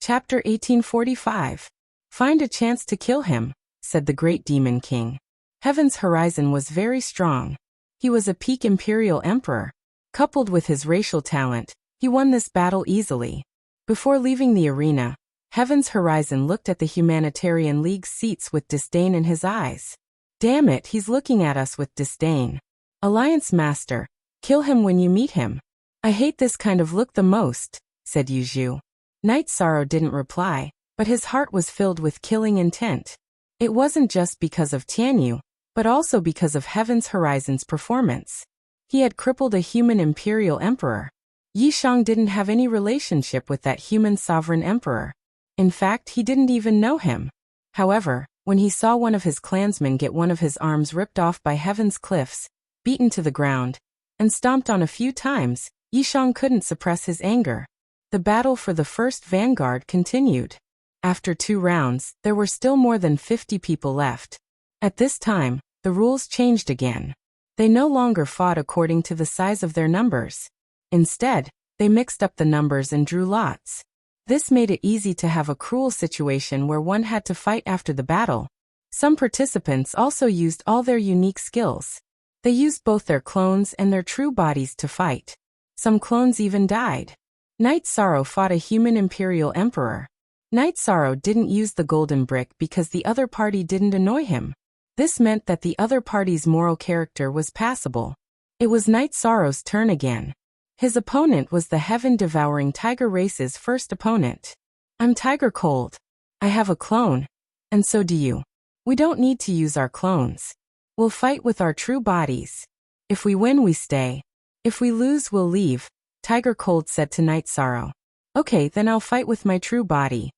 Chapter 1845. Find a chance to kill him, said the great demon king. Heaven's horizon was very strong. He was a peak imperial emperor. Coupled with his racial talent, he won this battle easily. Before leaving the arena, Heaven's horizon looked at the Humanitarian League's seats with disdain in his eyes. Damn it, he's looking at us with disdain. Alliance Master, kill him when you meet him. I hate this kind of look the most, said Yuzhu. Knight Sorrow didn't reply, but his heart was filled with killing intent. It wasn't just because of Tianyu, but also because of Heaven's Horizon's performance. He had crippled a human imperial emperor. Yishang didn't have any relationship with that human sovereign emperor. In fact, he didn't even know him. However, when he saw one of his clansmen get one of his arms ripped off by Heaven's cliffs, beaten to the ground, and stomped on a few times, Yishang couldn't suppress his anger. The battle for the first vanguard continued. After 2 rounds, there were still more than 50 people left. At this time, the rules changed again. They no longer fought according to the size of their numbers. Instead, they mixed up the numbers and drew lots. This made it easy to have a cruel situation where one had to fight after the battle. Some participants also used all their unique skills. They used both their clones and their true bodies to fight. Some clones even died. Knight Sorrow fought a human imperial emperor. Knight Sorrow didn't use the golden brick because the other party didn't annoy him. This meant that the other party's moral character was passable. It was Knight Sorrow's turn again. His opponent was the heaven-devouring Tiger Race's first opponent. I'm Tiger Cold. I have a clone. And so do you. We don't need to use our clones. We'll fight with our true bodies. If we win, we stay. If we lose, we'll leave, Tiger Cold said to Knight Sorrow. Okay, then I'll fight with my true body.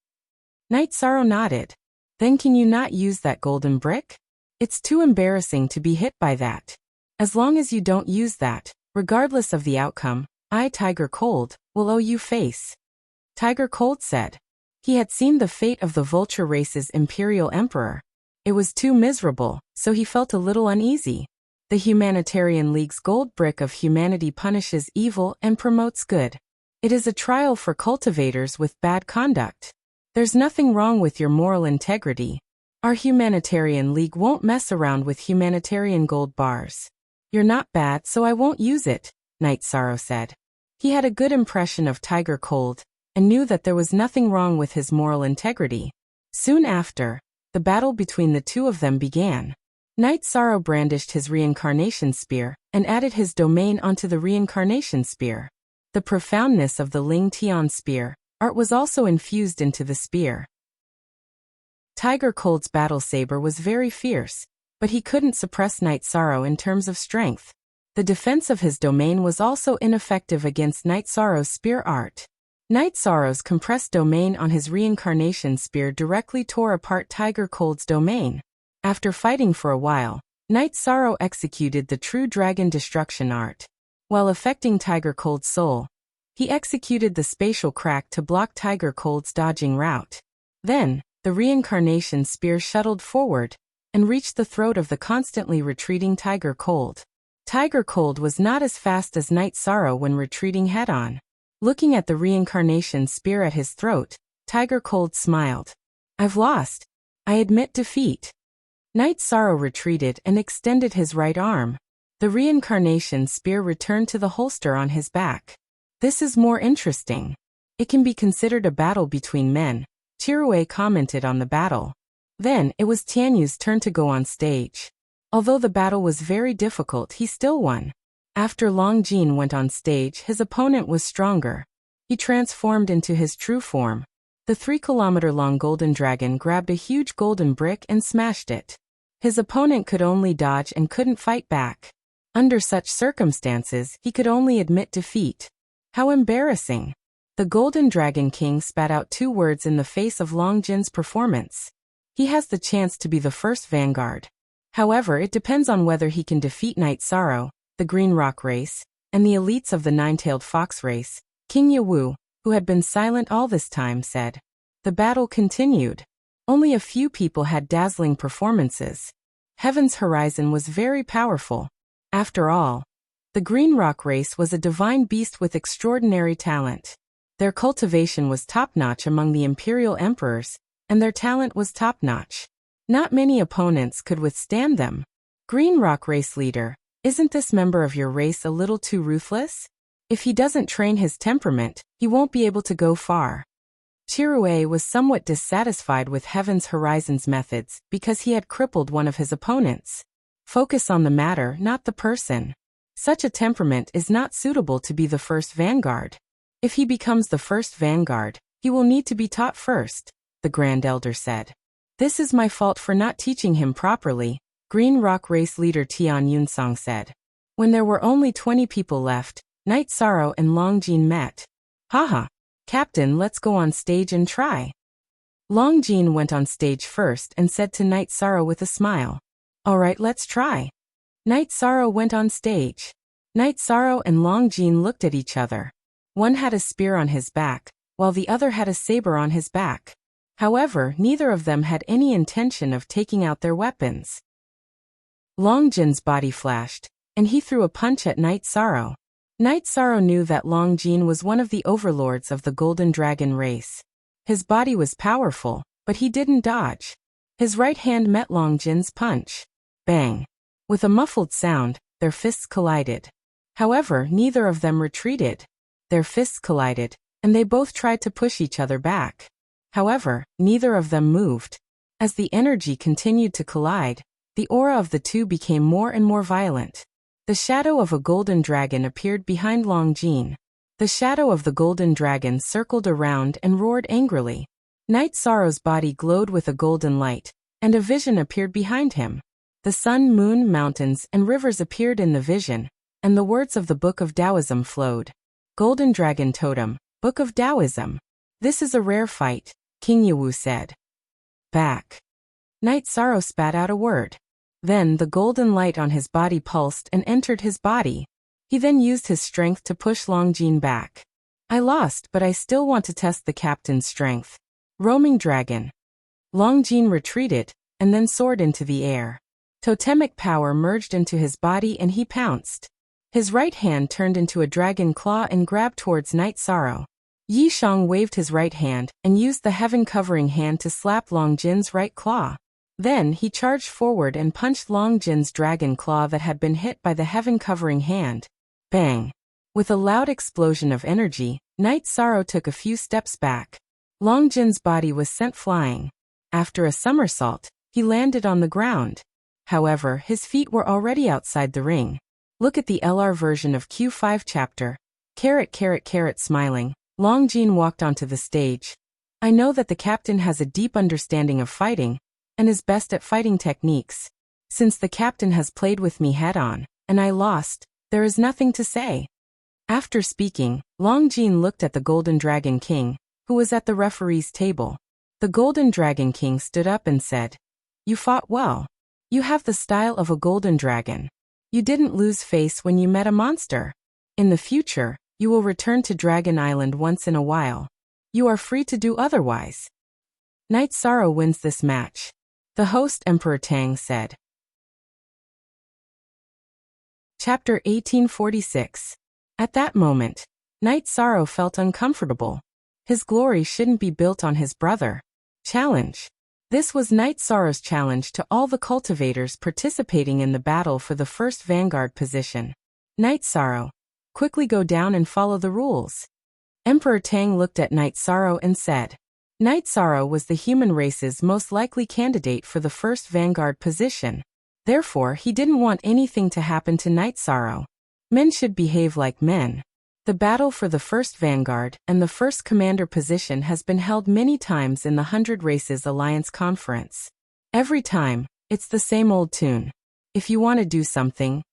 Knight Sorrow nodded. Then can you not use that golden brick? It's too embarrassing to be hit by that. As long as you don't use that, regardless of the outcome, I, Tiger Cold, will owe you face. Tiger Cold said. He had seen the fate of the Vulture Race's Imperial Emperor. It was too miserable, so he felt a little uneasy. The Humanitarian League's gold brick of humanity punishes evil and promotes good. It is a trial for cultivators with bad conduct. There's nothing wrong with your moral integrity. Our Humanitarian League won't mess around with humanitarian gold bars. You're not bad, so I won't use it, Knight Sorrow said. He had a good impression of Tiger Cold, and knew that there was nothing wrong with his moral integrity. Soon after, the battle between the two of them began. Knight Sorrow brandished his reincarnation spear, and added his domain onto the reincarnation spear. The profoundness of the Ling Tian spear art was also infused into the spear. Tiger Cold's battle saber was very fierce, but he couldn't suppress Knight Sorrow in terms of strength. The defense of his domain was also ineffective against Knight Sorrow's spear art. Knight Sorrow's compressed domain on his reincarnation spear directly tore apart Tiger Cold's domain. After fighting for a while, Knight Sorrow executed the true dragon destruction art. While affecting Tiger Cold's soul, he executed the spatial crack to block Tiger Cold's dodging route. Then, the reincarnation spear shuttled forward and reached the throat of the constantly retreating Tiger Cold. Tiger Cold was not as fast as Knight Sorrow when retreating head-on. Looking at the reincarnation spear at his throat, Tiger Cold smiled. I've lost. I admit defeat. Knight Sorrow retreated and extended his right arm. The reincarnation spear returned to the holster on his back. This is more interesting. It can be considered a battle between men, Chirue commented on the battle. Then, it was Tianyu's turn to go on stage. Although the battle was very difficult, he still won. After Long Jin went on stage, his opponent was stronger. He transformed into his true form. The 3-kilometer-long golden dragon grabbed a huge golden brick and smashed it. His opponent could only dodge and couldn't fight back. Under such circumstances, he could only admit defeat. How embarrassing. The Golden Dragon King spat out 2 words in the face of Long Jin's performance. He has the chance to be the first vanguard. However, it depends on whether he can defeat Knight Sorrow, the Green Rock race, and the elites of the Nine-Tailed Fox race. King Yawu, who had been silent all this time, said. The battle continued. Only a few people had dazzling performances. Heaven's Horizon was very powerful. After all, the Green Rock race was a divine beast with extraordinary talent. Their cultivation was top-notch among the imperial emperors, and their talent was top-notch. Not many opponents could withstand them. Green Rock Race Leader, isn't this member of your race a little too ruthless? If he doesn't train his temperament, he won't be able to go far. Chirue was somewhat dissatisfied with Heaven's Horizon's methods because he had crippled one of his opponents. Focus on the matter, not the person. Such a temperament is not suitable to be the first vanguard. If he becomes the first vanguard, he will need to be taught first, the Grand Elder said. This is my fault for not teaching him properly, Green Rock Race Leader Tian Yunsong said. When there were only 20 people left, Night Sorrow and Longjin met. Haha. Captain, let's go on stage and try. Longjin went on stage first and said to Night Sorrow with a smile. Alright, let's try. Night Sorrow went on stage. Night Sorrow and Longjin looked at each other. One had a spear on his back, while the other had a saber on his back. However, neither of them had any intention of taking out their weapons. Longjin's body flashed, and he threw a punch at Night Sorrow. Night Sorrow knew that Longjin was one of the overlords of the Golden Dragon race. His body was powerful, but he didn't dodge. His right hand met Longjin's punch. Bang! With a muffled sound, their fists collided. However, neither of them retreated. Their fists collided, and they both tried to push each other back. However, neither of them moved. As the energy continued to collide, the aura of the two became more and more violent. The shadow of a golden dragon appeared behind Longjin. The shadow of the golden dragon circled around and roared angrily. Night Sorrow's body glowed with a golden light, and a vision appeared behind him. The sun, moon, mountains, and rivers appeared in the vision, and the words of the Book of Taoism flowed. Golden Dragon Totem, Book of Taoism. This is a rare fight, King Yewu said. Back. Night Sorrow spat out a word. Then the golden light on his body pulsed and entered his body. He then used his strength to push Longjin back. I lost, but I still want to test the captain's strength. Roaming Dragon. Longjin retreated, and then soared into the air. Totemic power merged into his body and he pounced. His right hand turned into a dragon claw and grabbed towards Night Sorrow. Yishang waved his right hand and used the heaven-covering hand to slap Longjin's right claw. Then he charged forward and punched Longjin's dragon claw that had been hit by the heaven-covering hand. Bang! With a loud explosion of energy, Night Sorrow took a few steps back. Longjin's body was sent flying. After a somersault, he landed on the ground. However, his feet were already outside the ring. Look at the LR version of Q5 chapter. Smiling, Longjin walked onto the stage. I know that the captain has a deep understanding of fighting, and is best at fighting techniques. Since the captain has played with me head-on, and I lost, there is nothing to say. After speaking, Longjin looked at the Golden Dragon King, who was at the referee's table. The Golden Dragon King stood up and said, You fought well. You have the style of a golden dragon. You didn't lose face when you met a monster. In the future, you will return to Dragon Island once in a while. You are free to do otherwise. Night Sorrow wins this match. The host Emperor Tang said. Chapter 1846. At that moment, Night Sorrow felt uncomfortable. His glory shouldn't be built on his brother. Challenge. This was Night Sorrow's challenge to all the cultivators participating in the battle for the first vanguard position. Night Sorrow, quickly go down and follow the rules. Emperor Tang looked at Night Sorrow and said, Night Sorrow was the human race's most likely candidate for the first vanguard position. Therefore, he didn't want anything to happen to Night Sorrow. Men should behave like men. The battle for the first vanguard and the first commander position has been held many times in the 100 Races Alliance Conference. Every time, it's the same old tune. If you want to do something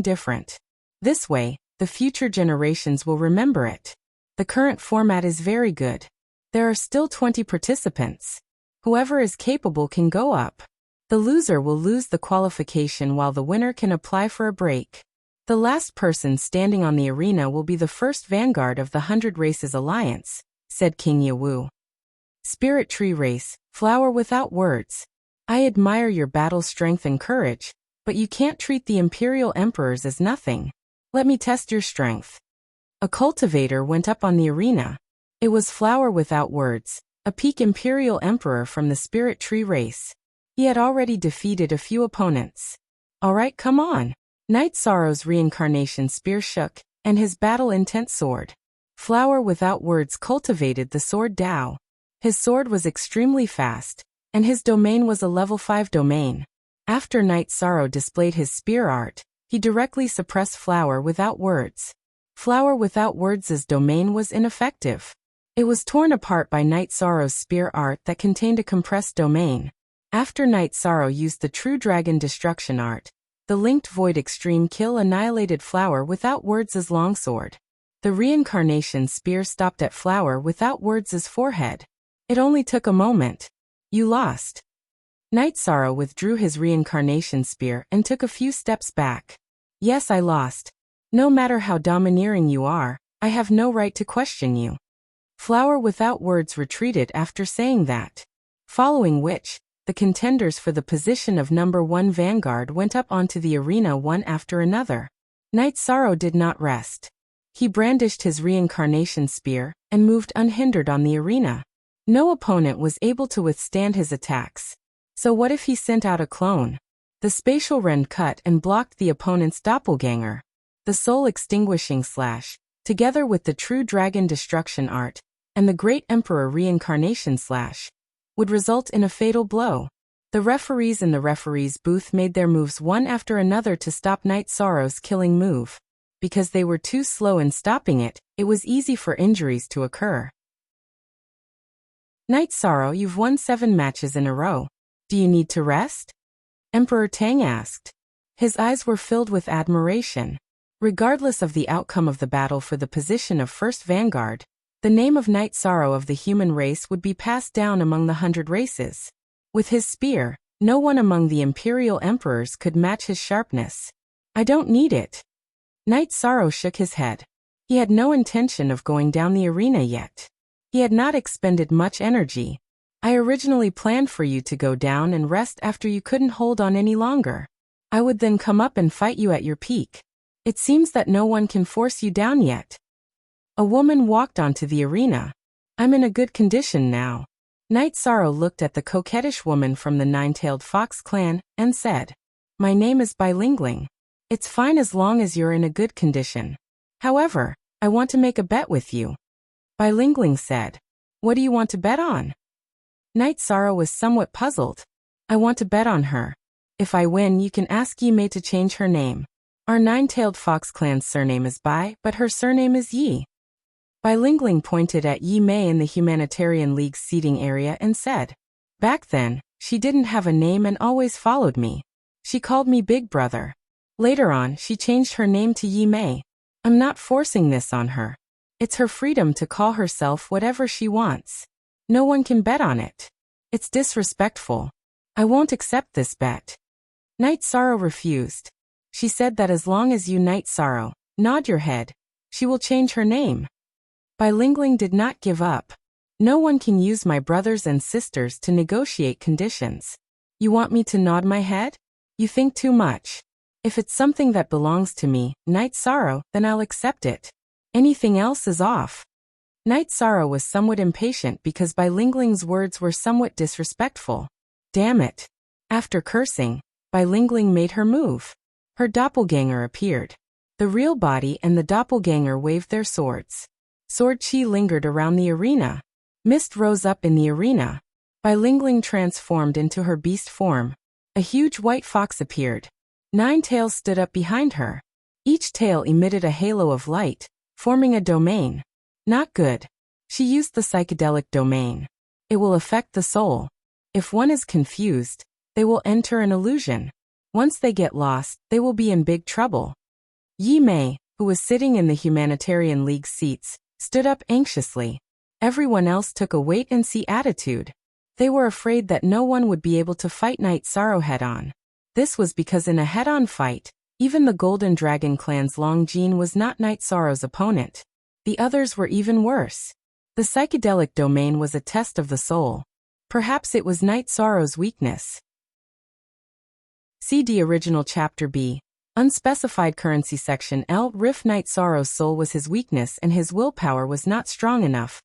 different. This way, the future generations will remember it. The current format is very good. There are still 20 participants. Whoever is capable can go up. The loser will lose the qualification while the winner can apply for a break. The last person standing on the arena will be the first vanguard of the 100 Races Alliance, said King Yewu. Spirit Tree Race, flower without words. I admire your battle strength and courage, but you can't treat the Imperial Emperors as nothing. Let me test your strength. A cultivator went up on the arena. It was Flower Without Words, a peak Imperial Emperor from the Spirit Tree race. He had already defeated a few opponents. Alright, come on. Night Sorrow's reincarnation spear shook, and his battle-intent sword. Flower Without Words cultivated the sword Dao. His sword was extremely fast, and his domain was a level 5 domain. After Night Sorrow displayed his spear art, he directly suppressed Flower Without Words. Flower Without Words' domain was ineffective. It was torn apart by Night Sorrow's spear art that contained a compressed domain. After Night Sorrow used the True Dragon Destruction art, the Linked Void Extreme Kill annihilated Flower Without Words' longsword. The reincarnation spear stopped at Flower Without Words' forehead. It only took a moment. You lost. Night Sorrow withdrew his reincarnation spear and took a few steps back. Yes, I lost. No matter how domineering you are, I have no right to question you. Flower Without Words retreated after saying that. Following which, the contenders for the position of number 1 Vanguard went up onto the arena one after another. Night Sorrow did not rest. He brandished his reincarnation spear and moved unhindered on the arena. No opponent was able to withstand his attacks. So what if he sent out a clone? The spatial rend cut and blocked the opponent's doppelganger. The soul extinguishing slash, together with the True Dragon Destruction art, and the Great Emperor reincarnation slash, would result in a fatal blow. The referees in the referees' booth made their moves one after another to stop Night Sorrow's killing move. Because they were too slow in stopping it, it was easy for injuries to occur. Night Sorrow, you've won 7 matches in a row. Do you need to rest? Emperor Tang asked. His eyes were filled with admiration. Regardless of the outcome of the battle for the position of First Vanguard, the name of Night Sorrow of the human race would be passed down among the 100 races. With his spear, no one among the Imperial Emperors could match his sharpness. I don't need it. Night Sorrow shook his head. He had no intention of going down the arena yet. He had not expended much energy. I originally planned for you to go down and rest after you couldn't hold on any longer. I would then come up and fight you at your peak. It seems that no one can force you down yet. A woman walked onto the arena. I'm in a good condition now. Night Sorrow looked at the coquettish woman from the Nine-Tailed Fox clan and said, My name is Bilingling. It's fine as long as you're in a good condition. However, I want to make a bet with you. Bilingling said, What do you want to bet on? Night Sorrow was somewhat puzzled. I want to bet on her. If I win, you can ask Yi Mei to change her name. Our Nine-Tailed Fox clan's surname is Bai, but her surname is Yi. Bilingling pointed at Yi Mei in the Humanitarian League's seating area and said, Back then, she didn't have a name and always followed me. She called me Big Brother. Later on, she changed her name to Yi Mei. I'm not forcing this on her. It's her freedom to call herself whatever she wants. No one can bet on it. It's disrespectful. I won't accept this bet. Night Sorrow refused. She said that as long as you, Night Sorrow, nod your head, she will change her name. Bilingling did not give up. No one can use my brothers and sisters to negotiate conditions. You want me to nod my head? You think too much. If it's something that belongs to me, Night Sorrow, then I'll accept it. Anything else is off. Night Sorrow was somewhat impatient because Bilingling's words were somewhat disrespectful. Damn it. After cursing, Bilingling made her move. Her doppelganger appeared. The real body and the doppelganger waved their swords. Sword chi lingered around the arena. Mist rose up in the arena. Bilingling transformed into her beast form. A huge white fox appeared. 9 tails stood up behind her. Each tail emitted a halo of light, forming a domain. Not good. She used the psychedelic domain. It will affect the soul. If one is confused, they will enter an illusion. Once they get lost, they will be in big trouble. Yi Mei, who was sitting in the Humanitarian League seats, stood up anxiously. Everyone else took a wait-and-see attitude. They were afraid that no one would be able to fight Night Sorrow head-on. This was because in a head-on fight, even the Golden Dragon clan's Long Jin was not Night Sorrow's opponent. The others were even worse. The psychedelic domain was a test of the soul. Perhaps it was Night Sorrow's weakness. CD Original Chapter B. Unspecified Currency Section L. Riff Night Sorrow's soul was his weakness and his willpower was not strong enough.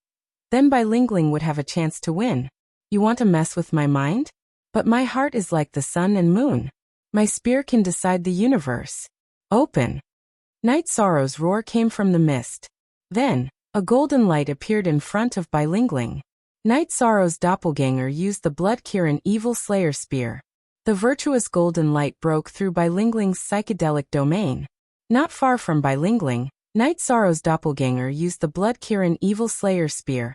Then Bilingling would have a chance to win. You want to mess with my mind? But my heart is like the sun and moon. My spear can decide the universe. Open. Night Sorrow's roar came from the mist. Then, a golden light appeared in front of Bilingling. Night Sorrow's doppelganger used the Blood-Kirin Evil Slayer spear. The virtuous golden light broke through Bilingling's psychedelic domain. Not far from Bilingling, Night Sorrow's doppelganger used the Blood-Kirin Evil Slayer spear,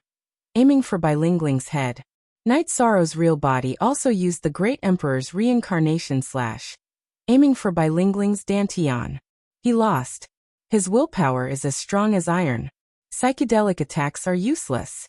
aiming for Bilingling's head. Night Sorrow's real body also used the Great Emperor's reincarnation slash, aiming for Bilingling's dantian. He lost. His willpower is as strong as iron. Psychedelic attacks are useless.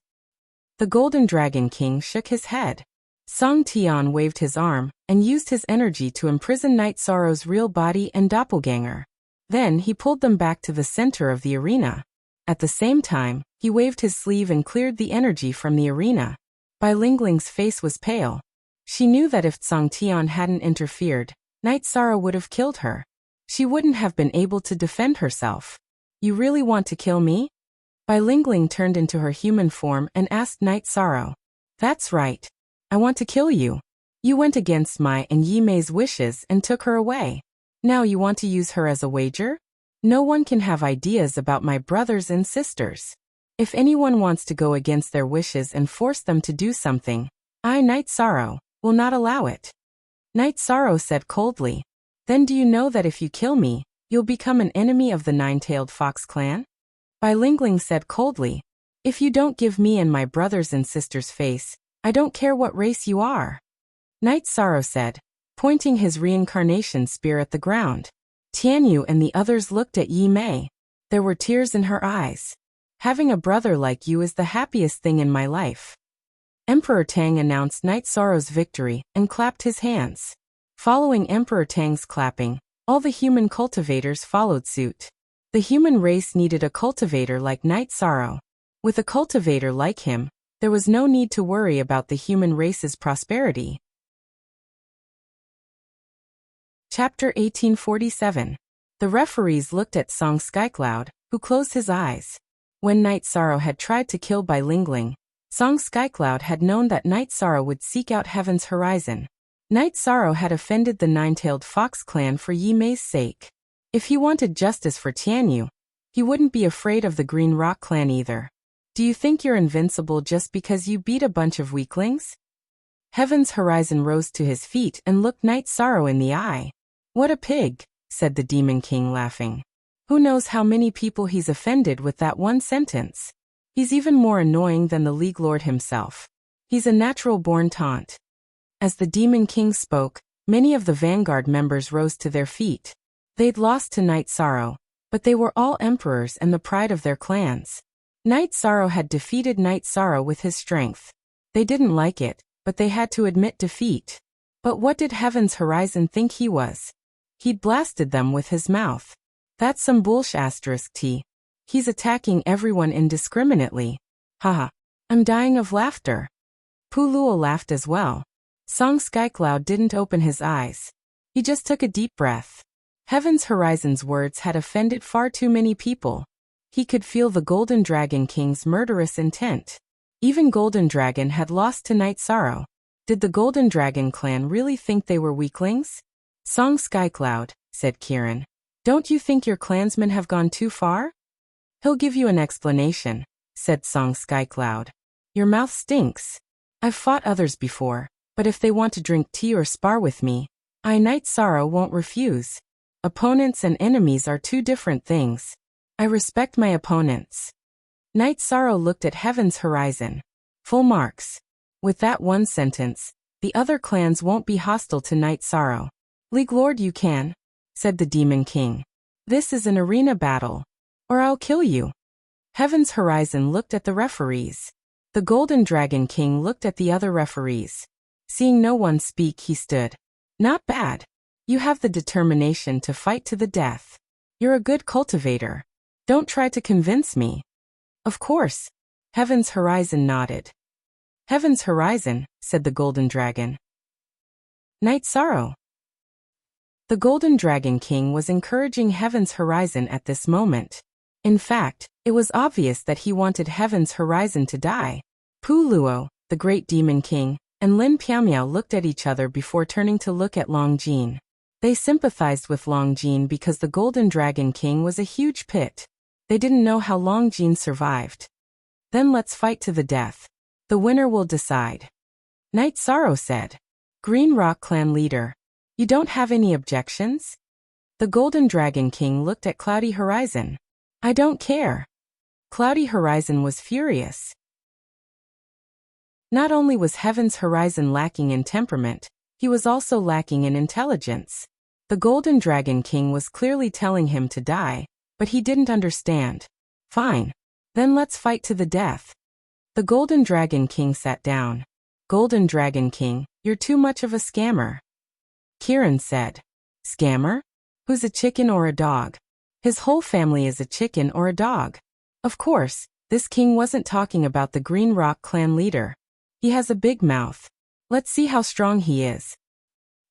The Golden Dragon King shook his head. Song Tian waved his arm and used his energy to imprison Night Sorrow's real body and doppelganger. Then he pulled them back to the center of the arena. At the same time, he waved his sleeve and cleared the energy from the arena. Bilingling's face was pale. She knew that if Song Tian hadn't interfered, Night Sorrow would have killed her. She wouldn't have been able to defend herself. You really want to kill me? Bilingling turned into her human form and asked Night Sorrow. That's right. I want to kill you. You went against my and Yi Mei's wishes and took her away. Now you want to use her as a wager? No one can have ideas about my brothers and sisters. If anyone wants to go against their wishes and force them to do something, I, Night Sorrow, will not allow it. Night Sorrow said coldly. Then do you know that if you kill me, you'll become an enemy of the Nine-Tailed Fox clan? Bilingling said coldly. If you don't give me and my brothers and sisters face, I don't care what race you are. Night Sorrow said, pointing his reincarnation spear at the ground. Tianyu and the others looked at Yi Mei. There were tears in her eyes. Having a brother like you is the happiest thing in my life. Emperor Tang announced Night Sorrow's victory and clapped his hands. Following Emperor Tang's clapping, all the human cultivators followed suit. The human race needed a cultivator like Night Sorrow. With a cultivator like him, there was no need to worry about the human race's prosperity. Chapter 1847. The referees looked at Song Skycloud, who closed his eyes. When Night Sorrow had tried to kill Bilingling, Song Skycloud had known that Night Sorrow would seek out Heaven's Horizon. Night Sorrow had offended the Nine-Tailed Fox clan for Yi Mei's sake. If he wanted justice for Tianyu, he wouldn't be afraid of the Green Rock clan either. Do you think you're invincible just because you beat a bunch of weaklings? Heaven's Horizon rose to his feet and looked Night Sorrow in the eye. What a pig, said the Demon King laughing. Who knows how many people he's offended with that one sentence? He's even more annoying than the League Lord himself. He's a natural-born taunt. As the Demon King spoke, many of the Vanguard members rose to their feet. They'd lost to Night Sorrow, but they were all emperors and the pride of their clans. Night Sorrow had defeated Night Sorrow with his strength. They didn't like it, but they had to admit defeat. But what did Heaven's Horizon think he was? He'd blasted them with his mouth. That's some bullsh*t. He's attacking everyone indiscriminately. Haha. I'm dying of laughter. Puluel laughed as well. Song Skycloud didn't open his eyes. He just took a deep breath. Heaven's Horizon's words had offended far too many people. He could feel the Golden Dragon King's murderous intent. Even Golden Dragon had lost to Night Sorrow. Did the Golden Dragon clan really think they were weaklings? Song Skycloud, said Kirin. Don't you think your clansmen have gone too far? He'll give you an explanation, said Song Skycloud. Your mouth stinks. I've fought others before, but if they want to drink tea or spar with me, I, Night Sorrow, won't refuse. Opponents and enemies are two different things. I respect my opponents. Night Sorrow looked at Heaven's Horizon. Full marks. With that one sentence, the other clans won't be hostile to Night Sorrow. League Lord, you can, said the Demon King. This is an arena battle, or I'll kill you. Heaven's Horizon looked at the referees. The Golden Dragon King looked at the other referees. Seeing no one speak, he stood. Not bad. You have the determination to fight to the death. You're a good cultivator. Don't try to convince me. Of course. Heaven's Horizon nodded. Heaven's Horizon, said the Golden Dragon. Night Sorrow. The Golden Dragon King was encouraging Heaven's Horizon at this moment. In fact, it was obvious that he wanted Heaven's Horizon to die. Pu Luo, the great demon king, and Lin Piamiao looked at each other before turning to look at Long Jin. They sympathized with Long Jin because the Golden Dragon King was a huge pit. They didn't know how Long Jin survived. Then let's fight to the death. The winner will decide. Knight Sorrow said. Green Rock Clan leader. You don't have any objections? The Golden Dragon King looked at Cloudy Horizon. I don't care. Cloudy Horizon was furious. Not only was Heaven's Horizon lacking in temperament, he was also lacking in intelligence. The Golden Dragon King was clearly telling him to die, but he didn't understand. Fine. Then let's fight to the death. The Golden Dragon King sat down. Golden Dragon King, you're too much of a scammer. Kiran said. Scammer? Who's a chicken or a dog? His whole family is a chicken or a dog. Of course, this king wasn't talking about the Green Rock Clan leader. He has a big mouth. Let's see how strong he is.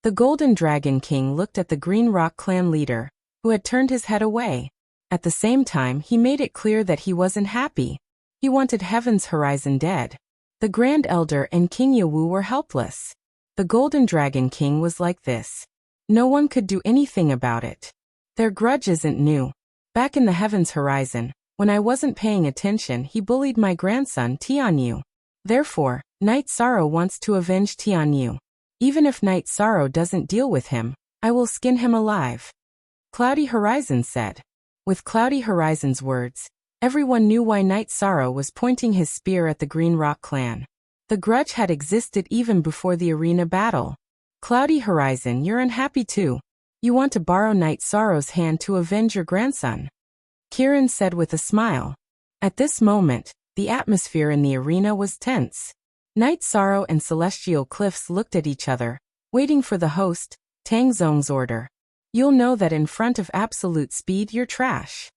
The Golden Dragon King looked at the Green Rock Clan leader, who had turned his head away. At the same time, he made it clear that he wasn't happy. He wanted Heaven's Horizon dead. The Grand Elder and King Yawu were helpless. The Golden Dragon King was like this. No one could do anything about it. Their grudge isn't new. Back in the Heaven's Horizon, when I wasn't paying attention, he bullied my grandson Tianyu. Therefore, Knight Sorrow wants to avenge Tianyu. Even if Knight Sorrow doesn't deal with him, I will skin him alive. Cloudy Horizon said. With Cloudy Horizon's words, everyone knew why Knight Sorrow was pointing his spear at the Green Rock Clan. The grudge had existed even before the arena battle. Cloudy Horizon, you're unhappy too. You want to borrow Knight Sorrow's hand to avenge your grandson. Kiran said with a smile. At this moment, the atmosphere in the arena was tense. Knight Sorrow and Celestial Cliffs looked at each other, waiting for the host, Tang Zong's order. You'll know that in front of absolute speed you're trash.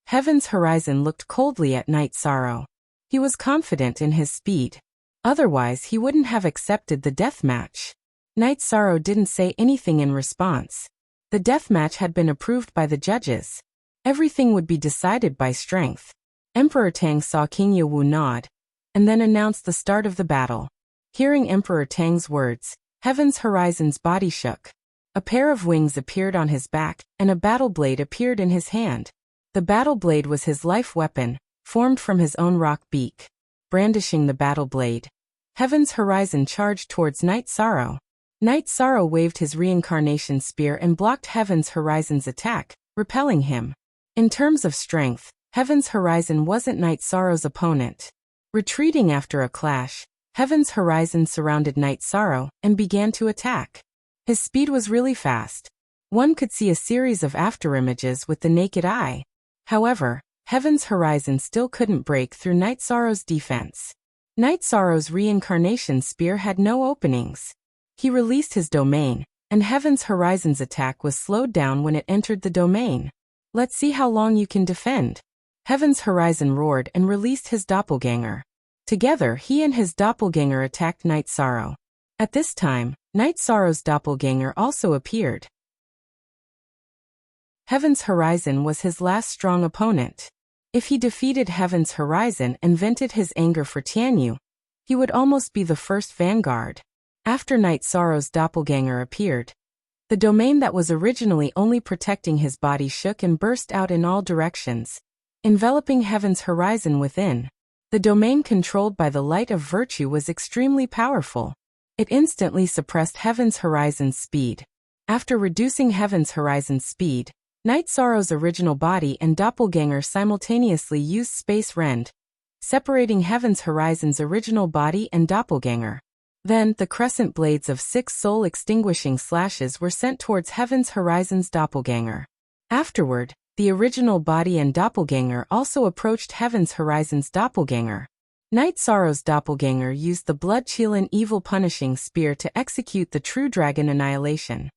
Heaven's Horizon looked coldly at Knight Sorrow. He was confident in his speed. Otherwise he wouldn't have accepted the death match. Knight Sorrow didn't say anything in response. The death match had been approved by the judges. Everything would be decided by strength. Emperor Tang saw King Yawu nod, and then announced the start of the battle. Hearing Emperor Tang's words, Heaven's Horizon's body shook. A pair of wings appeared on his back, and a battle blade appeared in his hand. The battle blade was his life weapon, formed from his own rock beak. Brandishing the battle blade, Heaven's Horizon charged towards Knight Sorrow. Knight Sorrow waved his reincarnation spear and blocked Heaven's Horizon's attack, repelling him. In terms of strength, Heaven's Horizon wasn't Knight Sorrow's opponent. Retreating after a clash, Heaven's Horizon surrounded Knight Sorrow and began to attack. His speed was really fast. One could see a series of afterimages with the naked eye. However, Heaven's Horizon still couldn't break through Knight Sorrow's defense. Knight Sorrow's reincarnation spear had no openings. He released his domain, and Heaven's Horizon's attack was slowed down when it entered the domain. Let's see how long you can defend. Heaven's Horizon roared and released his doppelganger. Together, he and his doppelganger attacked Knight Sorrow. At this time, Knight Sorrow's doppelganger also appeared. Heaven's Horizon was his last strong opponent. If he defeated Heaven's Horizon and vented his anger for Tianyu, he would almost be the first vanguard. After Knight Sorrow's doppelganger appeared, the domain that was originally only protecting his body shook and burst out in all directions, enveloping Heaven's Horizon within. The domain controlled by the light of virtue was extremely powerful. It instantly suppressed Heaven's Horizon's speed. After reducing Heaven's Horizon's speed, Knight Sorrow's original body and doppelganger simultaneously used space rend, separating Heaven's Horizon's original body and doppelganger. Then, the crescent blades of 6 soul-extinguishing slashes were sent towards Heaven's Horizon's doppelganger. Afterward, the original body and doppelganger also approached Heaven's Horizon's doppelganger. Knight Sorrow's doppelganger used the blood-chilling evil punishing spear to execute the true dragon annihilation.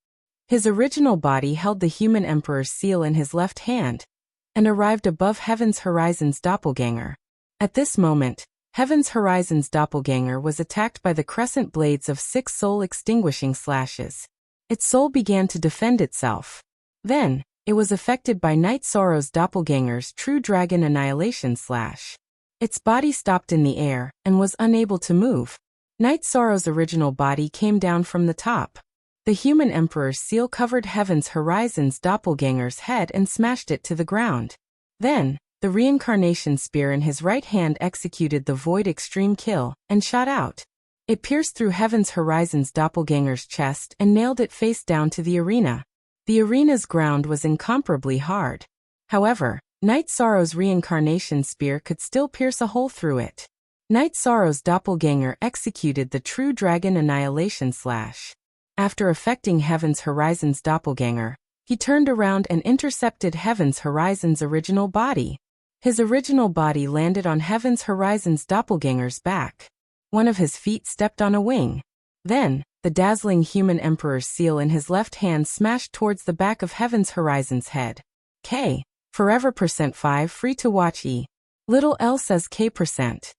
His original body held the human emperor's seal in his left hand, and arrived above Heaven's Horizon's doppelganger. At this moment, Heaven's Horizon's doppelganger was attacked by the crescent blades of 6 soul-extinguishing slashes. Its soul began to defend itself. Then, It was affected by Night Sorrow's doppelganger's true dragon annihilation slash. Its body stopped in the air and was unable to move. Night Sorrow's original body came down from the top. The human emperor's seal covered Heaven's Horizon's doppelganger's head and smashed it to the ground. Then, the reincarnation spear in his right hand executed the Void Extreme Kill and shot out. It pierced through Heaven's Horizon's doppelganger's chest and nailed it face down to the arena. The arena's ground was incomparably hard. However, Night Sorrow's reincarnation spear could still pierce a hole through it. Night Sorrow's doppelganger executed the true dragon annihilation slash. After affecting Heaven's Horizon's doppelganger, he turned around and intercepted Heaven's Horizon's original body. His original body landed on Heaven's Horizon's doppelganger's back. One of his feet stepped on a wing. Then, the dazzling human emperor's seal in his left hand smashed towards the back of Heaven's Horizon's head. K. Forever %5 free to watch E. Little L says K%.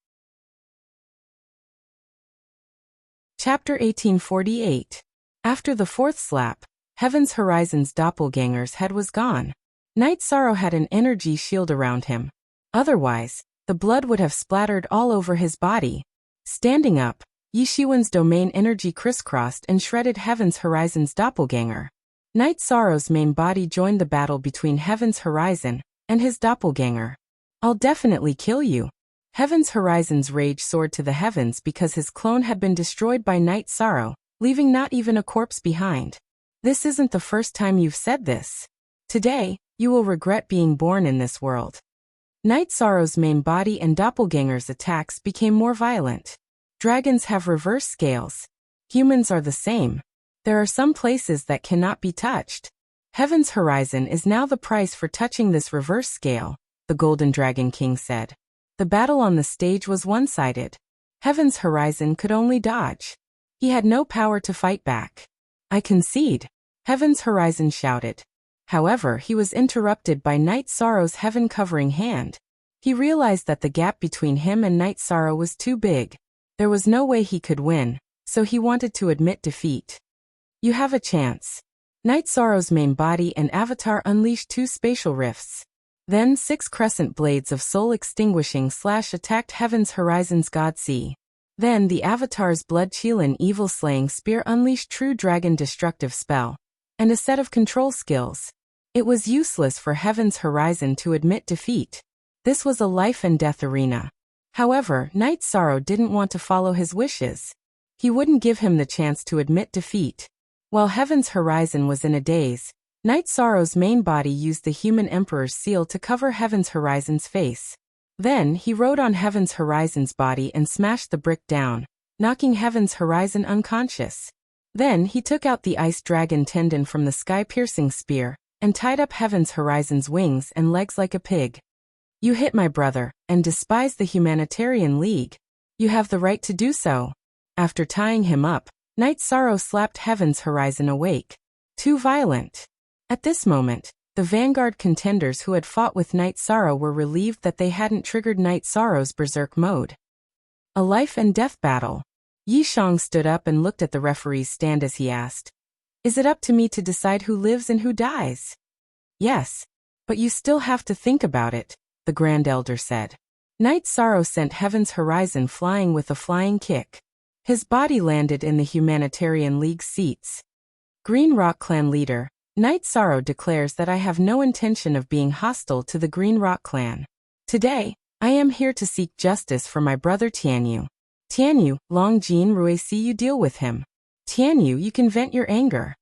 Chapter 1848. After the fourth slap, Heaven's Horizon's doppelganger's head was gone. Night Sorrow had an energy shield around him. Otherwise, the blood would have splattered all over his body. Standing up, Yishiwan's domain energy crisscrossed and shredded Heaven's Horizon's doppelganger. Night Sorrow's main body joined the battle between Heaven's Horizon and his doppelganger. I'll definitely kill you. Heaven's Horizon's rage soared to the heavens because his clone had been destroyed by Night Sorrow, leaving not even a corpse behind. This isn't the first time you've said this. Today, you will regret being born in this world. Night Sorrow's main body and doppelganger's attacks became more violent. Dragons have reverse scales. Humans are the same. There are some places that cannot be touched. Heaven's Horizon is now the price for touching this reverse scale, the Golden Dragon King said. The battle on the stage was one-sided. Heaven's Horizon could only dodge. He had no power to fight back. I concede, Heaven's Horizon shouted. However, he was interrupted by Night Sorrow's heaven-covering hand. He realized that the gap between him and Night Sorrow was too big. There was no way he could win, so he wanted to admit defeat. You have a chance. Night Sorrow's main body and avatar unleashed 2 spatial rifts. Then 6 crescent blades of soul extinguishing slash attacked Heaven's Horizon's God Sea. Then the avatar's blood-chilling evil-slaying spear unleashed true dragon destructive spell, and a set of control skills. It was useless for Heaven's Horizon to admit defeat. This was a life-and-death arena. However, Night Sorrow didn't want to follow his wishes. He wouldn't give him the chance to admit defeat. While Heaven's Horizon was in a daze, Night Sorrow's main body used the human emperor's seal to cover Heaven's Horizon's face. Then, he rode on Heaven's Horizon's body and smashed the brick down, knocking Heaven's Horizon unconscious. Then, he took out the ice dragon tendon from the sky-piercing spear, and tied up Heaven's Horizon's wings and legs like a pig. You hit my brother, and despise the Humanitarian League. You have the right to do so. After tying him up, Night Sorrow slapped Heaven's Horizon awake. Too violent. At this moment, the Vanguard contenders who had fought with Night Sorrow were relieved that they hadn't triggered Night Sorrow's berserk mode. A life and death battle. Yi Shang stood up and looked at the referee's stand as he asked, "Is it up to me to decide who lives and who dies?" "Yes. But you still have to think about it," the Grand Elder said. Night Sorrow sent Heaven's Horizon flying with a flying kick. His body landed in the Humanitarian League seats. Green Rock Clan leader, Night Sorrow declares that I have no intention of being hostile to the Green Rock Clan. Today, I am here to seek justice for my brother Tianyu. Tianyu, Long Jin Ruisi, you deal with him. Tianyu, you can vent your anger.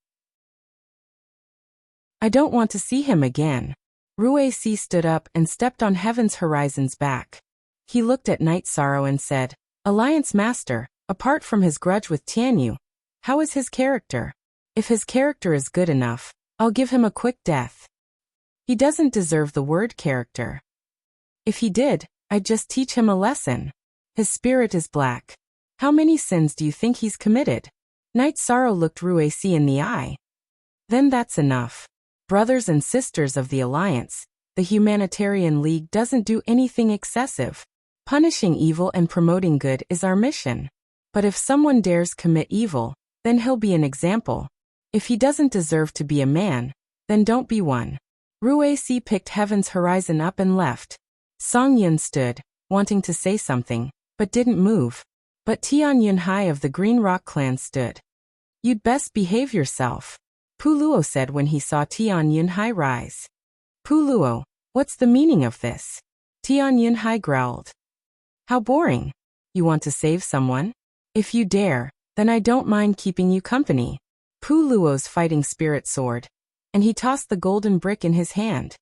I don't want to see him again. Ruisi stood up and stepped on Heaven's Horizon's back. He looked at Night Sorrow and said, "Alliance Master, apart from his grudge with Tianyu, how is his character? If his character is good enough, I'll give him a quick death. He doesn't deserve the word character. If he did, I'd just teach him a lesson. His spirit is black. How many sins do you think he's committed?" Night Sorrow looked Ruisi in the eye. "Then that's enough. Brothers and sisters of the Alliance, the Humanitarian League doesn't do anything excessive. Punishing evil and promoting good is our mission. But if someone dares commit evil, then he'll be an example. If he doesn't deserve to be a man, then don't be one." Ruesi picked Heaven's Horizon up and left. Song Yun stood, wanting to say something, but didn't move. But Tian Yunhai of the Green Rock clan stood. You'd best behave yourself, Puluo said when he saw Tian Yunhai rise. Puluo, what's the meaning of this? Tian Yunhai growled. How boring. You want to save someone? If you dare, then I don't mind keeping you company. Puluo's fighting spirit soared, and he tossed the golden brick in his hand.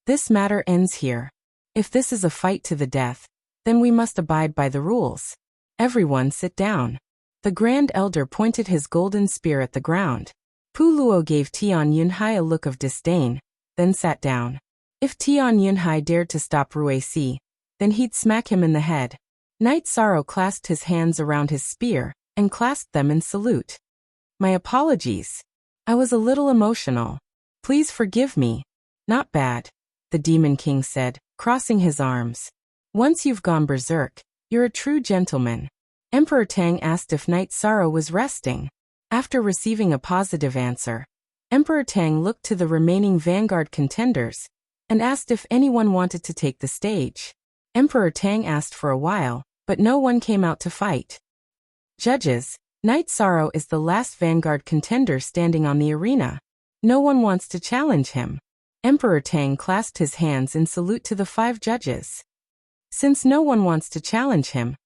This matter ends here. If this is a fight to the death, then we must abide by the rules. Everyone sit down. The Grand Elder pointed his golden spear at the ground. Puluo gave Tian Yunhai a look of disdain, then sat down. If Tian Yunhai dared to stop Ruesi, then he'd smack him in the head. Knight Sorrow clasped his hands around his spear, and clasped them in salute. My apologies. I was a little emotional. Please forgive me. Not bad, the Demon King said, crossing his arms. Once you've gone berserk, you're a true gentleman. Emperor Tang asked if Knight Sorrow was resting. After receiving a positive answer, Emperor Tang looked to the remaining vanguard contenders and asked if anyone wanted to take the stage. Emperor Tang asked for a while, but no one came out to fight. Judges, Knight Sorrow is the last vanguard contender standing on the arena. No one wants to challenge him. Emperor Tang clasped his hands in salute to the 5 judges. Since no one wants to challenge him,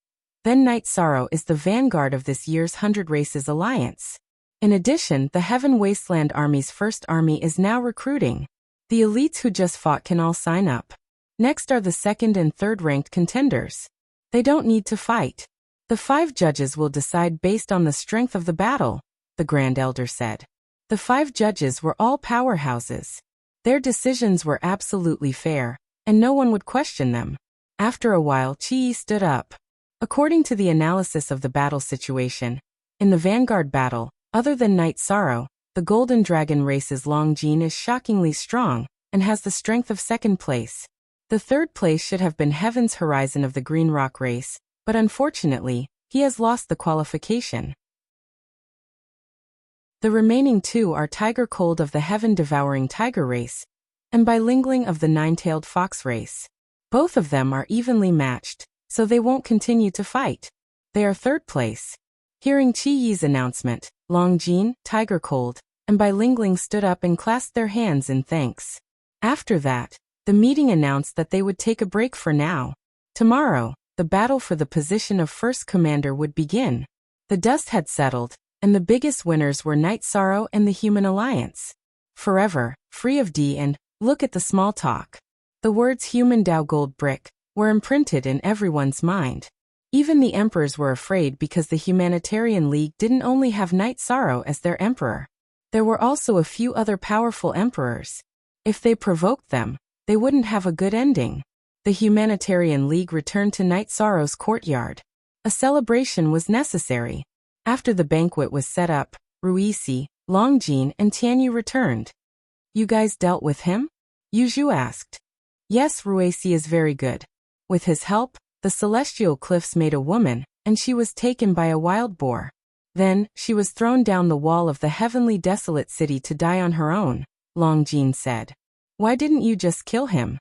then Knight Sorrow is the vanguard of this year's 100 Races Alliance. In addition, the Heaven Wasteland Army's first army is now recruiting. The elites who just fought can all sign up. Next are the 2nd and 3rd ranked contenders. They don't need to fight. The 5 judges will decide based on the strength of the battle, the Grand Elder said. The 5 judges were all powerhouses. Their decisions were absolutely fair, and no one would question them. After a while, Chi stood up. According to the analysis of the battle situation, in the Vanguard battle, other than Knight Sorrow, the Golden Dragon race's Long Jin is shockingly strong and has the strength of 2nd place. The 3rd place should have been Heaven's Horizon of the Green Rock race, but unfortunately, he has lost the qualification. The remaining 2 are Tiger Cold of the Heaven-Devouring Tiger race and Bilingling of the Nine-Tailed Fox race. Both of them are evenly matched, so they won't continue to fight. They are 3rd place. Hearing Chi Yi's announcement, Long Jin, Tiger Cold, and Bilingling stood up and clasped their hands in thanks. After that, the meeting announced that they would take a break for now. Tomorrow, the battle for the position of first commander would begin. The dust had settled, and the biggest winners were Knight Sorrow and the Human Alliance. Forever, free of D and look at the small talk. The words Human Dao Gold Brick were imprinted in everyone's mind. Even the emperors were afraid because the Humanitarian League didn't only have Knight Sorrow as their emperor. There were also a few other powerful emperors. If they provoked them, they wouldn't have a good ending. The Humanitarian League returned to Knight Sorrow's courtyard. A celebration was necessary. After the banquet was set up, Ruisi, Longjin, and Tianyu returned. You guys dealt with him? Yuzhu asked. Yes, Ruisi is very good. With his help, the Celestial Cliffs made a woman, and she was taken by a wild boar. Then, she was thrown down the wall of the heavenly desolate city to die on her own, Longjin said. Why didn't you just kill him?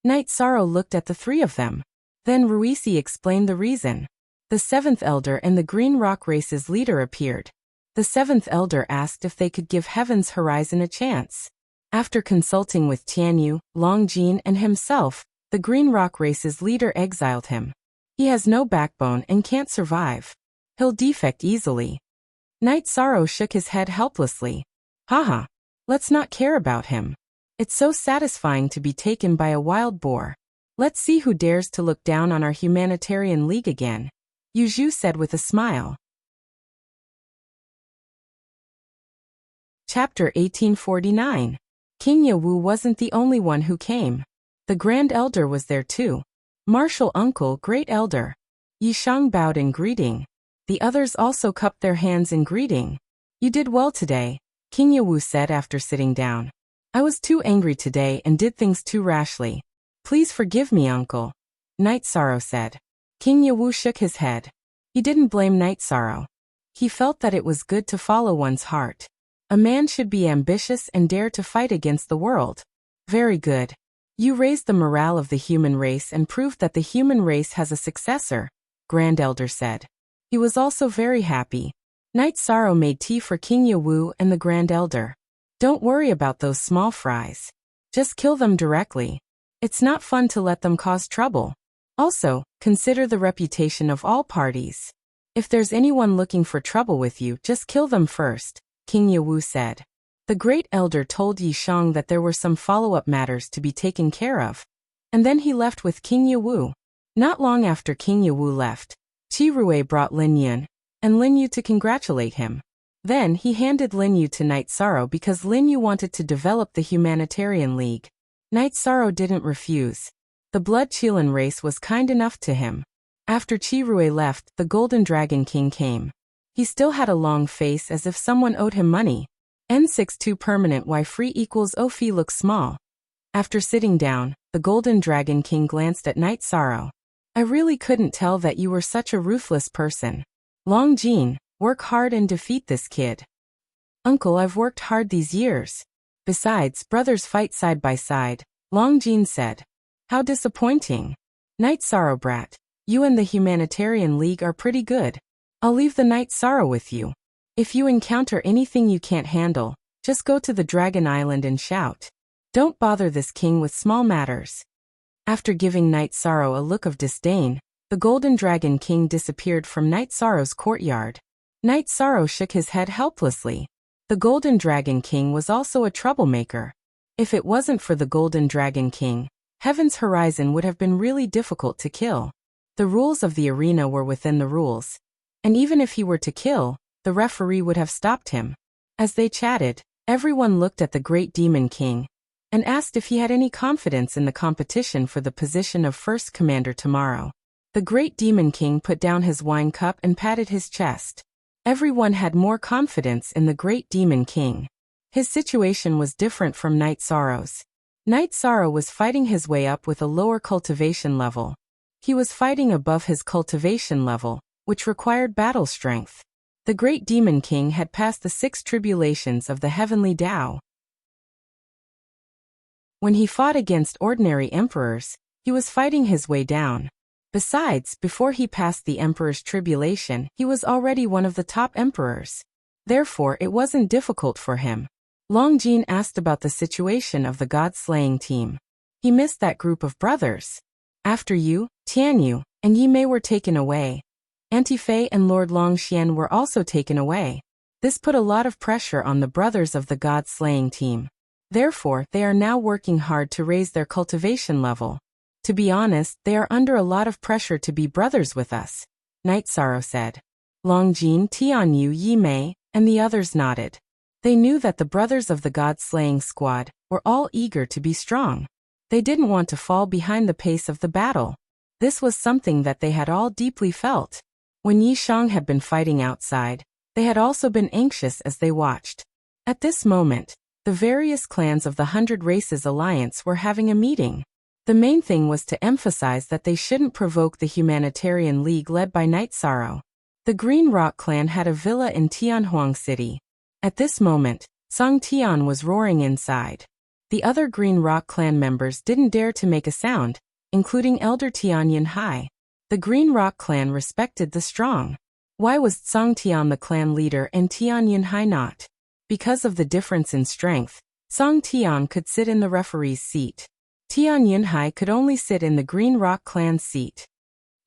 Knight Sorrow looked at the 3 of them. Then Ruisi explained the reason. The 7th Elder and the Green Rock race's leader appeared. The 7th Elder asked if they could give Heaven's Horizon a chance. After consulting with Tianyu, Longjin, and himself, the Green Rock race's leader exiled him. He has no backbone and can't survive. He'll defect easily. Knight Sorrow shook his head helplessly. Haha. Let's not care about him. It's so satisfying to be taken by a wild boar. Let's see who dares to look down on our Humanitarian League again, Yuzhu said with a smile. Chapter 1849. King Yawu wasn't the only one who came. The Grand Elder was there too. Martial Uncle, Great Elder. Yishang bowed in greeting. The others also cupped their hands in greeting. You did well today, King Yawu said after sitting down. I was too angry today and did things too rashly. Please forgive me, Uncle, Knight Sorrow said. King Yawu shook his head. He didn't blame Knight Sorrow. He felt that it was good to follow one's heart. A man should be ambitious and dare to fight against the world. Very good. You raised the morale of the human race and proved that the human race has a successor, Grand Elder said. He was also very happy. Knight Sorrow made tea for King Yawu and the Grand Elder. Don't worry about those small fries. Just kill them directly. It's not fun to let them cause trouble. Also, consider the reputation of all parties. If there's anyone looking for trouble with you, just kill them first, King Yawu said. The Great Elder told Yi Shang that there were some follow-up matters to be taken care of, and then he left with King Yawu. Not long after King Yawu left, Qi Rui brought Lin Yun and Lin Yu to congratulate him. Then he handed Lin Yu to Knight Sorrow because Lin Yu wanted to develop the Humanitarian League. Knight Sorrow didn't refuse. The Blood Qilin race was kind enough to him. After Qi Rui left, the Golden Dragon King came. He still had a long face as if someone owed him money. N62 permanent Y free equals O fee looks small. After sitting down, the Golden Dragon King glanced at Knight Sorrow. I really couldn't tell that you were such a ruthless person. Long Jin, work hard and defeat this kid. Uncle, I've worked hard these years. Besides, brothers fight side by side, Long Jin said. How disappointing. Knight Sorrow brat, you and the Humanitarian League are pretty good. I'll leave the Knight Sorrow with you. If you encounter anything you can't handle, just go to the Dragon Island and shout. Don't bother this king with small matters. After giving Knight Sorrow a look of disdain, the Golden Dragon King disappeared from Knight Sorrow's courtyard. Knight Sorrow shook his head helplessly. The Golden Dragon King was also a troublemaker. If it wasn't for the Golden Dragon King, Heaven's Horizon would have been really difficult to kill. The rules of the arena were within the rules, and even if he were to kill, the referee would have stopped him. As they chatted, everyone looked at the Great Demon King and asked if he had any confidence in the competition for the position of First Commander tomorrow. The Great Demon King put down his wine cup and patted his chest. Everyone had more confidence in the Great Demon King. His situation was different from Knight Sorrow's. Knight Sorrow was fighting his way up with a lower cultivation level. He was fighting above his cultivation level, which required battle strength. The Great Demon King had passed the 6 tribulations of the Heavenly Tao. When he fought against ordinary emperors, he was fighting his way down. Besides, before he passed the Emperor's tribulation, he was already one of the top emperors. Therefore, it wasn't difficult for him. Long Jin asked about the situation of the God-slaying team. He missed that group of brothers. After you, Tianyu, and Yi Mei were taken away, Auntie Fei and Lord Longxian were also taken away. This put a lot of pressure on the brothers of the God-slaying team. Therefore, they are now working hard to raise their cultivation level. To be honest, they are under a lot of pressure to be brothers with us, Knight Sorrow said. Long Jin, Tianyu, Yi Mei, and the others nodded. They knew that the brothers of the God-slaying squad were all eager to be strong. They didn't want to fall behind the pace of the battle. This was something that they had all deeply felt. When Yi Shang had been fighting outside, they had also been anxious as they watched. At this moment, the various clans of the 100 Races Alliance were having a meeting. The main thing was to emphasize that they shouldn't provoke the Humanitarian League led by Knight Sorrow. The Green Rock clan had a villa in Tianhuang City. At this moment, Song Tian was roaring inside. The other Green Rock clan members didn't dare to make a sound, including Elder Tian Yunhai. The Green Rock clan respected the strong. Why was Song Tian the clan leader and Tian Yunhai not? Because of the difference in strength, Song Tian could sit in the referee's seat. Tian Yunhai could only sit in the Green Rock clan's seat.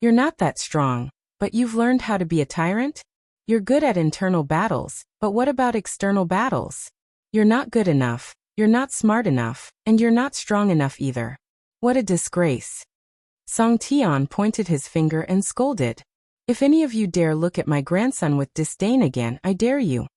You're not that strong, but you've learned how to be a tyrant? You're good at internal battles, but what about external battles? You're not good enough, you're not smart enough, and you're not strong enough either. What a disgrace. Song Tian pointed his finger and scolded. If any of you dare look at my grandson with disdain again, I dare you.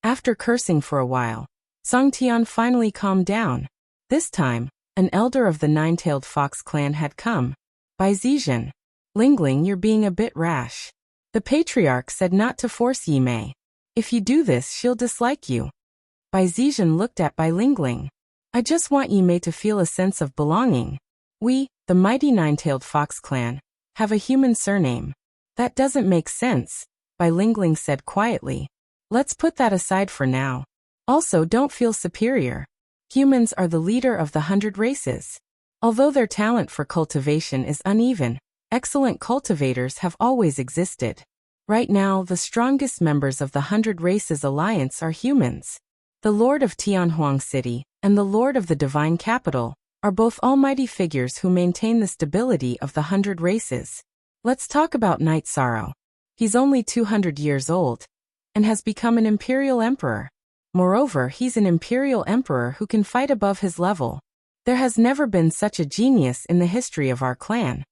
After cursing for a while, Song Tian finally calmed down. This time, an elder of the Nine-Tailed Fox clan had come. Bai Zizhen. Lingling, you're being a bit rash. The patriarch said not to force Yi Mei. If you do this, she'll dislike you. Bai Zizhen looked at Bai Lingling. I just want Yi Mei to feel a sense of belonging. We, the mighty Nine-Tailed Fox clan, have a human surname. That doesn't make sense, Bai Lingling said quietly. Let's put that aside for now. Also, don't feel superior. Humans are the leader of the 100 races. Although their talent for cultivation is uneven, excellent cultivators have always existed. Right now, the strongest members of the 100 Races Alliance are humans. The Lord of Tianhuang City and the Lord of the Divine Capital are both almighty figures who maintain the stability of the 100 races. Let's talk about Night Sorrow. He's only 200 years old and has become an imperial emperor. Moreover, he's an imperial emperor who can fight above his level. There has never been such a genius in the history of our clan.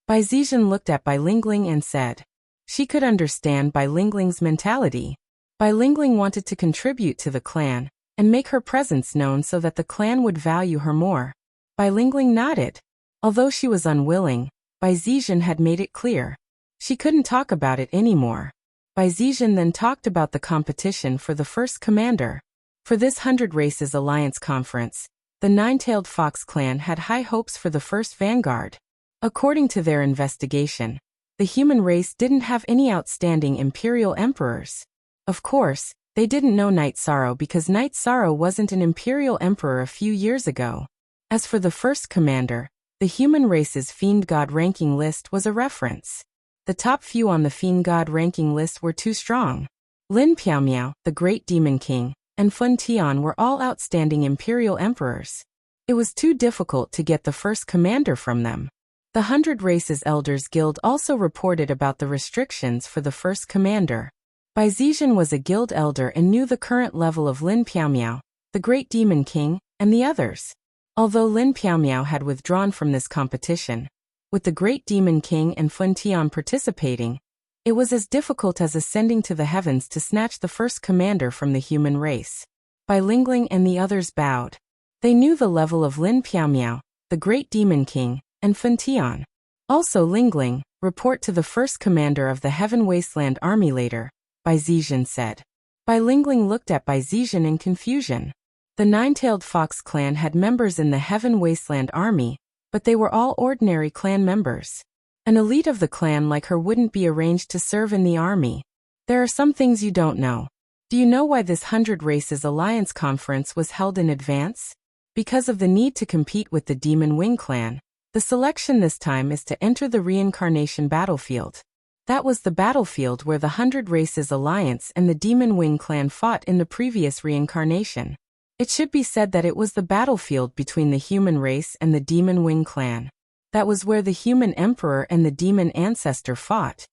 Bai Zizhen looked at Bai Lingling and said. She could understand Bai Lingling's mentality. Bai Lingling wanted to contribute to the clan and make her presence known so that the clan would value her more. Bai Lingling nodded. Although she was unwilling, Bai Zizhen had made it clear. She couldn't talk about it anymore. Bai Zizhen then talked about the competition for the first commander. For this 100 Races Alliance conference, the Nine-Tailed Fox clan had high hopes for the first vanguard. According to their investigation, the human race didn't have any outstanding imperial emperors. Of course, they didn't know Night Sorrow because Night Sorrow wasn't an imperial emperor a few years ago. As for the first commander, the human race's Fiend God ranking list was a reference. The top few on the Fiend God ranking list were too strong. Lin Piaomiao, the Great Demon King, and Fun Tian were all outstanding imperial emperors. It was too difficult to get the first commander from them. The 100 Races Elders Guild also reported about the restrictions for the first commander. Bai Zizhen was a guild elder and knew the current level of Lin Piaomiao, the Great Demon King, and the others. Although Lin Piaomiao had withdrawn from this competition, with the Great Demon King and Fun Tian participating, it was as difficult as ascending to the heavens to snatch the first commander from the human race. Bai Lingling and the others bowed. They knew the level of Lin Piaomiao, the Great Demon King, and Fun Tian. Also Lingling, report to the first commander of the Heaven Wasteland Army later, Bai Zizhen said. Bai Lingling looked at Bai Zizhen in confusion. The Nine-Tailed Fox clan had members in the Heaven Wasteland Army, but they were all ordinary clan members. An elite of the clan like her wouldn't be arranged to serve in the army. There are some things you don't know. Do you know why this 100 Races Alliance conference was held in advance? Because of the need to compete with the Demon Wing clan. The selection this time is to enter the reincarnation battlefield. That was the battlefield where the 100 Races Alliance and the Demon Wing clan fought in the previous reincarnation. It should be said that it was the battlefield between the human race and the Demon Wing clan. That was where the human emperor and the demon ancestor fought.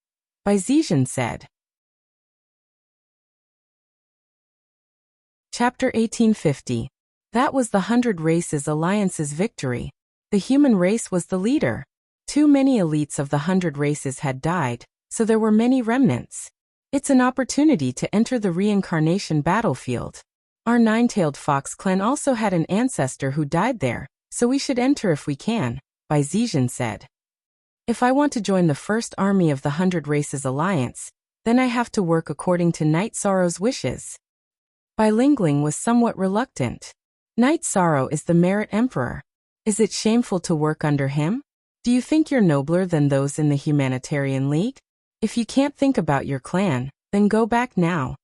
Bai Zizhen said. Chapter 1850. That was the 100 Races Alliance's victory. The human race was the leader. Too many elites of the 100 races had died, so there were many remnants. It's an opportunity to enter the reincarnation battlefield. Our Nine-Tailed Fox clan also had an ancestor who died there, so we should enter if we can, Bai Zizhen said. If I want to join the first army of the 100 Races Alliance, then I have to work according to Night Sorrow's wishes. Bai Lingling was somewhat reluctant. Night Sorrow is the Merit Emperor. Is it shameful to work under him? Do you think you're nobler than those in the Humanitarian League? If you can't think about your clan, then go back now.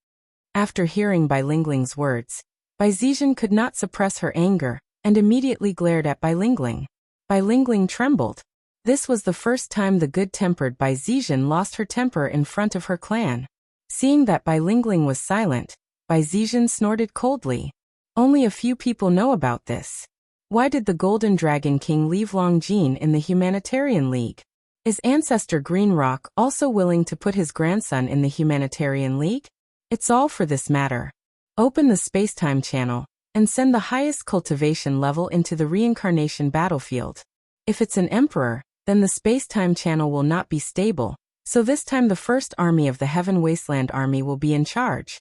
After hearing Bai Lingling's words, Bai Zizhen could not suppress her anger and immediately glared at Bai Lingling. Bai Lingling trembled. This was the first time the good-tempered Bai Zizhen lost her temper in front of her clan. Seeing that Bai Lingling was silent, Bai Zizhen snorted coldly. Only a few people know about this. Why did the Golden Dragon King leave Long Jin in the Humanitarian League? Is ancestor Green Rock also willing to put his grandson in the Humanitarian League? It's all for this matter. Open the Spacetime channel and send the highest cultivation level into the reincarnation battlefield. If it's an emperor, then the Spacetime channel will not be stable, so this time the first army of the Heaven Wasteland Army will be in charge.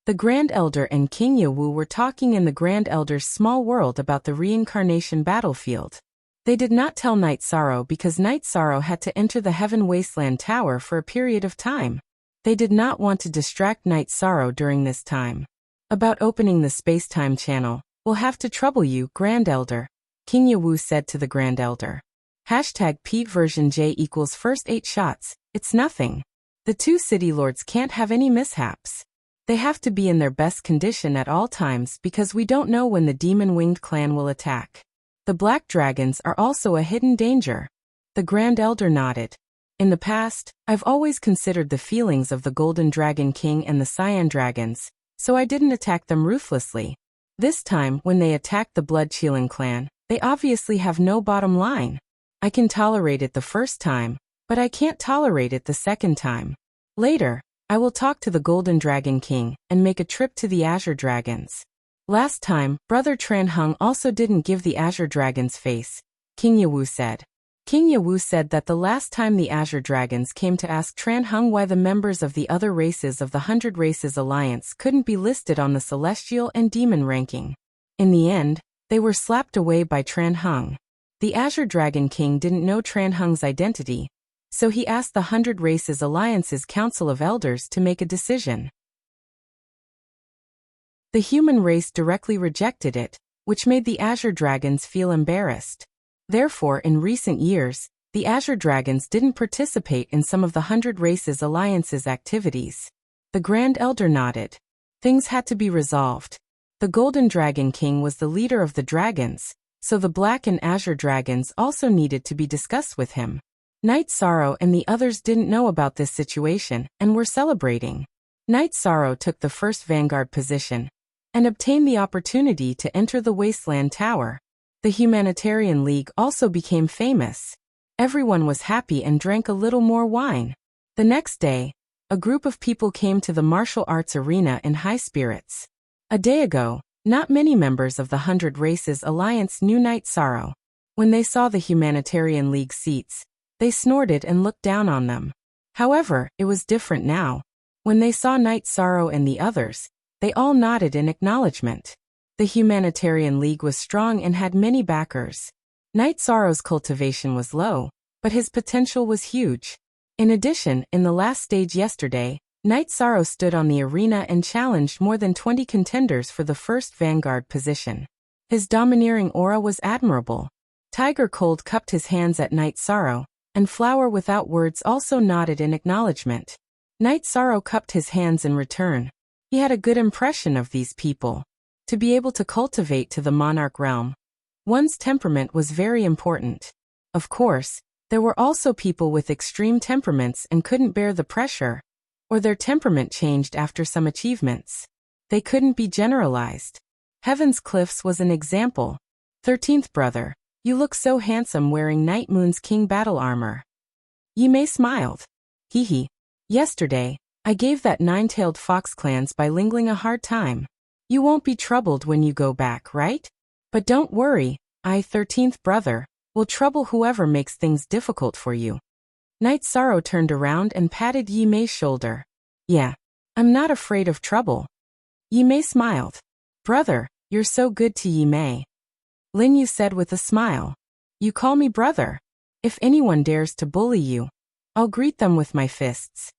The Grand Elder and King Yawu were talking in the Grand Elder's small world about the reincarnation battlefield. They did not tell Night Sorrow because Night Sorrow had to enter the Heaven Wasteland Tower for a period of time. They did not want to distract Night Sorrow during this time. About opening the Spacetime channel, we'll have to trouble you, Grand Elder, King Yawu said to the Grand Elder. Hashtag Pete version J equals first 8 shots, it's nothing. The two city lords can't have any mishaps. They have to be in their best condition at all times because we don't know when the demon-winged clan will attack. The black dragons are also a hidden danger. The Grand Elder nodded. In the past, I've always considered the feelings of the Golden Dragon King and the Cyan Dragons, so I didn't attack them ruthlessly. This time, when they attacked the Blood-Cheelan clan, they obviously have no bottom line. I can tolerate it the first time, but I can't tolerate it the second time. Later, I will talk to the Golden Dragon King and make a trip to the Azure Dragons. Last time, Brother Tran Hung also didn't give the Azure Dragons face, King Yawu said. King Yawu said that the last time the Azure Dragons came to ask Tran Hung why the members of the other races of the 100 Races Alliance couldn't be listed on the Celestial and Demon ranking. In the end, they were slapped away by Tran Hung. The Azure Dragon King didn't know Tran Hung's identity, so he asked the 100 Races Alliance's Council of Elders to make a decision. The human race directly rejected it, which made the Azure Dragons feel embarrassed. Therefore, in recent years, the Azure Dragons didn't participate in some of the 100 Races Alliance's activities. The Grand Elder nodded. Things had to be resolved. The Golden Dragon King was the leader of the dragons, so the Black and Azure Dragons also needed to be discussed with him. Night Sorrow and the others didn't know about this situation and were celebrating. Night Sorrow took the first vanguard position and obtained the opportunity to enter the Wasteland Tower. The Humanitarian League also became famous. Everyone was happy and drank a little more wine. The next day, a group of people came to the martial arts arena in high spirits. A day ago, not many members of the 100 Races Alliance knew Night Sorrow. When they saw the Humanitarian League seats, they snorted and looked down on them. However, it was different now. When they saw Night Sorrow and the others, they all nodded in acknowledgement. The Humanitarian League was strong and had many backers. Night Sorrow's cultivation was low, but his potential was huge. In addition, in the last stage yesterday, Night Sorrow stood on the arena and challenged more than 20 contenders for the first vanguard position. His domineering aura was admirable. Tiger Cold cupped his hands at Night Sorrow, and Flower Without Words also nodded in acknowledgement. Night Sorrow cupped his hands in return. He had a good impression of these people. To be able to cultivate to the monarch realm, one's temperament was very important. Of course, there were also people with extreme temperaments and couldn't bear the pressure, or their temperament changed after some achievements. They couldn't be generalized. Heaven's Cliffs was an example. 13th brother, you look so handsome wearing Night Moon's king battle armor. Yimei smiled. Hee. Yesterday, I gave that 9-tailed fox clans bilingling a hard time. You won't be troubled when you go back, right? But don't worry, I, 13th brother, will trouble whoever makes things difficult for you. Night Sorrow turned around and patted Yimei's shoulder. Yeah, I'm not afraid of trouble. Yimei smiled. Brother, you're so good to Yimei. Lin Yu said with a smile. You call me brother. If anyone dares to bully you, I'll greet them with my fists.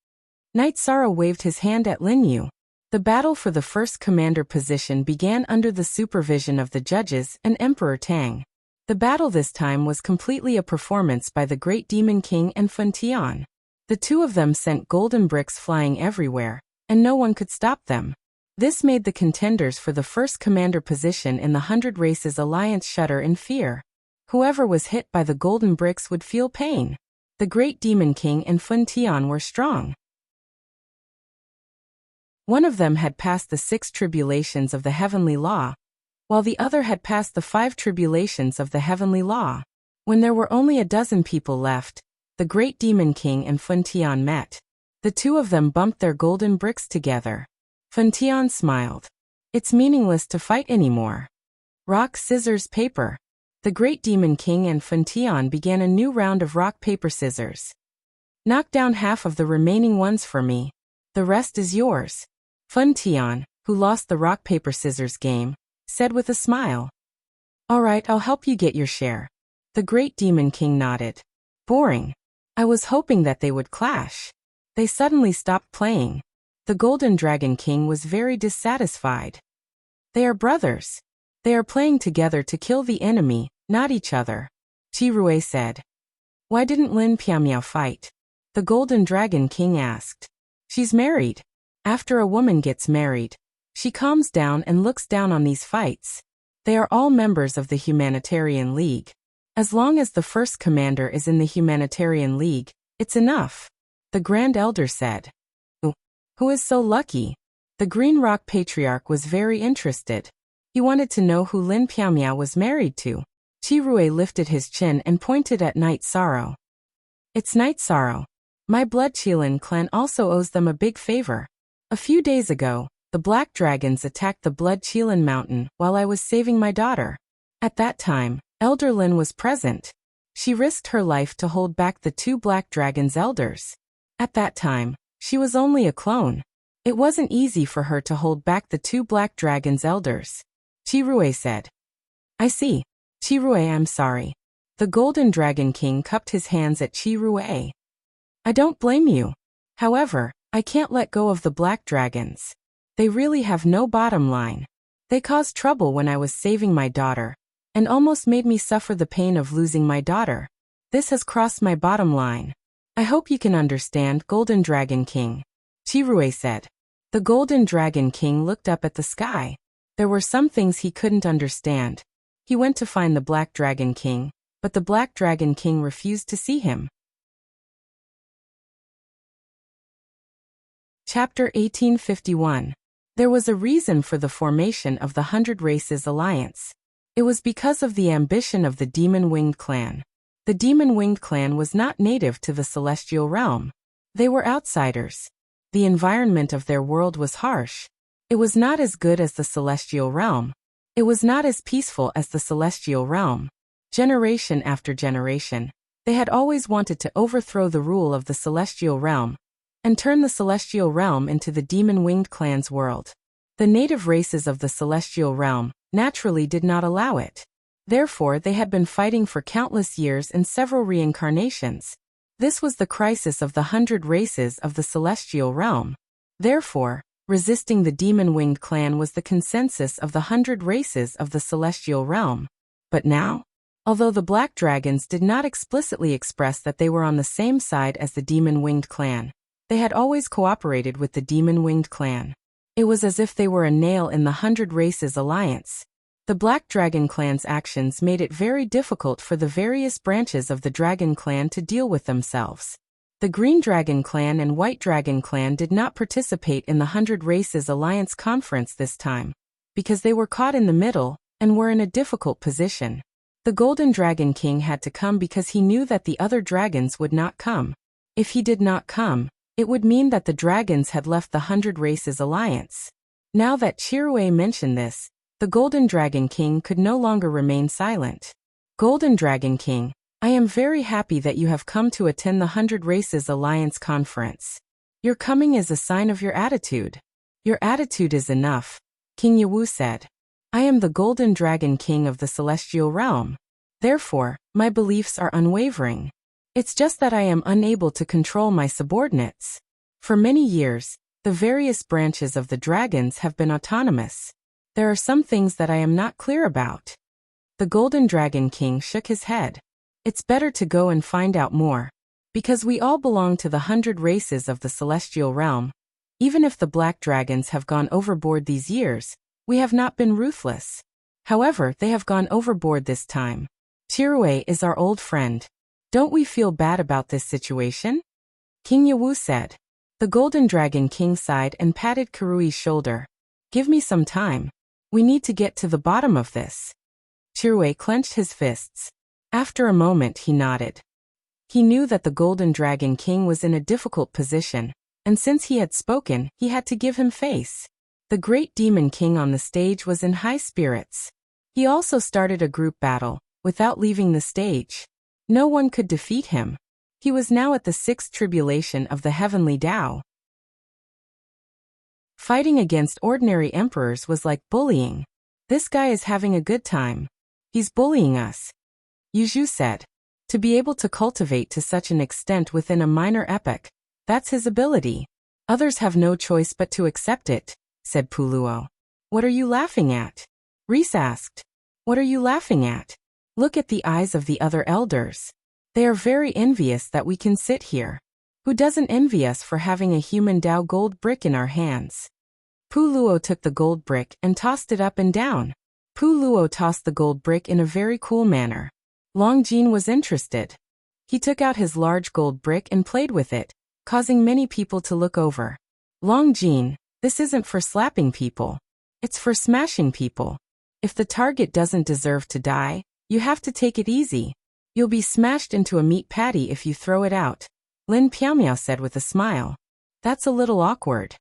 Night Sorrow waved his hand at Lin Yu. The battle for the first commander position began under the supervision of the judges and Emperor Tang. The battle this time was completely a performance by the Great Demon King and Fun Tian. The two of them sent golden bricks flying everywhere, and no one could stop them. This made the contenders for the first commander position in the 100 Races Alliance shudder in fear. Whoever was hit by the golden bricks would feel pain. The Great Demon King and Fun Tian were strong. One of them had passed the 6 tribulations of the heavenly law, while the other had passed the 5 tribulations of the heavenly law. When there were only a dozen people left, the Great Demon King and Fun Tian met. The two of them bumped their golden bricks together. Fun Tian smiled. It's meaningless to fight anymore. Rock, scissors, paper. The Great Demon King and Fun Tian began a new round of rock, paper, scissors. Knock down half of the remaining ones for me. The rest is yours. Fun Tian, who lost the rock, paper, scissors game, said with a smile. All right, I'll help you get your share. The Great Demon King nodded. Boring. I was hoping that they would clash. They suddenly stopped playing. The Golden Dragon King was very dissatisfied. They are brothers. They are playing together to kill the enemy, not each other. Chi Rui said. Why didn't Lin Piamiao fight? The Golden Dragon King asked. She's married. After a woman gets married, she calms down and looks down on these fights. They are all members of the Humanitarian League. As long as the first commander is in the Humanitarian League, it's enough. The Grand Elder said. Who is so lucky? The Green Rock Patriarch was very interested. He wanted to know who Lin Piaomia was married to. Chirue lifted his chin and pointed at Night Sorrow. It's Night Sorrow. My blood Qilin clan also owes them a big favor. A few days ago, the Black Dragons attacked the Blood Qilin Mountain while I was saving my daughter. At that time, Elder Lin was present. She risked her life to hold back the 2 Black Dragons' elders. At that time, she was only a clone. It wasn't easy for her to hold back the 2 Black Dragons' elders. Chirue said. I see. Chirue, I'm sorry. The Golden Dragon King cupped his hands at Chirue. I don't blame you. However, I can't let go of the Black Dragons. They really have no bottom line. They caused trouble when I was saving my daughter, and almost made me suffer the pain of losing my daughter. This has crossed my bottom line. I hope you can understand, Golden Dragon King. Chirue said. The Golden Dragon King looked up at the sky. There were some things he couldn't understand. He went to find the Black Dragon King, but the Black Dragon King refused to see him. Chapter 1851. There was a reason for the formation of the 100 Races Alliance. It was because of the ambition of the Demon-Winged Clan. The Demon-Winged Clan was not native to the Celestial Realm. They were outsiders. The environment of their world was harsh. It was not as good as the Celestial Realm. It was not as peaceful as the Celestial Realm. Generation after generation, they had always wanted to overthrow the rule of the Celestial Realm and turn the Celestial Realm into the Demon-Winged Clan's world. The native races of the Celestial Realm naturally did not allow it. Therefore, they had been fighting for countless years and several reincarnations. This was the crisis of the 100 races of the Celestial Realm. Therefore, resisting the Demon-Winged Clan was the consensus of the 100 races of the Celestial Realm. But now, although the Black Dragons did not explicitly express that they were on the same side as the Demon-Winged Clan, they had always cooperated with the Demon-Winged Clan. It was as if they were a nail in the 100 Races Alliance. The Black Dragon Clan's actions made it very difficult for the various branches of the Dragon Clan to deal with themselves. The Green Dragon Clan and White Dragon Clan did not participate in the 100 Races Alliance conference this time, because they were caught in the middle and were in a difficult position. The Golden Dragon King had to come because he knew that the other dragons would not come. If he did not come, it would mean that the dragons had left the 100 Races Alliance. Now that Chirue mentioned this, the Golden Dragon King could no longer remain silent. Golden Dragon King, I am very happy that you have come to attend the 100 Races Alliance conference. Your coming is a sign of your attitude. Your attitude is enough, King Yawu said. I am the Golden Dragon King of the Celestial Realm. Therefore, my beliefs are unwavering. It's just that I am unable to control my subordinates. For many years, the various branches of the dragons have been autonomous. There are some things that I am not clear about. The Golden Dragon King shook his head. It's better to go and find out more. Because we all belong to the 100 races of the Celestial Realm. Even if the Black Dragons have gone overboard these years, we have not been ruthless. However, they have gone overboard this time. Chirue is our old friend. Don't we feel bad about this situation? King Yawu said. The Golden Dragon King sighed and patted Kurui's shoulder. Give me some time. We need to get to the bottom of this. Chirue clenched his fists. After a moment he nodded. He knew that the Golden Dragon King was in a difficult position, and since he had spoken, he had to give him face. The Great Demon King on the stage was in high spirits. He also started a group battle, without leaving the stage. No one could defeat him. He was now at the 6th tribulation of the Heavenly Tao. Fighting against ordinary emperors was like bullying. This guy is having a good time. He's bullying us. Yuzhu said. To be able to cultivate to such an extent within a minor epoch, that's his ability. Others have no choice but to accept it, said Puluo. What are you laughing at? Reese asked. What are you laughing at? Look at the eyes of the other elders. They are very envious that we can sit here. Who doesn't envy us for having a human Dao gold brick in our hands? Pu Luo took the gold brick and tossed it up and down. Pu Luo tossed the gold brick in a very cool manner. Long Jin was interested. He took out his large gold brick and played with it, causing many people to look over. Long Jin, this isn't for slapping people. It's for smashing people. If the target doesn't deserve to die, you have to take it easy. You'll be smashed into a meat patty if you throw it out, Lin Piaomiao said with a smile. That's a little awkward.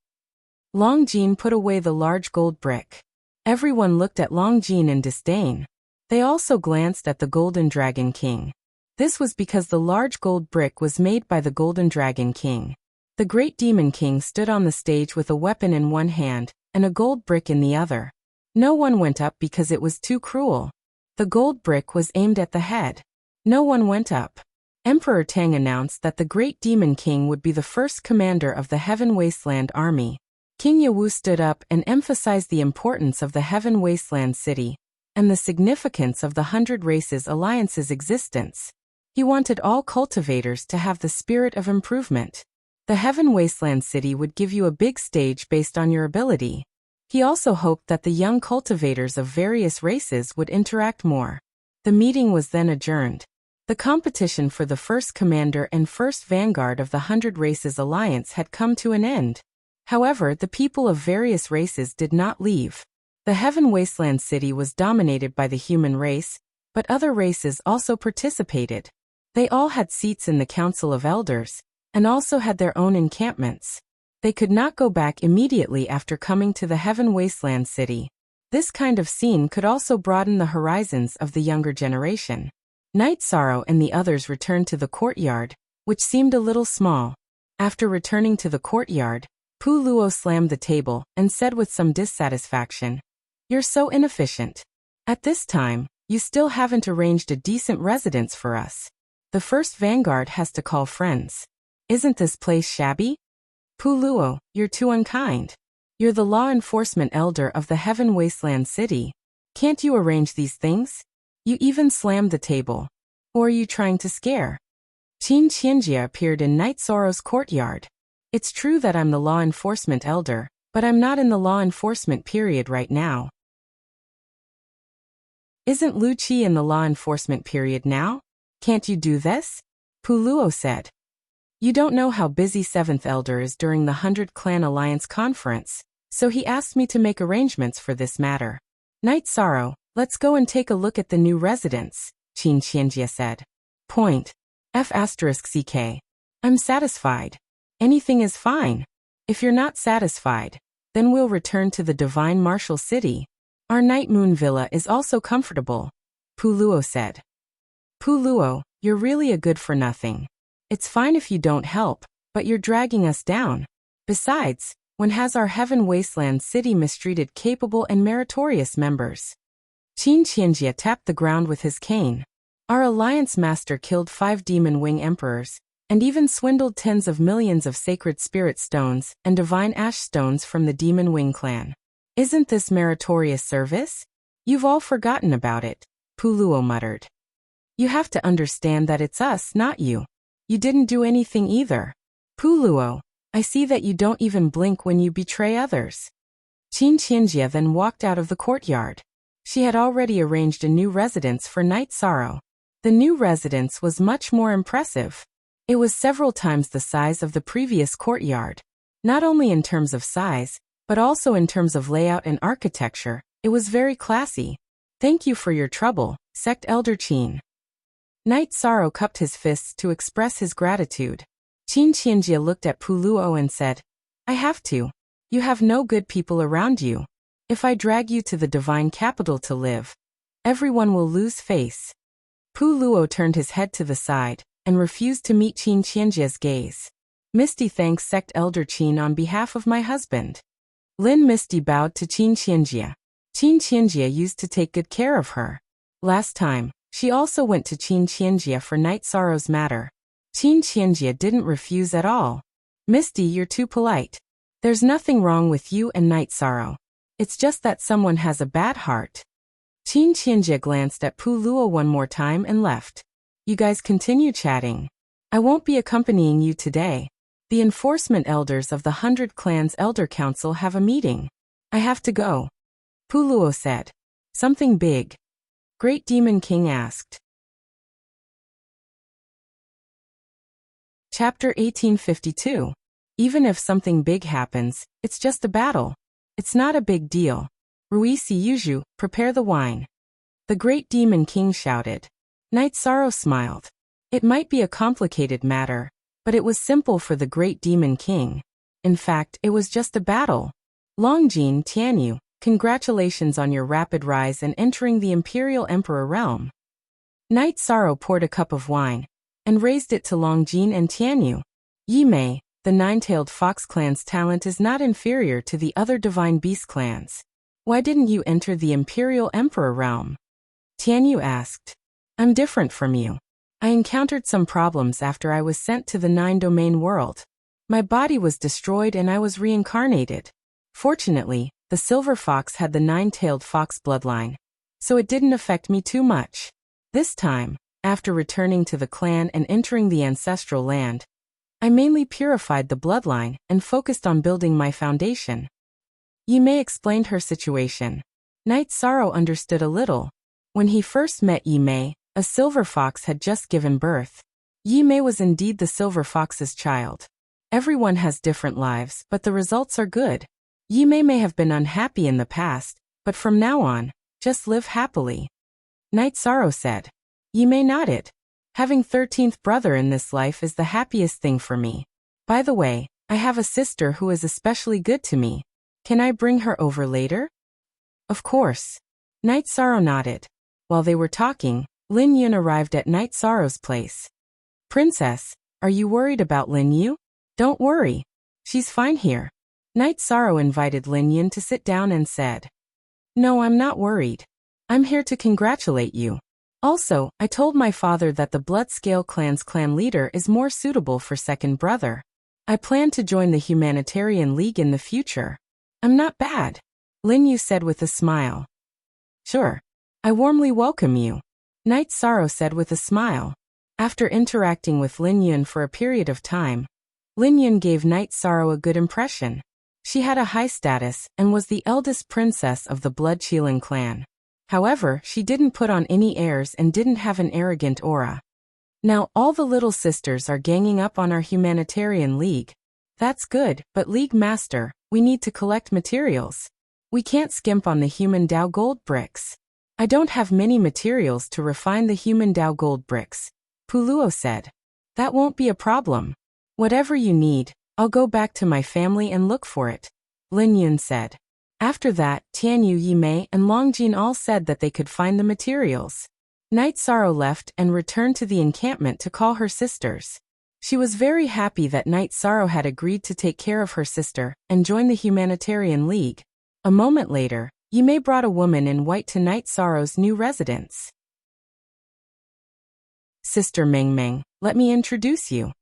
Long Jin put away the large gold brick. Everyone looked at Long Jin in disdain. They also glanced at the Golden Dragon King. This was because the large gold brick was made by the Golden Dragon King. The Great Demon King stood on the stage with a weapon in one hand and a gold brick in the other. No one went up because it was too cruel. The gold brick was aimed at the head. No one went up. Emperor Tang announced that the Great Demon King would be the first commander of the Heaven Wasteland Army. King Yawu stood up and emphasized the importance of the Heaven Wasteland City and the significance of the 100 Races Alliance's existence. He wanted all cultivators to have the spirit of improvement. The Heaven Wasteland City would give you a big stage based on your ability. He also hoped that the young cultivators of various races would interact more. The meeting was then adjourned. The competition for the first commander and first vanguard of the 100 Races Alliance had come to an end. However, the people of various races did not leave. The Heaven Wasteland City was dominated by the human race, but other races also participated. They all had seats in the Council of Elders, and also had their own encampments. They could not go back immediately after coming to the Heaven Wasteland City. This kind of scene could also broaden the horizons of the younger generation. Night Sorrow and the others returned to the courtyard, which seemed a little small. After returning to the courtyard, Pu Luo slammed the table and said with some dissatisfaction, "You're so inefficient. At this time, you still haven't arranged a decent residence for us. The first vanguard has to call friends. Isn't this place shabby? Pu Luo, you're too unkind. You're the law enforcement elder of the Heaven Wasteland City. Can't you arrange these things? You even slammed the table. Or are you trying to scare?" Qin Qianjia appeared in Night Sorrow's courtyard. "It's true that I'm the law enforcement elder, but I'm not in the law enforcement period right now." "Isn't Lu Qi in the law enforcement period now? Can't you do this?" Pu Luo said. "You don't know how busy 7th Elder is during the 100 Clan Alliance conference, so he asked me to make arrangements for this matter." "Night Sorrow, let's go and take a look at the new residence," Qin Qianjia said. Point. F***CK. I'm satisfied. Anything is fine. If you're not satisfied, then we'll return to the Divine Martial City. Our Night Moon Villa is also comfortable, Pu Luo said. "Pu Luo, you're really a good-for-nothing. It's fine if you don't help, but you're dragging us down. Besides, when has our Heaven Wasteland City mistreated capable and meritorious members?" Qin Qianjia tapped the ground with his cane. "Our Alliance Master killed 5 Demon Wing Emperors, and even swindled tens of millions of sacred spirit stones and divine ash stones from the Demon Wing clan. Isn't this meritorious service? You've all forgotten about it," Pu Luo muttered. "You have to understand that it's us, not you. You didn't do anything either. Pu Luo, I see that you don't even blink when you betray others." Qin Qianjia then walked out of the courtyard. She had already arranged a new residence for Night Sorrow. The new residence was much more impressive. It was several times the size of the previous courtyard. Not only in terms of size, but also in terms of layout and architecture, it was very classy. "Thank you for your trouble, Sect Elder Qin." Night Sorrow cupped his fists to express his gratitude. Qin Qianjia looked at Pu Luo and said, "I have to. You have no good people around you. If I drag you to the divine capital to live, everyone will lose face." Pu Luo turned his head to the side and refused to meet Qin Qianjia's gaze. "Misty thanks Sect Elder Qin on behalf of my husband." Lin Misty bowed to Qin Qianjia. Qin Qianjia used to take good care of her. Last time, she also went to Qin Qianjia for Night Sorrow's matter. Qin Qianjia didn't refuse at all. "Misty, you're too polite. There's nothing wrong with you and Night Sorrow. It's just that someone has a bad heart." Qin Qianjia glanced at Pu Luo one more time and left. "You guys continue chatting. I won't be accompanying you today. The enforcement elders of the 100 Clans Elder Council have a meeting. I have to go. Puluo said. Something big? Great Demon King asked. Chapter 1852. Even if something big happens, it's just a battle. It's not a big deal. Ruisi Yuju, prepare the wine. The Great Demon King shouted. Knight Sorrow smiled. It might be a complicated matter, but it was simple for the Great Demon King. In fact, it was just a battle. Longjin Tianyu, congratulations on your rapid rise and entering the Imperial Emperor realm. Knight Sorrow poured a cup of wine and raised it to Longjin and Tianyu. Yimei, the nine-tailed fox clan's talent is not inferior to the other divine beast clans. Why didn't you enter the Imperial Emperor realm? Tianyu asked. I'm different from you. I encountered some problems after I was sent to the nine-domain world. My body was destroyed and I was reincarnated. Fortunately, the silver fox had the nine-tailed fox bloodline, so it didn't affect me too much. This time, after returning to the clan and entering the ancestral land, I mainly purified the bloodline and focused on building my foundation. Yimei explained her situation. Knight Sorrow understood a little. When he first met Yimei, a silver fox had just given birth. Yimei was indeed the silver fox's child. Everyone has different lives, but the results are good. Yimei may have been unhappy in the past, but from now on, just live happily. Knight Sorrow said. Yimei nodded. Having 13th brother in this life is the happiest thing for me. By the way, I have a sister who is especially good to me. Can I bring her over later? Of course. Knight Sorrow nodded. While they were talking, Lin Yun arrived at Knight Sorrow's place. Princess, are you worried about Lin Yu? Don't worry. She's fine here. Knight Sorrow invited Lin Yun to sit down and said. No, I'm not worried. I'm here to congratulate you. Also, I told my father that the Bloodscale clan's clan leader is more suitable for second brother. I plan to join the Humanitarian League in the future. I'm not bad, Lin Yu said with a smile. Sure. I warmly welcome you, Knight Sorrow said with a smile. After interacting with Lin Yun for a period of time, Lin Yun gave Knight Sorrow a good impression. She had a high status and was the eldest princess of the Bloodshielan clan. However, she didn't put on any airs and didn't have an arrogant aura. Now, all the little sisters are ganging up on our Humanitarian League. That's good, but League Master, we need to collect materials. We can't skimp on the human Dao gold bricks. I don't have many materials to refine the human Dao gold bricks, Puluo said. That won't be a problem. Whatever you need, I'll go back to my family and look for it, Lin Yun said. After that, Tianyu, Yimei, and Longjin all said that they could find the materials. Knight Sorrow left and returned to the encampment to call her sisters. She was very happy that Knight Sorrow had agreed to take care of her sister and join the Humanitarian League. A moment later, Yimei brought a woman in white to Knight Sorrow's new residence. Sister Meng Meng, let me introduce you.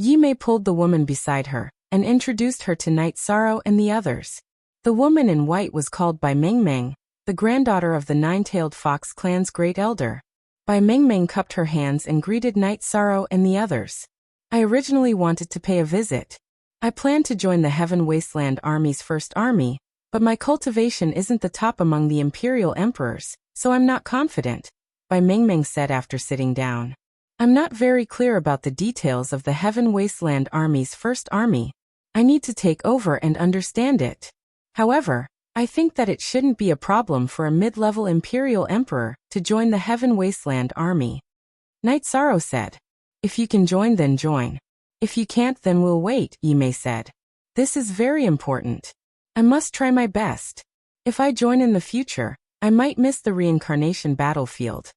Yimei pulled the woman beside her and introduced her to Knight Sorrow and the others. The woman in white was called Bai Meng Meng, the granddaughter of the nine-tailed fox clan's great elder. Bai Meng Meng cupped her hands and greeted Knight Sorrow and the others. I originally wanted to pay a visit. I planned to join the Heaven Wasteland Army's first army, but my cultivation isn't the top among the Imperial Emperors, so I'm not confident, Bai Meng Meng said after sitting down. I'm not very clear about the details of the Heaven Wasteland Army's first army. I need to take over and understand it. However, I think that it shouldn't be a problem for a mid-level Imperial Emperor to join the Heaven Wasteland Army. Knight Sorrow said. If you can join, then join. If you can't, then we'll wait, Yimei said. This is very important. I must try my best. If I join in the future, I might miss the reincarnation battlefield.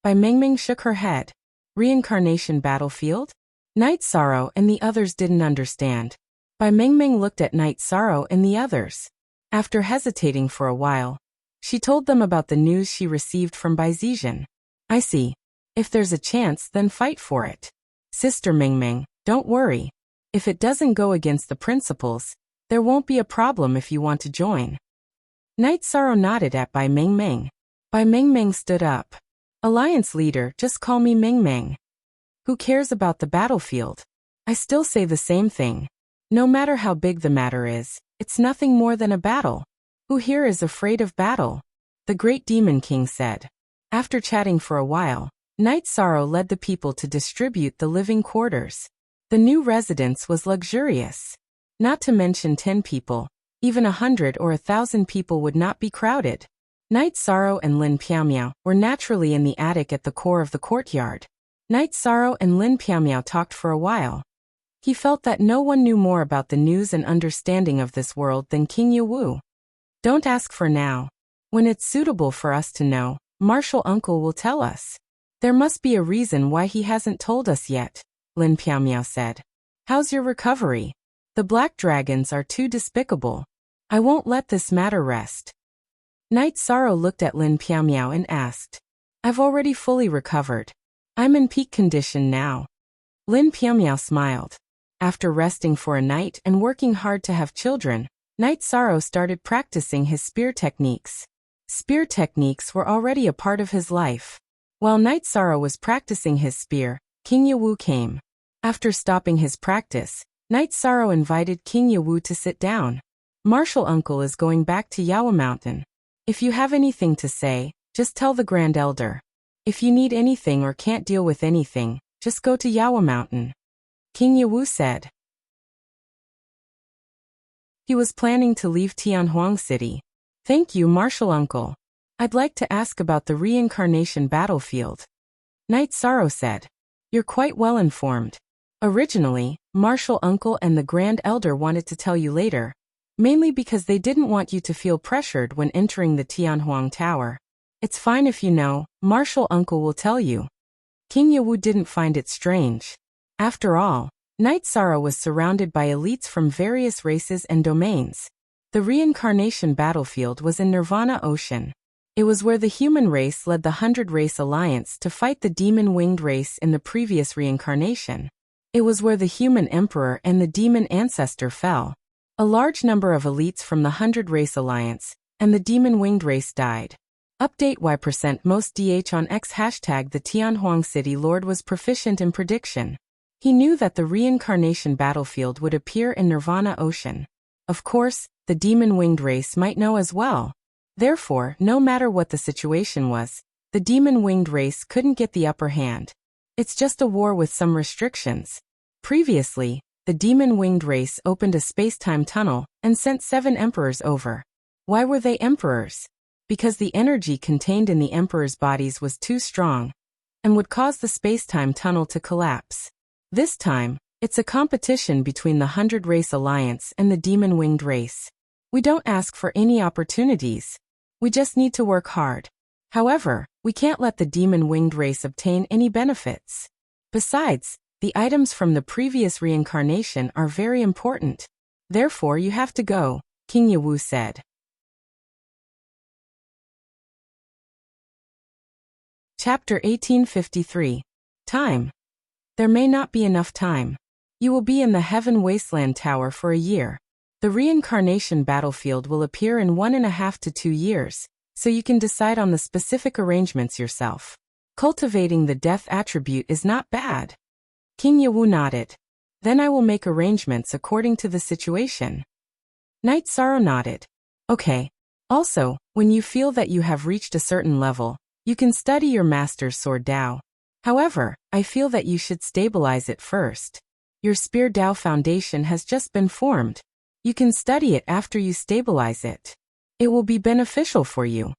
Bai Meng Meng shook her head. Reincarnation battlefield? Knight Sorrow and the others didn't understand. Bai Meng Meng looked at Knight Sorrow and the others. After hesitating for a while, she told them about the news she received from Bai Zizhen. I see. If there's a chance, then fight for it. Sister Meng Meng, don't worry. If it doesn't go against the principles, there won't be a problem if you want to join. Knight Sorrow nodded at Bai Meng Meng. Bai Meng Meng stood up. Alliance leader, just call me Meng Meng. Who cares about the battlefield? I still say the same thing. No matter how big the matter is, it's nothing more than a battle. Who here is afraid of battle? The great Demon King said. After chatting for a while, Night Sorrow led the people to distribute the living quarters. The new residence was luxurious. Not to mention 10 people, even 100 or 1,000 people would not be crowded. Night Sorrow and Lin Piaomiao were naturally in the attic at the core of the courtyard. Night Sorrow and Lin Piaomiao talked for a while. He felt that no one knew more about the news and understanding of this world than King Yewu. Don't ask for now. When it's suitable for us to know, Martial Uncle will tell us. There must be a reason why he hasn't told us yet, Lin Piaomiao said. How's your recovery? The black dragons are too despicable. I won't let this matter rest. Night Sorrow looked at Lin Piaomiao and asked. I've already fully recovered. I'm in peak condition now. Lin Piaomiao smiled. After resting for a night and working hard to have children, Night Sorrow started practicing his spear techniques. Spear techniques were already a part of his life. While Night Sorrow was practicing his spear, King Yewu came. After stopping his practice, Night Sorrow invited King Yewu to sit down. Martial Uncle is going back to Yawa Mountain. If you have anything to say, just tell the Grand Elder. If you need anything or can't deal with anything, just go to Yawa Mountain. King Yewu said. He was planning to leave Tianhuang City. Thank you, Martial Uncle. I'd like to ask about the reincarnation battlefield. Night Sorrow said. You're quite well informed. Originally, Martial Uncle and the Grand Elder wanted to tell you later, mainly because they didn't want you to feel pressured when entering the Tianhuang Tower. It's fine if you know, Martial Uncle will tell you. King Yewu didn't find it strange. After all, Night Sorrow was surrounded by elites from various races and domains. The reincarnation battlefield was in Nirvana Ocean. It was where the human race led the 100-race alliance to fight the demon-winged race in the previous reincarnation. It was where the human emperor and the demon ancestor fell. A large number of elites from the 100-race alliance and the demon-winged race died. Update Y% most DH on X hashtag the Tianhuang City Lord was proficient in prediction. He knew that the reincarnation battlefield would appear in Nirvana Ocean. Of course, the demon-winged race might know as well. Therefore, no matter what the situation was, the demon-winged race couldn't get the upper hand. It's just a war with some restrictions. Previously, the demon-winged race opened a space-time tunnel and sent 7 emperors over. Why were they emperors? Because the energy contained in the emperors' bodies was too strong and would cause the space-time tunnel to collapse. This time, it's a competition between the 100-race alliance and the demon-winged race. We don't ask for any opportunities. We just need to work hard. However, we can't let the demon-winged race obtain any benefits. Besides, the items from the previous reincarnation are very important. Therefore you have to go, King Yewu said. Chapter 1853. Time. There may not be enough time. You will be in the Heaven Wasteland Tower for a year. The reincarnation battlefield will appear in 1.5 to 2 years, so you can decide on the specific arrangements yourself. Cultivating the death attribute is not bad. King Yewu nodded. Then I will make arrangements according to the situation. Night Sorrow nodded. Okay. Also, when you feel that you have reached a certain level, you can study your master's sword Dao. However, I feel that you should stabilize it first. Your spear Dao foundation has just been formed. You can study it after you stabilize it. It will be beneficial for you.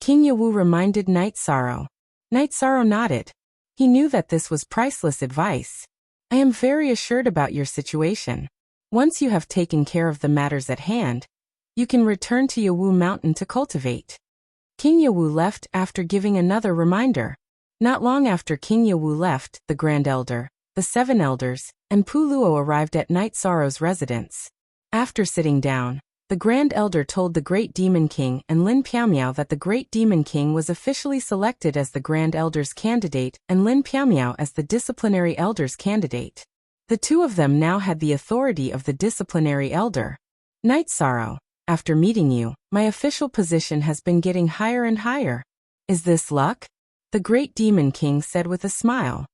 King Yewu reminded Night Sorrow. Night Sorrow nodded. He knew that this was priceless advice. I am very assured about your situation. Once you have taken care of the matters at hand, you can return to Yewu Mountain to cultivate. King Yewu left after giving another reminder. Not long after King Yewu left, the Grand Elder, the 7 elders, and Pu Luo arrived at Night Sorrow's residence. After sitting down, the Grand Elder told the Great Demon King and Lin Piaomiao that the Great Demon King was officially selected as the Grand Elder's candidate and Lin Piaomiao as the Disciplinary Elder's candidate. The two of them now had the authority of the Disciplinary Elder. Night Sorrow, after meeting you, my official position has been getting higher and higher. Is this luck? The Great Demon King said with a smile.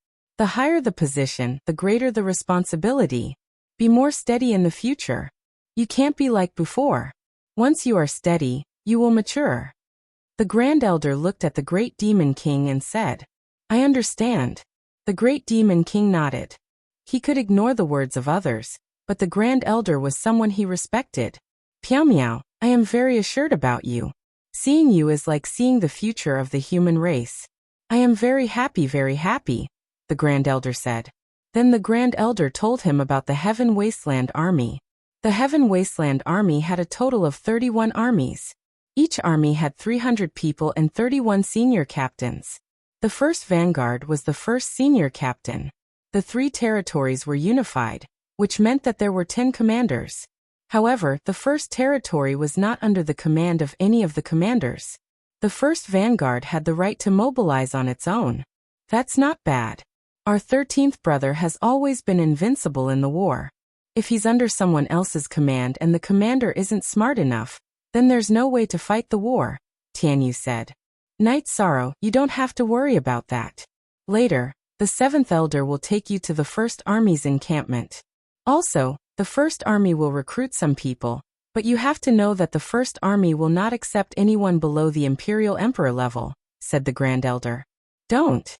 The higher the position, the greater the responsibility. Be more steady in the future. You can't be like before. Once you are steady, you will mature. The Grand Elder looked at the Great Demon King and said, I understand. The Great Demon King nodded. He could ignore the words of others, but the Grand Elder was someone he respected. Piao Miao, I am very assured about you. Seeing you is like seeing the future of the human race. I am very happy, the Grand Elder said. Then the Grand Elder told him about the Heaven Wasteland Army. The Heaven Wasteland Army had a total of 31 armies. Each army had 300 people and 31 senior captains. The first vanguard was the first senior captain. The 3 territories were unified, which meant that there were 10 commanders. However, the first territory was not under the command of any of the commanders. The first vanguard had the right to mobilize on its own. That's not bad. Our 13th brother has always been invincible in the war. If he's under someone else's command and the commander isn't smart enough, then there's no way to fight the war, Tianyu said. Night Sorrow, you don't have to worry about that. Later, the 7th elder will take you to the first army's encampment. Also, the first army will recruit some people, but you have to know that the first army will not accept anyone below the Imperial Emperor level, said the Grand Elder. Don't.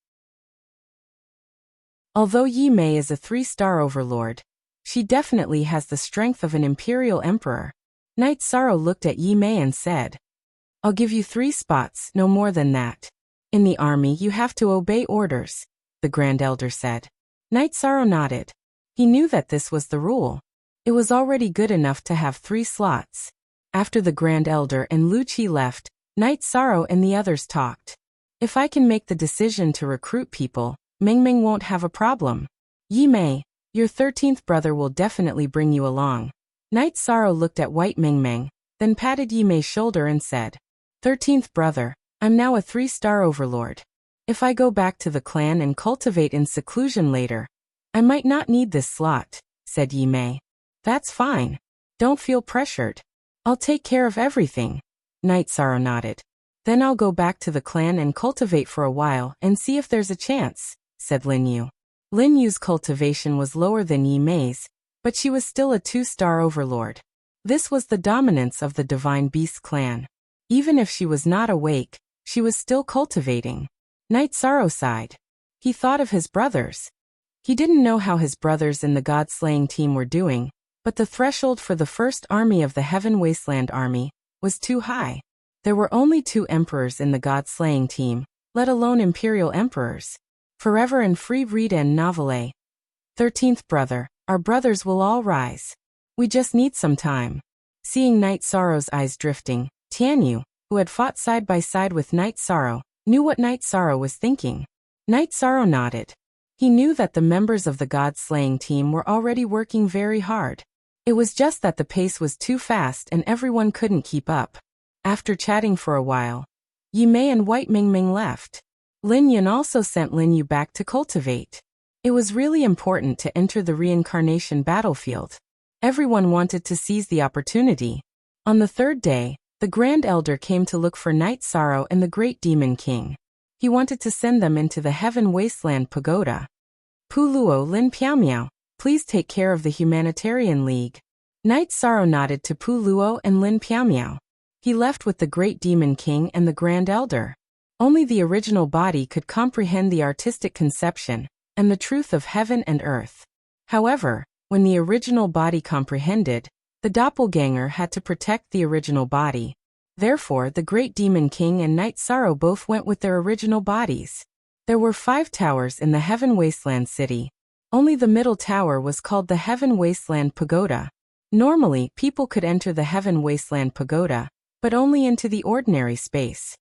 Although Yi Mei is a 3-star overlord, she definitely has the strength of an Imperial Emperor. Night Sorrow looked at Yi Mei and said, I'll give you 3 spots, no more than that. In the army you have to obey orders, the Grand Elder said. Night Sorrow nodded. He knew that this was the rule. It was already good enough to have 3 slots. After the Grand Elder and Lu Qi left, Night Sorrow and the others talked. If I can make the decision to recruit people, Meng Meng won't have a problem. Yi Mei, your 13th brother will definitely bring you along. Night Sorrow looked at White Meng Meng, then patted Yi Mei's shoulder and said, 13th brother, I'm now a 3-star overlord. If I go back to the clan and cultivate in seclusion later, I might not need this slot, said Yi Mei. That's fine. Don't feel pressured. I'll take care of everything. Night Sorrow nodded. Then I'll go back to the clan and cultivate for a while and see if there's a chance, said Lin Yu. Lin Yu's cultivation was lower than Yi Mei's, but she was still a 2-star overlord. This was the dominance of the Divine Beast clan. Even if she was not awake, she was still cultivating. Night Sorrow sighed. He thought of his brothers. He didn't know how his brothers in the God-slaying team were doing, but the threshold for the first army of the Heaven Wasteland Army was too high. There were only 2 emperors in the God-slaying team, let alone imperial emperors. Forever and Free Rita and Novelle. 13th brother, our brothers will all rise. We just need some time. Seeing Night Sorrow's eyes drifting, Tianyu, who had fought side by side with Night Sorrow, knew what Night Sorrow was thinking. Night Sorrow nodded. He knew that the members of the God-slaying team were already working very hard. It was just that the pace was too fast and everyone couldn't keep up. After chatting for a while, Yi Mei and White Ming Ming left. Lin Yun also sent Lin Yu back to cultivate. It was really important to enter the reincarnation battlefield. Everyone wanted to seize the opportunity. On the 3rd day, the Grand Elder came to look for Night Sorrow and the Great Demon King. He wanted to send them into the Heaven Wasteland Pagoda. Pu Luo Lin Piao Miao, please take care of the Humanitarian League. Night Sorrow nodded to Pu Luo and Lin Piao Miao. He left with the Great Demon King and the Grand Elder. Only the original body could comprehend the artistic conception and the truth of heaven and earth. However, when the original body comprehended, the doppelganger had to protect the original body. Therefore, the Great Demon King and Night Sorrow both went with their original bodies. There were 5 towers in the Heaven Wasteland city. Only the middle tower was called the Heaven Wasteland Pagoda. Normally, people could enter the Heaven Wasteland Pagoda, but only into the ordinary space.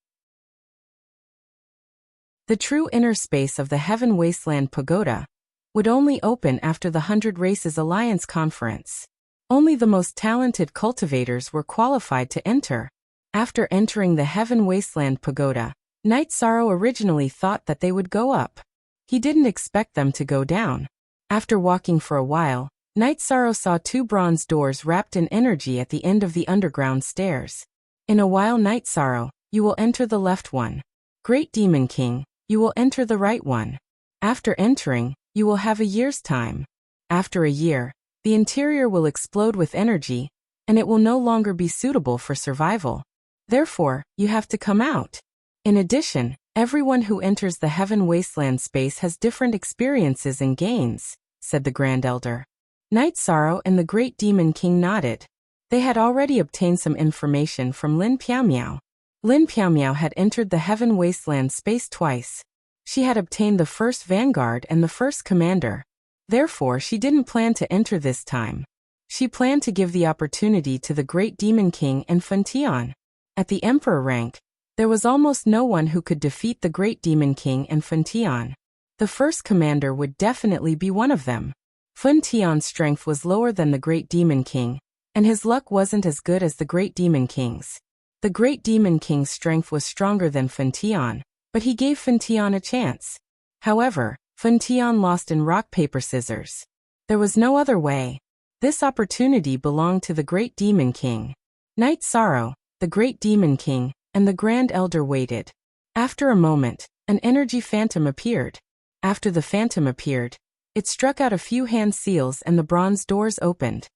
The true inner space of the Heaven Wasteland Pagoda would only open after the 100 Races Alliance Conference. Only the most talented cultivators were qualified to enter. After entering the Heaven Wasteland Pagoda, Night Sorrow originally thought that they would go up. He didn't expect them to go down. After walking for a while, Night Sorrow saw 2 bronze doors wrapped in energy at the end of the underground stairs. In a while, Night Sorrow, you will enter the left one. Great Demon King, you will enter the right one. After entering, you will have a year's time. After a year, the interior will explode with energy, and it will no longer be suitable for survival. Therefore, you have to come out. In addition, everyone who enters the heaven wasteland space has different experiences and gains, said the Grand Elder. Night Sorrow and the Great Demon King nodded. They had already obtained some information from Lin Piao. Lin Piao had entered the heaven wasteland space twice. She had obtained the first vanguard and the first commander. Therefore, she didn't plan to enter this time. She planned to give the opportunity to the Great Demon King and Funtion. At the Emperor rank, there was almost no one who could defeat the Great Demon King and Funtion. The first commander would definitely be one of them. Funtion's strength was lower than the Great Demon King, and his luck wasn't as good as the Great Demon King's. The Great Demon King's strength was stronger than Funtion, but he gave Funtion a chance. However, Funtion lost in rock, paper, scissors. There was no other way. This opportunity belonged to the Great Demon King. Night Sorrow, the Great Demon King, and the Grand Elder waited. After a moment, an energy phantom appeared. After the phantom appeared, it struck out a few hand seals and the bronze doors opened.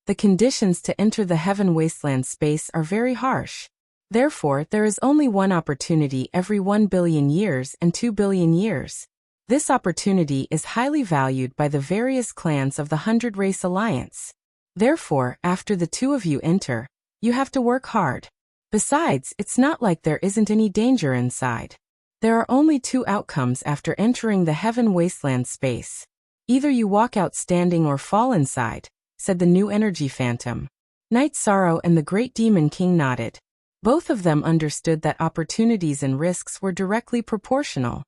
The conditions to enter the heaven wasteland space are very harsh. Therefore, there is only one opportunity every 1 billion years and 2 billion years. This opportunity is highly valued by the various clans of the 100 Race Alliance. Therefore, after the two of you enter, you have to work hard. Besides, it's not like there isn't any danger inside. There are only two outcomes after entering the heaven wasteland space. Either you walk out standing or fall inside, said the new energy phantom. Night Sorrow and the Great Demon King nodded. Both of them understood that opportunities and risks were directly proportional.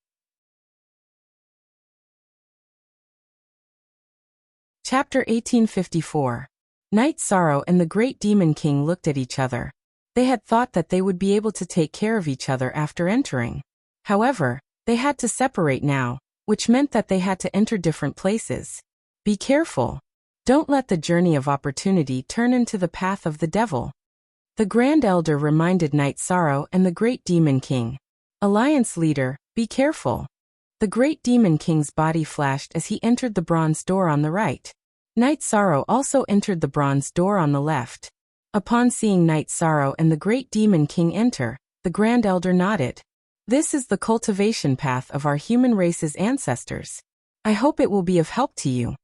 Chapter 1854. Night Sorrow and the Great Demon King looked at each other. They had thought that they would be able to take care of each other after entering. However, they had to separate now, which meant that they had to enter different places. Be careful. Don't let the journey of opportunity turn into the path of the devil. The Grand Elder reminded Night Sorrow and the Great Demon King. Alliance leader, be careful. The Great Demon King's body flashed as he entered the bronze door on the right. Night Sorrow also entered the bronze door on the left. Upon seeing Night Sorrow and the Great Demon King enter, the Grand Elder nodded. This is the cultivation path of our human race's ancestors. I hope it will be of help to you.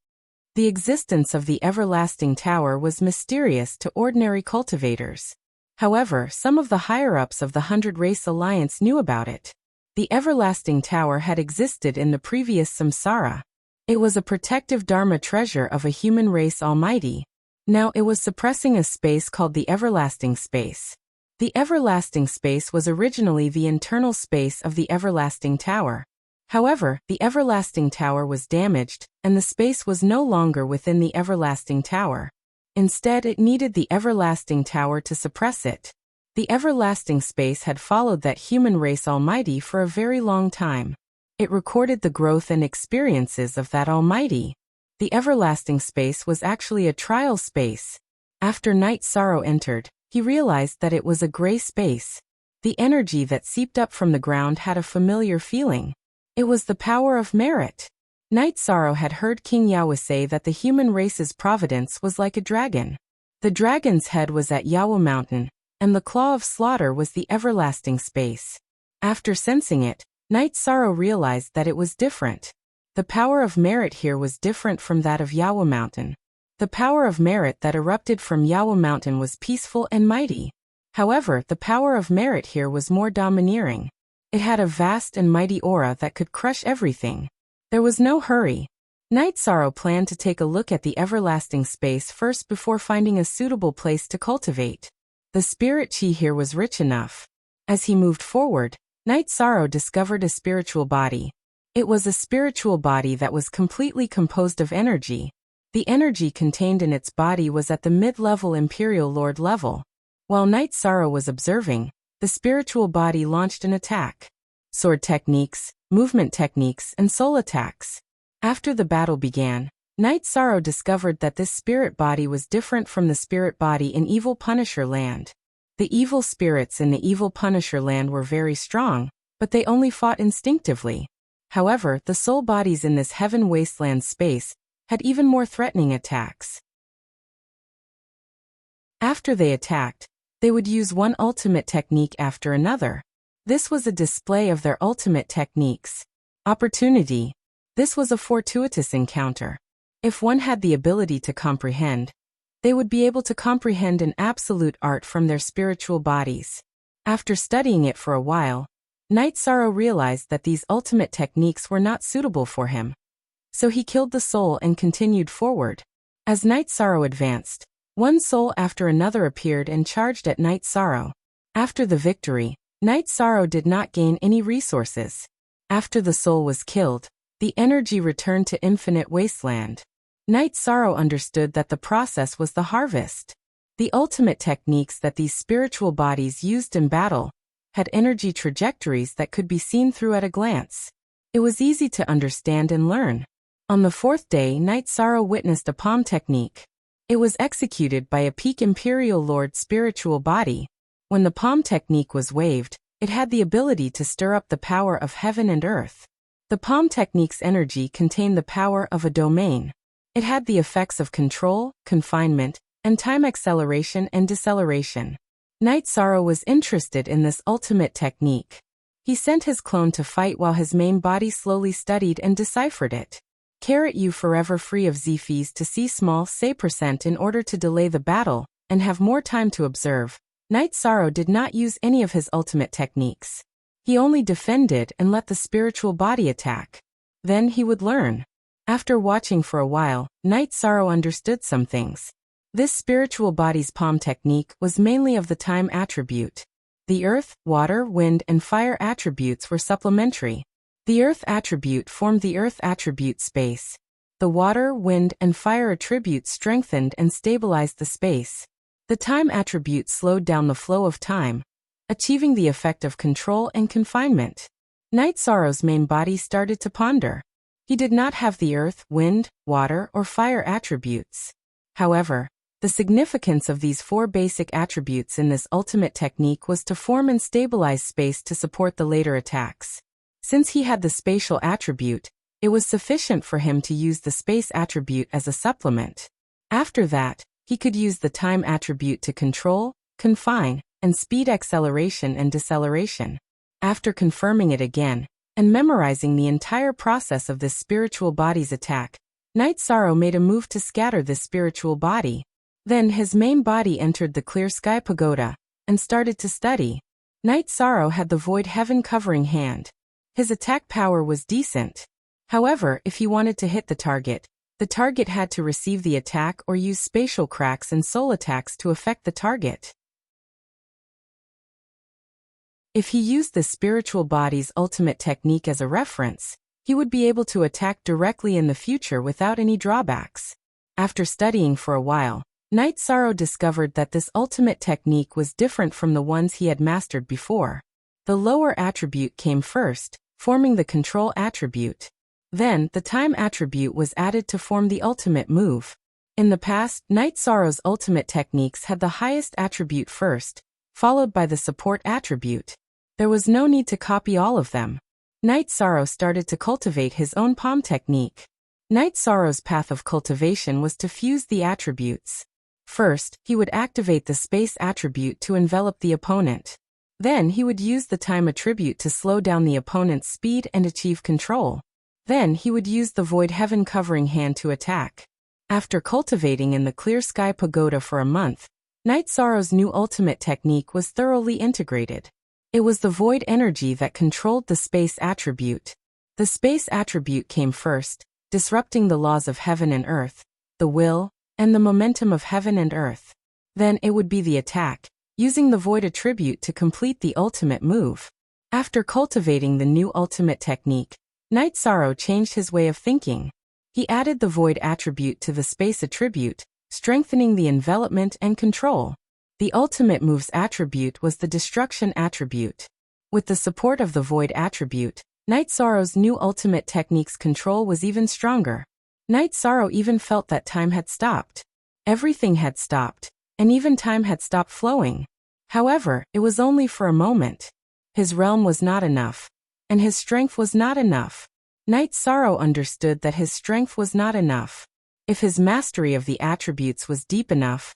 The existence of the Everlasting Tower was mysterious to ordinary cultivators. However, some of the higher-ups of the 100 Race Alliance knew about it. The Everlasting Tower had existed in the previous samsara. It was a protective dharma treasure of a human race almighty. Now it was suppressing a space called the Everlasting Space. The Everlasting Space was originally the internal space of the Everlasting Tower. However, the Everlasting Tower was damaged, and the space was no longer within the Everlasting Tower. Instead, it needed the Everlasting Tower to suppress it. The Everlasting Space had followed that human race almighty for a very long time. It recorded the growth and experiences of that almighty. The Everlasting Space was actually a trial space. After Night Sorrow entered, he realized that it was a gray space. The energy that seeped up from the ground had a familiar feeling. It was the power of merit. Night Sorrow had heard King Yawa say that the human race's providence was like a dragon. The dragon's head was at Yawa Mountain, and the claw of slaughter was the Everlasting Space. After sensing it, Night Sorrow realized that it was different. The power of merit here was different from that of Yawa Mountain. The power of merit that erupted from Yawa Mountain was peaceful and mighty. However, the power of merit here was more domineering. It had a vast and mighty aura that could crush everything. There was no hurry. Night Sorrow planned to take a look at the Everlasting Space first before finding a suitable place to cultivate. The spirit chi here was rich enough. As he moved forward, Night Sorrow discovered a spiritual body. It was a spiritual body that was completely composed of energy. The energy contained in its body was at the mid-level Imperial Lord level. While Night Sorrow was observing, the spiritual body launched an attack. Sword techniques, movement techniques, and soul attacks. After the battle began, Night Sorrow discovered that this spirit body was different from the spirit body in Evil Punisher Land. The evil spirits in the Evil Punisher Land were very strong, but they only fought instinctively. However, the soul bodies in this heaven wasteland space had even more threatening attacks. After they attacked, they would use one ultimate technique after another. This was a display of their ultimate techniques. Opportunity. This was a fortuitous encounter. If one had the ability to comprehend, they would be able to comprehend an absolute art from their spiritual bodies. After studying it for a while, Night Sorrow realized that these ultimate techniques were not suitable for him. So he killed the soul and continued forward. As Night Sorrow advanced, one soul after another appeared and charged at Night Sorrow. After the victory, Night Sorrow did not gain any resources. After the soul was killed, the energy returned to Infinite Wasteland. Night Sorrow understood that the process was the harvest. The ultimate techniques that these spiritual bodies used in battle had energy trajectories that could be seen through at a glance. It was easy to understand and learn. On the fourth day, Night Sorrow witnessed a palm technique. It was executed by a peak Imperial Lord spiritual body. When the palm technique was waved, it had the ability to stir up the power of heaven and earth. The palm technique's energy contained the power of a domain. It had the effects of control, confinement, and time acceleration and deceleration. Night Sorrow was interested in this ultimate technique. He sent his clone to fight while his main body slowly studied and deciphered it. You forever free of Z fees to see small say % in order to delay the battle and have more time to observe. Night Sorrow did not use any of his ultimate techniques. He only defended and let the spiritual body attack. Then he would learn. After watching for a while, Night Sorrow understood some things. This spiritual body's palm technique was mainly of the time attribute. The earth, water, wind, and fire attributes were supplementary. The earth attribute formed the earth attribute space. The water, wind, and fire attributes strengthened and stabilized the space. The time attribute slowed down the flow of time, achieving the effect of control and confinement. Night Sorrow's main body started to ponder. He did not have the earth, wind, water, or fire attributes. However, the significance of these four basic attributes in this ultimate technique was to form and stabilize space to support the later attacks. Since he had the spatial attribute, it was sufficient for him to use the space attribute as a supplement. After that, he could use the time attribute to control, confine, and speed acceleration and deceleration. After confirming it again, and memorizing the entire process of this spiritual body's attack, Night Sorrow made a move to scatter this spiritual body. Then his main body entered the clear sky pagoda, and started to study. Night Sorrow had the void heaven covering hand. His attack power was decent. However, if he wanted to hit the target had to receive the attack or use spatial cracks and soul attacks to affect the target. If he used the spiritual body's ultimate technique as a reference, he would be able to attack directly in the future without any drawbacks. After studying for a while, Night Sorrow discovered that this ultimate technique was different from the ones he had mastered before. The lower attribute came first, forming the control attribute. Then, the time attribute was added to form the ultimate move. In the past, Night Sorrow's ultimate techniques had the highest attribute first, followed by the support attribute. There was no need to copy all of them. Night Sorrow started to cultivate his own palm technique. Night Sorrow's path of cultivation was to fuse the attributes. First, he would activate the space attribute to envelop the opponent. Then he would use the time attribute to slow down the opponent's speed and achieve control. Then he would use the void heaven covering hand to attack. After cultivating in the clear sky pagoda for a month, Night Sorrow's new ultimate technique was thoroughly integrated. It was the void energy that controlled the space attribute. The space attribute came first, disrupting the laws of heaven and earth, the will, and the momentum of heaven and earth. Then it would be the attack, using the void attribute to complete the ultimate move. After cultivating the new ultimate technique, Night Sorrow changed his way of thinking. He added the void attribute to the space attribute, strengthening the envelopment and control. The ultimate move's attribute was the destruction attribute. With the support of the void attribute, Night Sorrow's new ultimate technique's control was even stronger. Night Sorrow even felt that time had stopped. Everything had stopped, and even time had stopped flowing. However, it was only for a moment. His realm was not enough, and his strength was not enough. Night Sorrow understood that his strength was not enough. If his mastery of the attributes was deep enough,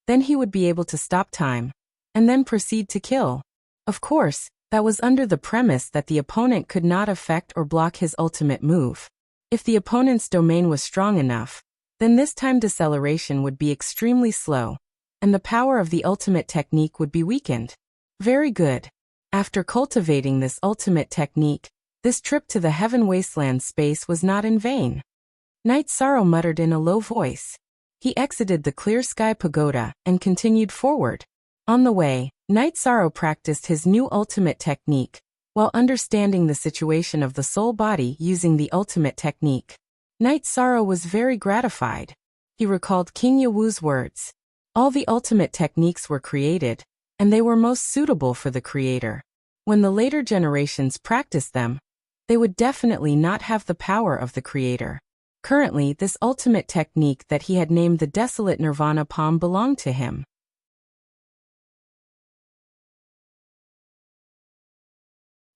then he would be able to stop time, and then proceed to kill. Of course, that was under the premise that the opponent could not affect or block his ultimate move. If the opponent's domain was strong enough, then this time deceleration would be extremely slow, and the power of the ultimate technique would be weakened. Very good. After cultivating this ultimate technique, this trip to the Heaven Wasteland space was not in vain. Night Sorrow muttered in a low voice. He exited the Clear Sky Pagoda and continued forward. On the way, Night Sorrow practiced his new ultimate technique, while understanding the situation of the soul body using the ultimate technique. Night Sorrow was very gratified. He recalled King Yawu's words. All the ultimate techniques were created, and they were most suitable for the creator. When the later generations practiced them, they would definitely not have the power of the creator. Currently, this ultimate technique that he had named the Desolate Nirvana Palm belonged to him.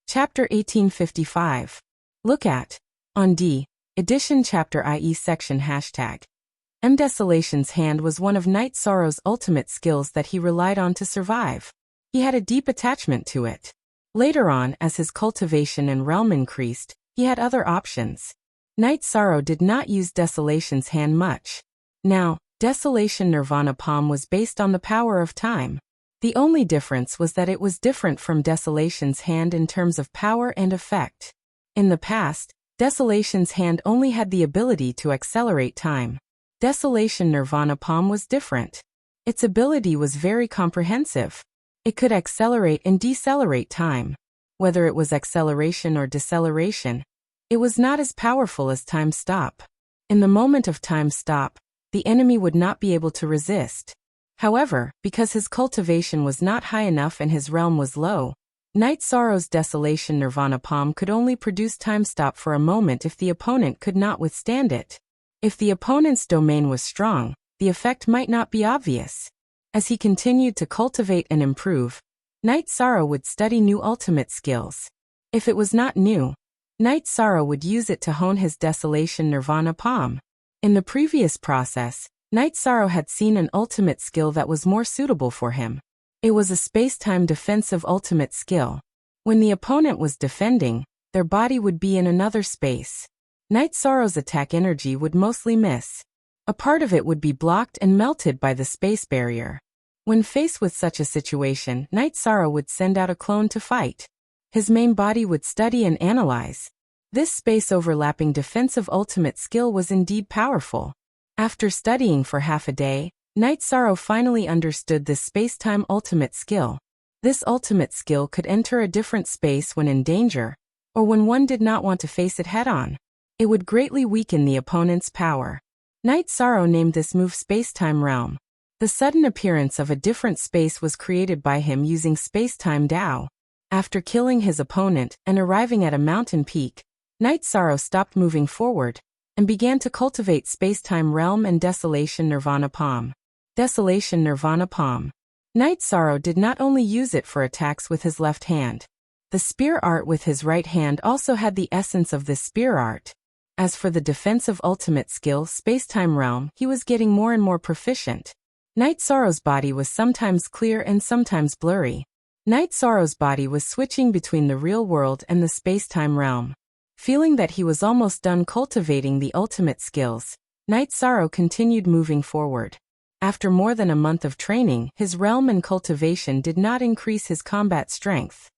Chapter 1855. Look at. On D. Edition Chapter IE Section #. Desolation's Hand was one of Night Sorrow's ultimate skills that he relied on to survive. He had a deep attachment to it. Later on, as his cultivation and realm increased, he had other options. Night Sorrow did not use Desolation's Hand much. Now, Desolation Nirvana Palm was based on the power of time. The only difference was that it was different from Desolation's Hand in terms of power and effect. In the past, Desolation's Hand only had the ability to accelerate time. Desolation Nirvana Palm was different. Its ability was very comprehensive. It could accelerate and decelerate time. Whether it was acceleration or deceleration, it was not as powerful as time stop. In the moment of time stop, the enemy would not be able to resist. However, because his cultivation was not high enough and his realm was low, Night Sorrow's Desolation Nirvana Palm could only produce time stop for a moment if the opponent could not withstand it. If the opponent's domain was strong, the effect might not be obvious. As he continued to cultivate and improve, Night Sorrow would study new ultimate skills. If it was not new, Night Sorrow would use it to hone his Desolation Nirvana Palm. In the previous process, Night Sorrow had seen an ultimate skill that was more suitable for him. It was a space-time defensive ultimate skill. When the opponent was defending, their body would be in another space. Night Sorrow's attack energy would mostly miss. A part of it would be blocked and melted by the space barrier. When faced with such a situation, Night Sorrow would send out a clone to fight. His main body would study and analyze. This space-overlapping defensive ultimate skill was indeed powerful. After studying for half a day, Night Sorrow finally understood this space-time ultimate skill. This ultimate skill could enter a different space when in danger, or when one did not want to face it head-on. It would greatly weaken the opponent's power. Night Sorrow named this move Space-Time Realm. The sudden appearance of a different space was created by him using Space-Time Dao. After killing his opponent and arriving at a mountain peak, Night Sorrow stopped moving forward and began to cultivate Space-Time Realm and Desolation Nirvana Palm. Desolation Nirvana Palm. Night Sorrow did not only use it for attacks with his left hand. The spear art with his right hand also had the essence of this spear art. As for the defensive ultimate skill Space-Time Realm, he was getting more and more proficient. Night Sorrow's body was sometimes clear and sometimes blurry. Night Sorrow's body was switching between the real world and the space-time realm. Feeling that he was almost done cultivating the ultimate skills, Night Sorrow continued moving forward. After more than a month of training, his realm and cultivation did not increase his combat strength.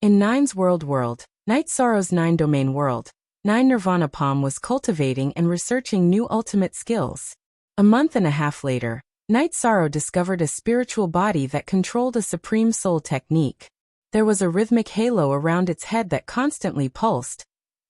In Nine's world, Night Sorrow's 9-domain world, 9 Nirvana Palm was cultivating and researching new ultimate skills. A month and a half later, Night Sorrow discovered a spiritual body that controlled a supreme soul technique. There was a rhythmic halo around its head that constantly pulsed,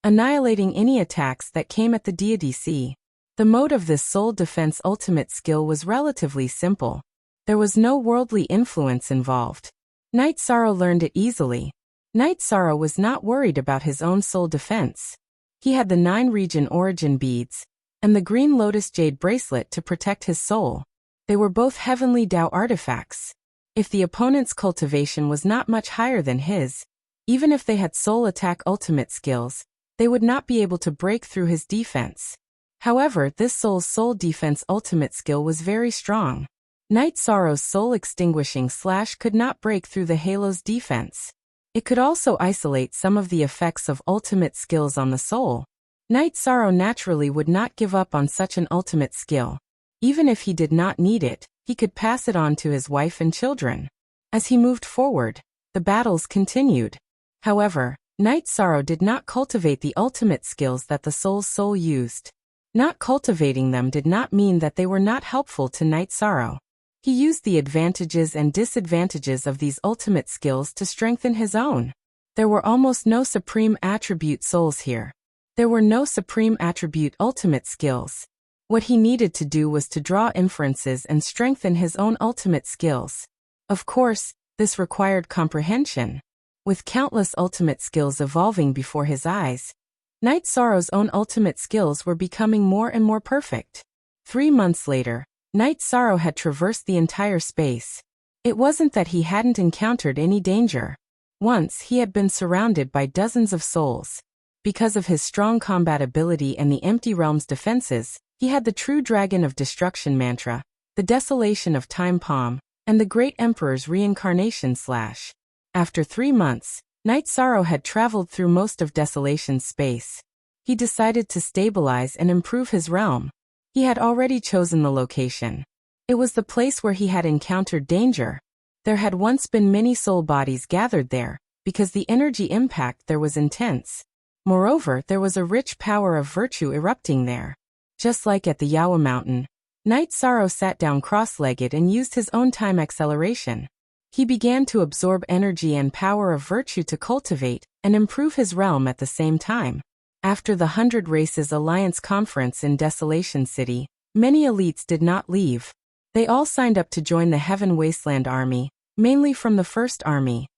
annihilating any attacks that came at the deity sea. The mode of this soul defense ultimate skill was relatively simple. There was no worldly influence involved. Night Sorrow learned it easily. Night Sorrow was not worried about his own soul defense. He had the 9 region origin beads and the green lotus jade bracelet to protect his soul. They were both heavenly Dao artifacts. If the opponent's cultivation was not much higher than his, Even if they had soul attack ultimate skills, they would not be able to break through his defense. However, this soul's soul defense ultimate skill was very strong. Night Sorrow's soul extinguishing slash could not break through the halo's defense. It could also isolate some of the effects of ultimate skills on the soul. Night Sorrow naturally would not give up on such an ultimate skill. Even if he did not need it, he could pass it on to his wife and children. As he moved forward, the battles continued. However, Night Sorrow did not cultivate the ultimate skills that the soul's soul used. Not cultivating them did not mean that they were not helpful to Night Sorrow. He used the advantages and disadvantages of these ultimate skills to strengthen his own. There were almost no supreme attribute souls here. There were no supreme attribute ultimate skills. What he needed to do was to draw inferences and strengthen his own ultimate skills. Of course, this required comprehension. With countless ultimate skills evolving before his eyes, Night Sorrow's own ultimate skills were becoming more and more perfect. 3 months later, Night Sorrow had traversed the entire space. It wasn't that he hadn't encountered any danger. Once he had been surrounded by dozens of souls. Because of his strong combat ability and the Empty Realm's defenses, he had the True Dragon of Destruction mantra, the Desolation of Time Palm, and the Great Emperor's Reincarnation slash. After 3 months, Night Sorrow had traveled through most of Desolation's space. He decided to stabilize and improve his realm. He had already chosen the location. It was the place where he had encountered danger. There had once been many soul bodies gathered there, because the energy impact there was intense. Moreover, there was a rich power of virtue erupting there. Just like at the Yawa Mountain, Night Sorrow sat down cross-legged and used his own time acceleration. He began to absorb energy and power of virtue to cultivate and improve his realm at the same time. After the 100 Races Alliance conference in Desolation City, many elites did not leave. They all signed up to join the Heaven Wasteland Army, mainly from the First Army.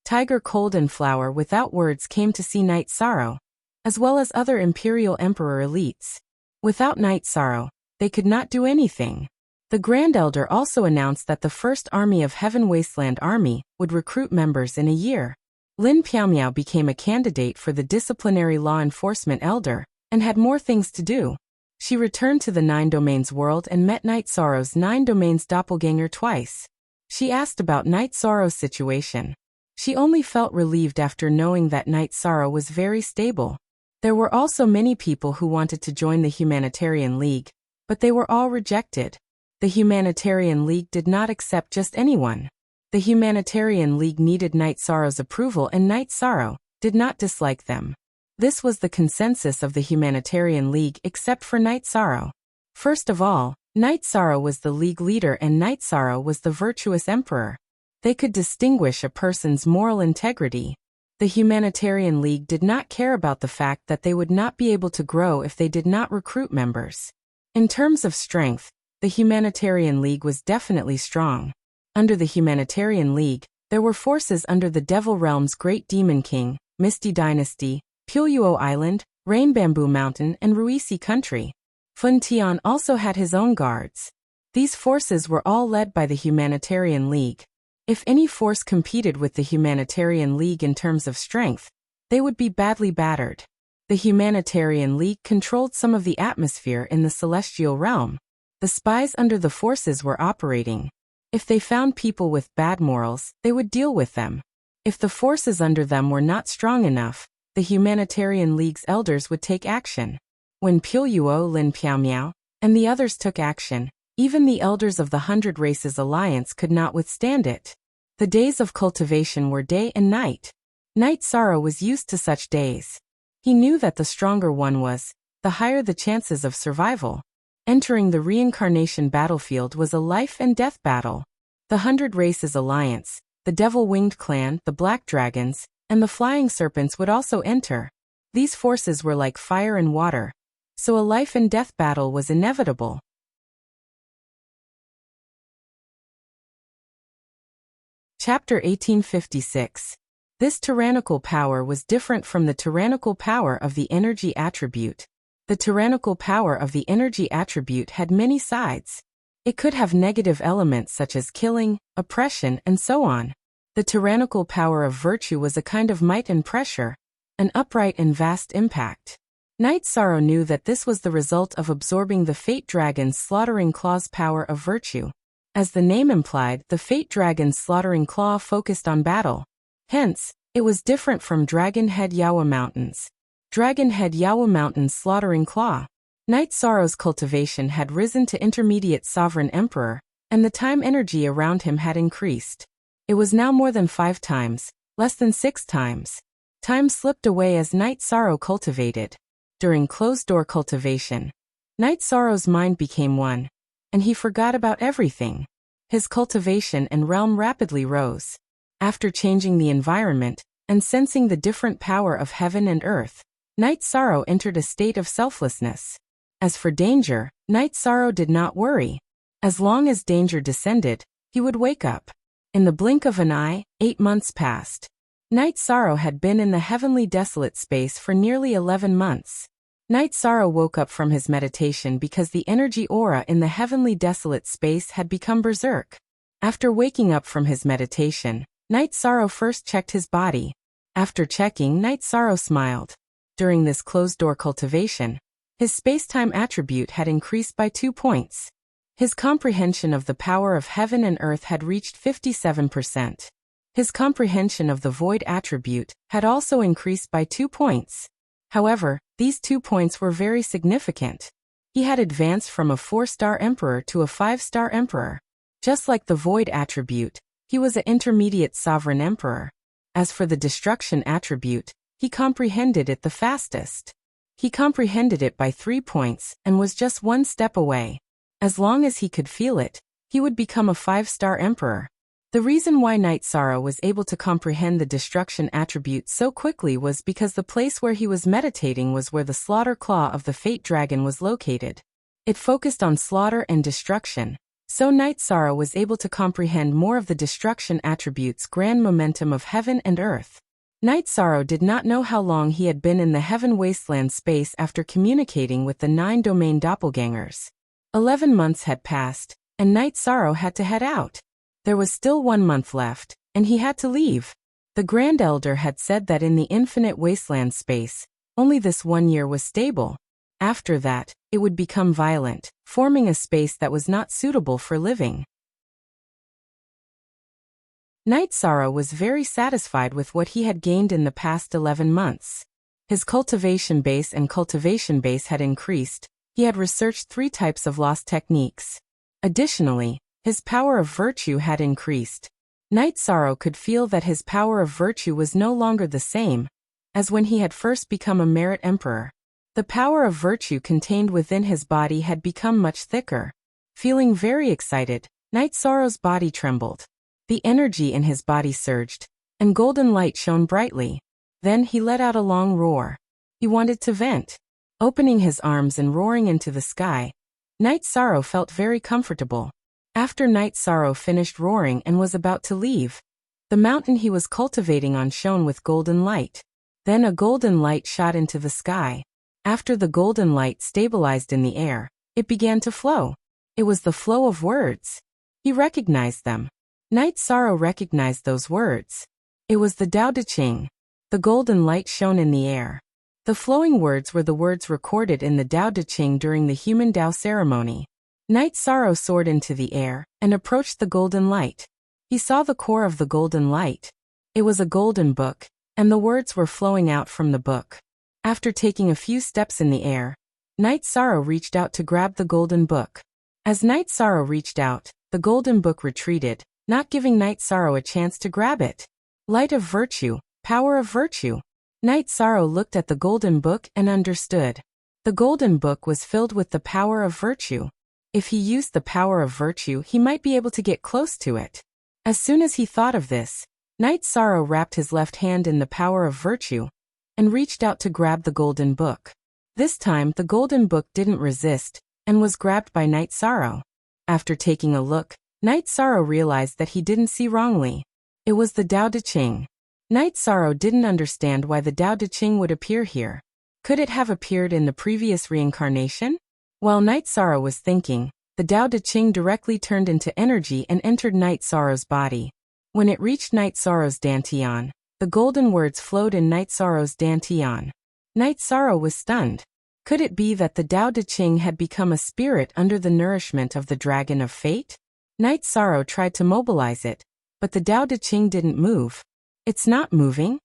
Tiger Cold and Flower without words came to see Night Sorrow, as well as other Imperial Emperor elites. Without Night Sorrow, they could not do anything. The Grand Elder also announced that the First Army of Heaven Wasteland Army would recruit members in a year. Lin Piaomiao became a candidate for the Disciplinary Law Enforcement Elder, and had more things to do. She returned to the 9 Domains world and met Night Sorrow's 9 Domains doppelganger twice. She asked about Night Sorrow's situation. She only felt relieved after knowing that Night Sorrow was very stable. There were also many people who wanted to join the Humanitarian League, but they were all rejected. The Humanitarian League did not accept just anyone. The Humanitarian League needed Night Sorrow's approval, and Night Sorrow did not dislike them. This was the consensus of the Humanitarian League except for Night Sorrow. First of all, Night Sorrow was the League leader and Night Sorrow was the virtuous emperor. They could distinguish a person's moral integrity. The Humanitarian League did not care about the fact that they would not be able to grow if they did not recruit members. In terms of strength, the Humanitarian League was definitely strong. Under the Humanitarian League, there were forces under the Devil Realm's Great Demon King, Misty Dynasty, Pilyuo Island, Rain Bamboo Mountain, and Ruisi Country. Fun Tian also had his own guards. These forces were all led by the Humanitarian League. If any force competed with the Humanitarian League in terms of strength, they would be badly battered. The Humanitarian League controlled some of the atmosphere in the celestial realm. The spies under the forces were operating. If they found people with bad morals, they would deal with them. If the forces under them were not strong enough, the Humanitarian League's elders would take action. When Pilyuo, Lin Piaomiao, and the others took action, even the elders of the 100 Races Alliance could not withstand it. The days of cultivation were day and night. Night Sorrow was used to such days. He knew that the stronger one was, the higher the chances of survival. Entering the reincarnation battlefield was a life and death battle. The 100 Races Alliance, the Devil-Winged Clan, the Black Dragons, and the Flying Serpents would also enter. These forces were like fire and water, so a life and death battle was inevitable. Chapter 1856. This tyrannical power was different from the tyrannical power of the energy attribute. The tyrannical power of the energy attribute had many sides. It could have negative elements such as killing, oppression, and so on. The The tyrannical power of virtue was a kind of might and pressure, an upright and vast impact. Night Sorrow knew that this was the result of absorbing the Fate Dragon's slaughtering claw's power of virtue. As the name implied, the Fate Dragon's slaughtering claw focused on battle. Hence, it was different from Dragon Head Yawa Mountain's slaughtering claw. Night Sorrow's cultivation had risen to intermediate sovereign emperor, and the time energy around him had increased. It was now more than 5 times, less than 6 times. Time slipped away as Night Sorrow cultivated. During closed-door cultivation, Night Sorrow's mind became one, and he forgot about everything. His cultivation and realm rapidly rose. After changing the environment and sensing the different power of heaven and earth, Night Sorrow entered a state of selflessness. As for danger, Night Sorrow did not worry. As long as danger descended, he would wake up. In the blink of an eye, 8 months passed. Night Sorrow had been in the heavenly desolate space for nearly 11 months. Night Sorrow woke up from his meditation because the energy aura in the heavenly desolate space had become berserk. After waking up from his meditation, Night Sorrow first checked his body. After checking, Night Sorrow smiled. During this closed-door cultivation, his space-time attribute had increased by 2 points. His comprehension of the power of heaven and earth had reached 57%. His comprehension of the void attribute had also increased by 2 points. However, these 2 points were very significant. He had advanced from a 4-star emperor to a 5-star emperor. Just like the void attribute, he was an intermediate sovereign emperor. As for the destruction attribute, he comprehended it the fastest. He comprehended it by 3 points and was just 1 step away. As long as he could feel it, he would become a 5-star emperor. The reason why Night Sorrow was able to comprehend the destruction attribute so quickly was because the place where he was meditating was where the slaughter claw of the Fate Dragon was located. It focused on slaughter and destruction, so Night Sorrow was able to comprehend more of the destruction attribute's grand momentum of heaven and earth. Night Sorrow did not know how long he had been in the heaven wasteland space after communicating with the 9 domain doppelgangers. 11 months had passed, and Night Sorrow had to head out. There was still 1 month left, and he had to leave. The Grand Elder had said that in the infinite wasteland space, only this 1 year was stable. After that, it would become violent, forming a space that was not suitable for living. Night Sorrow was very satisfied with what he had gained in the past 11 months. His cultivation base had increased. He had researched 3 types of lost techniques. Additionally, his power of virtue had increased. Night Sorrow could feel that his power of virtue was no longer the same as when he had first become a merit emperor. The power of virtue contained within his body had become much thicker. Feeling very excited, Night Sorrow's body trembled. The energy in his body surged, and golden light shone brightly. Then he let out a long roar. He wanted to vent. Opening his arms and roaring into the sky, Night Sorrow felt very comfortable. After Night Sorrow finished roaring and was about to leave, the mountain he was cultivating on shone with golden light. Then a golden light shot into the sky. After the golden light stabilized in the air, it began to flow. It was the flow of words. He recognized them. Night Sorrow recognized those words. It was the Tao Te Ching. The golden light shone in the air. The flowing words were the words recorded in the Tao Te Ching during the human Tao ceremony. Night Sorrow soared into the air and approached the golden light. He saw the core of the golden light. It was a golden book, and the words were flowing out from the book. After taking a few steps in the air, Night Sorrow reached out to grab the golden book. As Night Sorrow reached out, the golden book retreated, not giving Night Sorrow a chance to grab it. Light of virtue, power of virtue. Night Sorrow looked at the golden book and understood. The golden book was filled with the power of virtue. If he used the power of virtue, he might be able to get close to it. As soon as he thought of this, Night Sorrow wrapped his left hand in the power of virtue and reached out to grab the golden book. This time, the golden book didn't resist and was grabbed by Night Sorrow. After taking a look, Night Sorrow realized that he didn't see wrongly. It was the Tao Te Ching. Night Sorrow didn't understand why the Tao Te Ching would appear here. Could it have appeared in the previous reincarnation? While Night Sorrow was thinking, the Tao Te Ching directly turned into energy and entered Night Sorrow's body. When it reached Night Sorrow's dantian, the golden words flowed in Night Sorrow's dantian. Night Sorrow was stunned. Could it be that the Tao Te Ching had become a spirit under the nourishment of the Dragon of Fate? Night Sorrow tried to mobilize it, but the Tao Te Ching didn't move. It's not moving?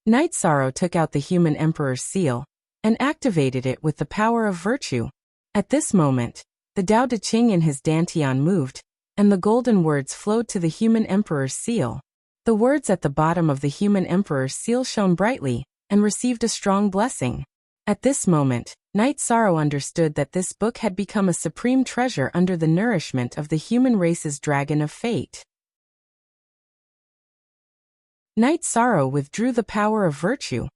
Night Sorrow took out the human emperor's seal and activated it with the power of virtue. At this moment, the Tao Te Ching in his dantian moved, and the golden words flowed to the human emperor's seal. The words at the bottom of the human emperor's seal shone brightly and received a strong blessing. At this moment, Night Sorrow understood that this book had become a supreme treasure under the nourishment of the human race's Dragon of Fate. Night Sorrow withdrew the power of virtue.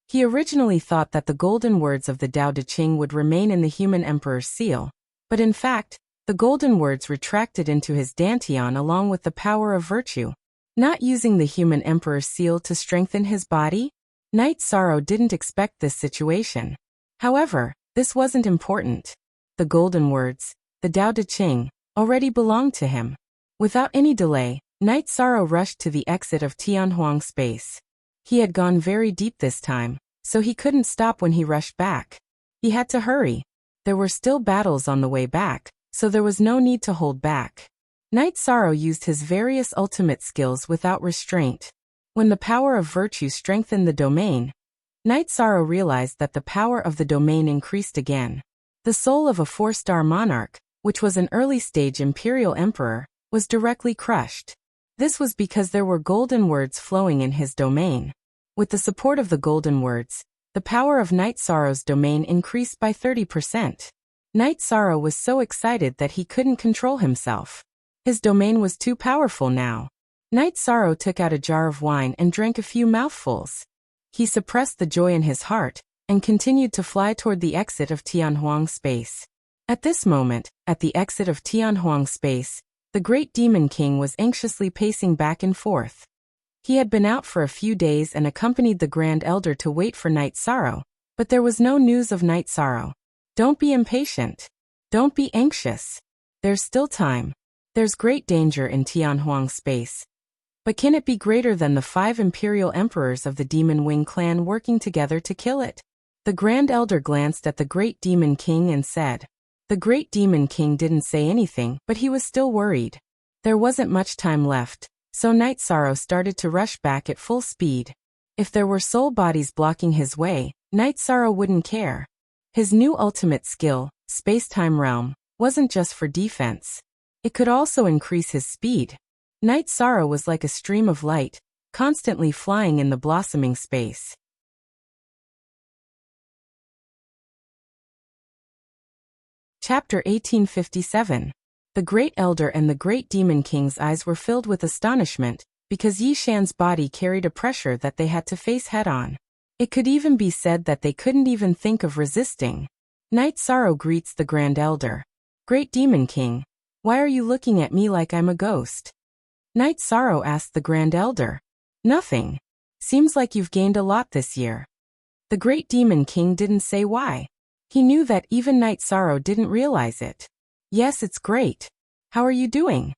He originally thought that the golden words of the Tao Te Ching would remain in the human emperor's seal, but in fact, the golden words retracted into his dantian along with the power of virtue. Not using the human emperor's seal to strengthen his body? Night Sorrow didn't expect this situation. However, this wasn't important. The golden words, the Tao Te Ching, already belonged to him. Without any delay, Night Sorrow rushed to the exit of Tianhuang space. He had gone very deep this time, so he couldn't stop when he rushed back. He had to hurry. There were still battles on the way back, so there was no need to hold back. Night Sorrow used his various ultimate skills without restraint. When the power of virtue strengthened the domain, Night Sorrow realized that the power of the domain increased again. The soul of a 4-star monarch, which was an early-stage imperial emperor, was directly crushed. This was because there were golden words flowing in his domain. With the support of the golden words, the power of Night Sorrow's domain increased by 30%. Night Sorrow was so excited that he couldn't control himself. His domain was too powerful now. Night Sorrow took out a jar of wine and drank a few mouthfuls. He suppressed the joy in his heart and continued to fly toward the exit of Tianhuang space. At this moment, at the exit of Tianhuang space, the great demon king was anxiously pacing back and forth. He had been out for a few days and accompanied the Grand Elder to wait for Night Sorrow, but there was no news of Night Sorrow. Don't be impatient. Don't be anxious. There's still time. There's great danger in Tianhuang space. But can it be greater than the 5 imperial emperors of the Demon Wing clan working together to kill it? The Grand Elder glanced at the great demon king and said. The great demon king didn't say anything, but he was still worried. There wasn't much time left, so Night Sorrow started to rush back at full speed. If there were soul bodies blocking his way, Night Sorrow wouldn't care. His new ultimate skill, Space-Time Realm, wasn't just for defense. It could also increase his speed. Night Sorrow was like a stream of light, constantly flying in the blossoming space. Chapter 1857. The Great Elder and the Great Demon King's eyes were filled with astonishment, because Yi Shan's body carried a pressure that they had to face head-on. It could even be said that they couldn't even think of resisting. Night Sorrow greets the Grand Elder. Great Demon King, why are you looking at me like I'm a ghost? Night Sorrow asked the Grand Elder. Nothing. Seems like you've gained a lot this year. The Great Demon King didn't say why. He knew that even Night Sorrow didn't realize it. Yes, it's great. How are you doing?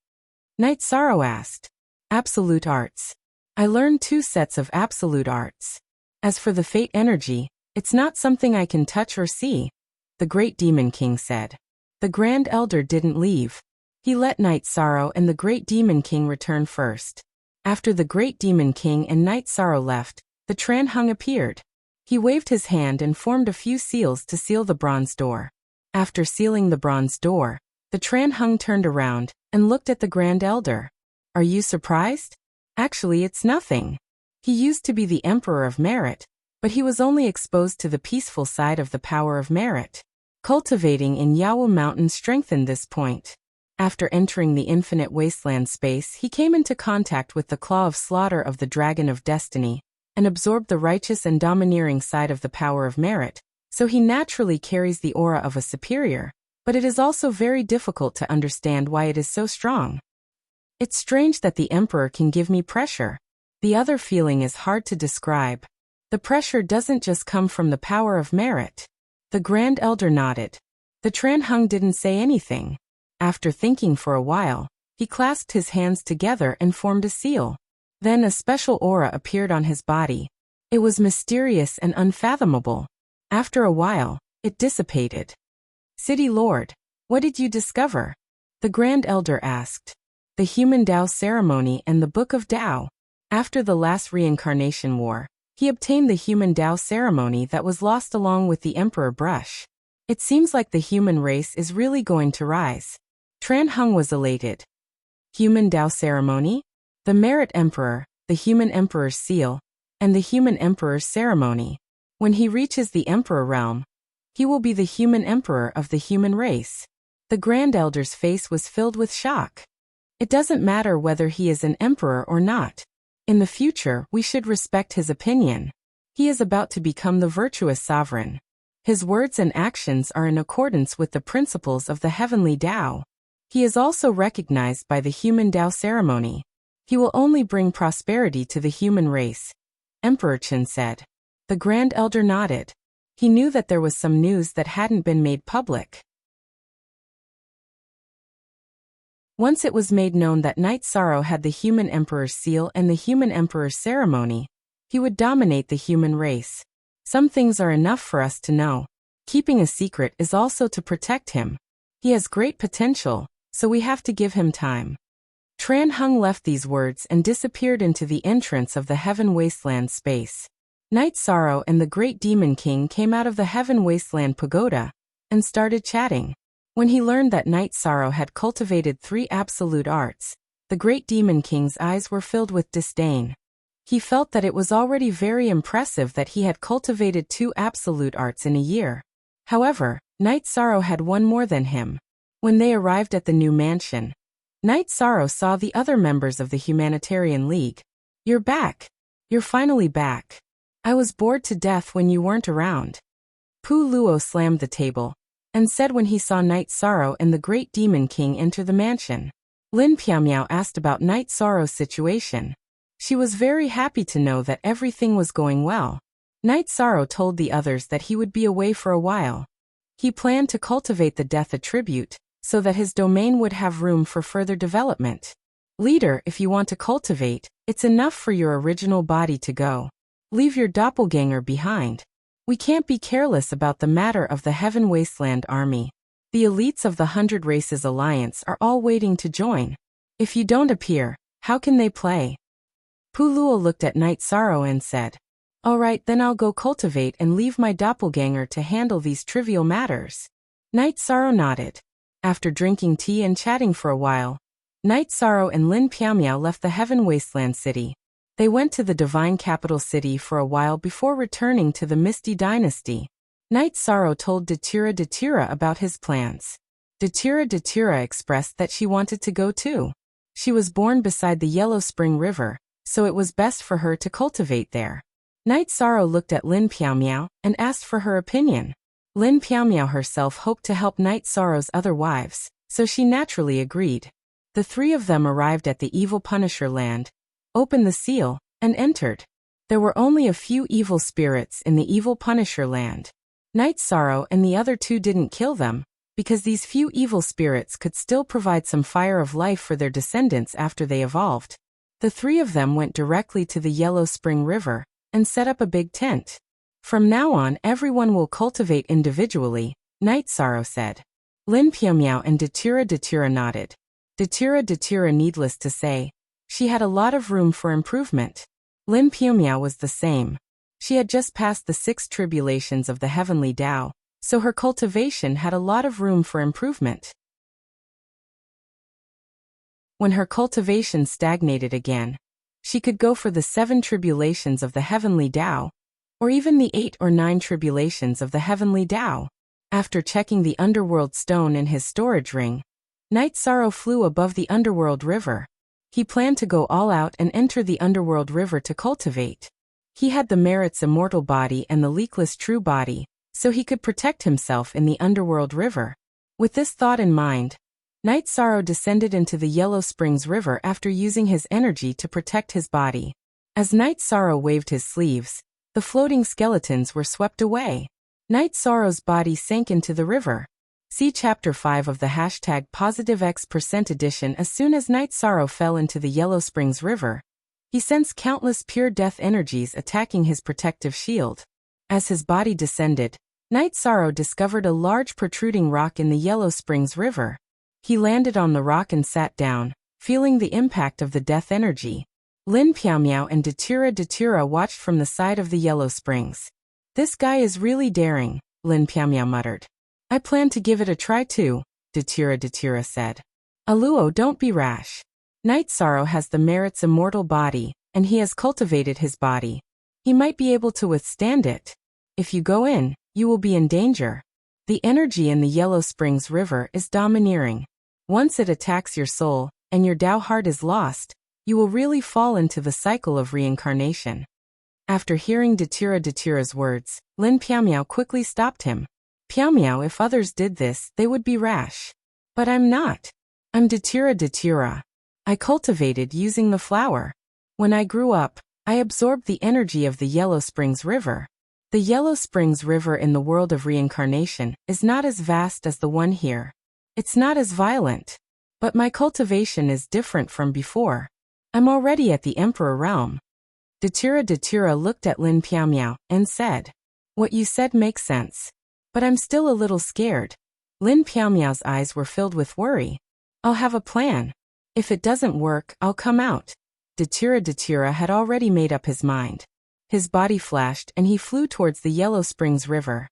Night Sorrow asked. Absolute Arts. I learned 2 sets of Absolute Arts. As for the Fate energy, it's not something I can touch or see, the Great Demon King said. The Grand Elder didn't leave. He let Night Sorrow and the Great Demon King return first. After the Great Demon King and Night Sorrow left, the Tran Hung appeared. He waved his hand and formed a few seals to seal the bronze door. After sealing the bronze door, the Tran Hung turned around and looked at the Grand Elder. Are you surprised? Actually, it's nothing. He used to be the Emperor of Merit, but he was only exposed to the peaceful side of the power of merit. Cultivating in Yawu Mountain strengthened this point. After entering the infinite wasteland space, he came into contact with the claw of slaughter of the Dragon of Destiny, and absorbed the righteous and domineering side of the power of merit, so he naturally carries the aura of a superior, but it is also very difficult to understand why it is so strong. It's strange that the Emperor can give me pressure. The other feeling is hard to describe. The pressure doesn't just come from the power of merit. The Grand Elder nodded. The Tran Hung didn't say anything. After thinking for a while, He clasped his hands together and formed a seal. Then a special aura appeared on his body. It was mysterious and unfathomable. After a while, it dissipated. City Lord, what did you discover? The Grand Elder asked. The Human Tao Ceremony and the Book of Tao. After the last reincarnation war, he obtained the Human Tao Ceremony that was lost along with the Emperor Brush. It seems like the human race is really going to rise. Tran Hung was elated. Human Tao Ceremony? The Merit Emperor, the Human Emperor's Seal, and the Human Emperor's Ceremony. When he reaches the Emperor realm, he will be the Human Emperor of the human race. The Grand Elder's face was filled with shock. It doesn't matter whether he is an emperor or not. In the future, we should respect his opinion. He is about to become the virtuous sovereign. His words and actions are in accordance with the principles of the heavenly Tao. He is also recognized by the Human Tao Ceremony. He will only bring prosperity to the human race, Emperor Chen said. The Grand Elder nodded. He knew that there was some news that hadn't been made public. Once it was made known that Knight Sorrow had the Human Emperor's Seal and the Human Emperor's Ceremony, he would dominate the human race. Some things are enough for us to know. Keeping a secret is also to protect him. He has great potential, so we have to give him time. Tran Hung left these words and disappeared into the entrance of the Heaven Wasteland space. Knight Sorrow and the Great Demon King came out of the Heaven Wasteland pagoda and started chatting. When he learned that Knight Sorrow had cultivated 3 absolute arts, the Great Demon King's eyes were filled with disdain. He felt that it was already very impressive that he had cultivated 2 absolute arts in a year. However, Knight Sorrow had one more than him. When they arrived at the new mansion, Knight Sorrow saw the other members of the Humanitarian League. You're back. You're finally back. I was bored to death when you weren't around. Pu Luo slammed the table and said when he saw Knight Sorrow and the Great Demon King enter the mansion. Lin Piaomiao asked about Knight Sorrow's situation. She was very happy to know that everything was going well. Knight Sorrow told the others that he would be away for a while. He planned to cultivate the death attribute, so that his domain would have room for further development. Leader, if you want to cultivate, it's enough for your original body to go. Leave your doppelganger behind. We can't be careless about the matter of the Heaven Wasteland Army. The elites of the 100 Races Alliance are all waiting to join. If you don't appear, how can they play? Pu Luo looked at Knight Sorrow and said, All right, then I'll go cultivate and leave my doppelganger to handle these trivial matters. Knight Sorrow nodded. After drinking tea and chatting for a while, Knight Sorrow and Lin Piaomiao left the Heaven Wasteland City. They went to the Divine Capital City for a while before returning to the Misty Dynasty. Knight Sorrow told Datura about his plans. Datura expressed that she wanted to go too. She was born beside the Yellow Spring River, so it was best for her to cultivate there. Knight Sorrow looked at Lin Piaomiao and asked for her opinion. Lin Piaomiao herself hoped to help Knight Sorrow's other wives, so she naturally agreed. The 3 of them arrived at the Evil Punisher land, opened the seal, and entered. There were only a few evil spirits in the Evil Punisher land. Knight Sorrow and the other 2 didn't kill them, because these few evil spirits could still provide some fire of life for their descendants after they evolved. The 3 of them went directly to the Yellow Spring River and set up a big tent. From now on, everyone will cultivate individually, Knight Sorrow said. Lin Piaomiao and Datura nodded. Datura, needless to say, she had a lot of room for improvement. Lin Piaomiao was the same. She had just passed the 6 tribulations of the heavenly Tao, so her cultivation had a lot of room for improvement. When her cultivation stagnated again, she could go for the 7 tribulations of the heavenly Tao, or even the 8 or 9 tribulations of the heavenly Tao. After checking the underworld stone in his storage ring, Knight Sorrow flew above the underworld river. He planned to go all out and enter the underworld river to cultivate. He had the Merit's immortal body and the leakless true body, so he could protect himself in the underworld river. With this thought in mind, Knight Sorrow descended into the Yellow Springs River after using his energy to protect his body. As Knight Sorrow waved his sleeves, the floating skeletons were swept away. Knight Sorrow's body sank into the river. See Chapter 5 of the hashtag #PositiveX% edition. As soon as Night Sorrow fell into the Yellow Springs River, he sensed countless pure death energies attacking his protective shield. As his body descended, Night Sorrow discovered a large protruding rock in the Yellow Springs River. He landed on the rock and sat down, feeling the impact of the death energy. Lin Piaomiao and Datura watched from the side of the Yellow Springs. "This guy is really daring," Lin Piaomiao muttered. "I plan to give it a try too," Datura said. "Aluo, don't be rash. Night Sorrow has the merit's immortal body, and he has cultivated his body. He might be able to withstand it. If you go in, you will be in danger. The energy in the Yellow Springs River is domineering. Once it attacks your soul, and your Tao heart is lost, you will really fall into the cycle of reincarnation." After hearing Datura's words, Lin Piaomiao quickly stopped him. "Piaomiao, if others did this, they would be rash. But I'm not. I'm Datura. I cultivated using the flower. When I grew up, I absorbed the energy of the Yellow Springs River. The Yellow Springs River in the world of reincarnation is not as vast as the one here. It's not as violent. But my cultivation is different from before. I'm already at the Emperor realm." Datura looked at Lin Piaomiao and said, "What you said makes sense. But I'm still a little scared." Lin Piaomiao's eyes were filled with worry. "I'll have a plan. If it doesn't work, I'll come out." Datura had already made up his mind. His body flashed and he flew towards the Yellow Springs River.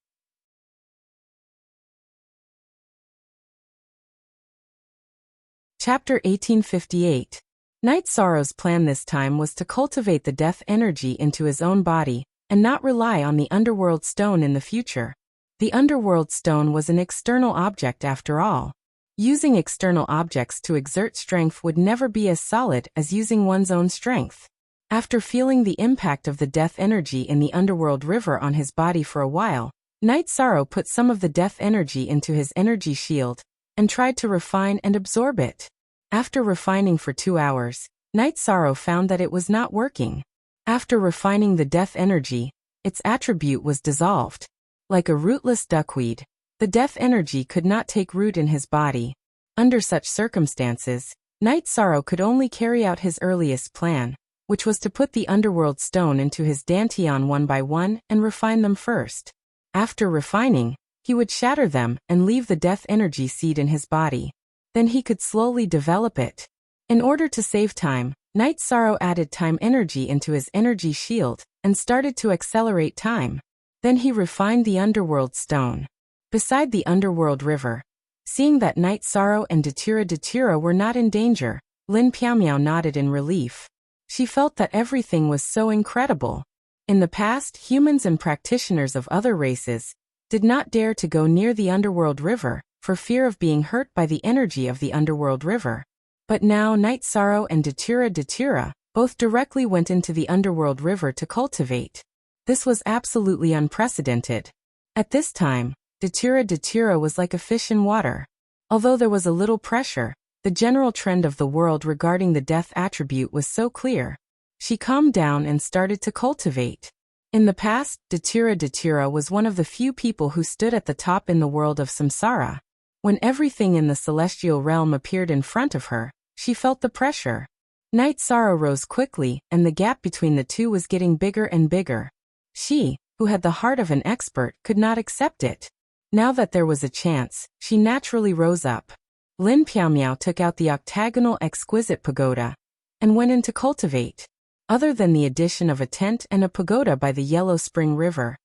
Chapter 1858. Night Sorrow's plan this time was to cultivate the death energy into his own body, and not rely on the Underworld Stone in the future. The Underworld Stone was an external object after all. Using external objects to exert strength would never be as solid as using one's own strength. After feeling the impact of the death energy in the Underworld River on his body for a while, Night Sorrow put some of the death energy into his energy shield, and tried to refine and absorb it. After refining for 2 hours, Night Sorrow found that it was not working. After refining the death energy, its attribute was dissolved. Like a rootless duckweed, the death energy could not take root in his body. Under such circumstances, Night Sorrow could only carry out his earliest plan, which was to put the Underworld Stone into his dantian one by one and refine them first. After refining, he would shatter them and leave the death energy seed in his body. Then he could slowly develop it. In order to save time, Night Sorrow added time energy into his energy shield and started to accelerate time. Then he refined the Underworld Stone. Beside the Underworld River, seeing that Night Sorrow and Datura were not in danger, Lin Piaomiao nodded in relief. She felt that everything was so incredible. In the past, humans and practitioners of other races did not dare to go near the Underworld River for fear of being hurt by the energy of the Underworld River. But now Night Sorrow and Datura both directly went into the Underworld River to cultivate. This was absolutely unprecedented. At this time, Datura was like a fish in water. Although there was a little pressure, the general trend of the world regarding the death attribute was so clear. She calmed down and started to cultivate. In the past, Datura was one of the few people who stood at the top in the world of samsara. When everything in the celestial realm appeared in front of her, she felt the pressure. Night Sorrow rose quickly, and the gap between the two was getting bigger and bigger. She, who had the heart of an expert, could not accept it. Now that there was a chance, she naturally rose up. Lin Piaomiao took out the octagonal exquisite pagoda and went in to cultivate. Other than the addition of a tent and a pagoda by the Yellow Spring River,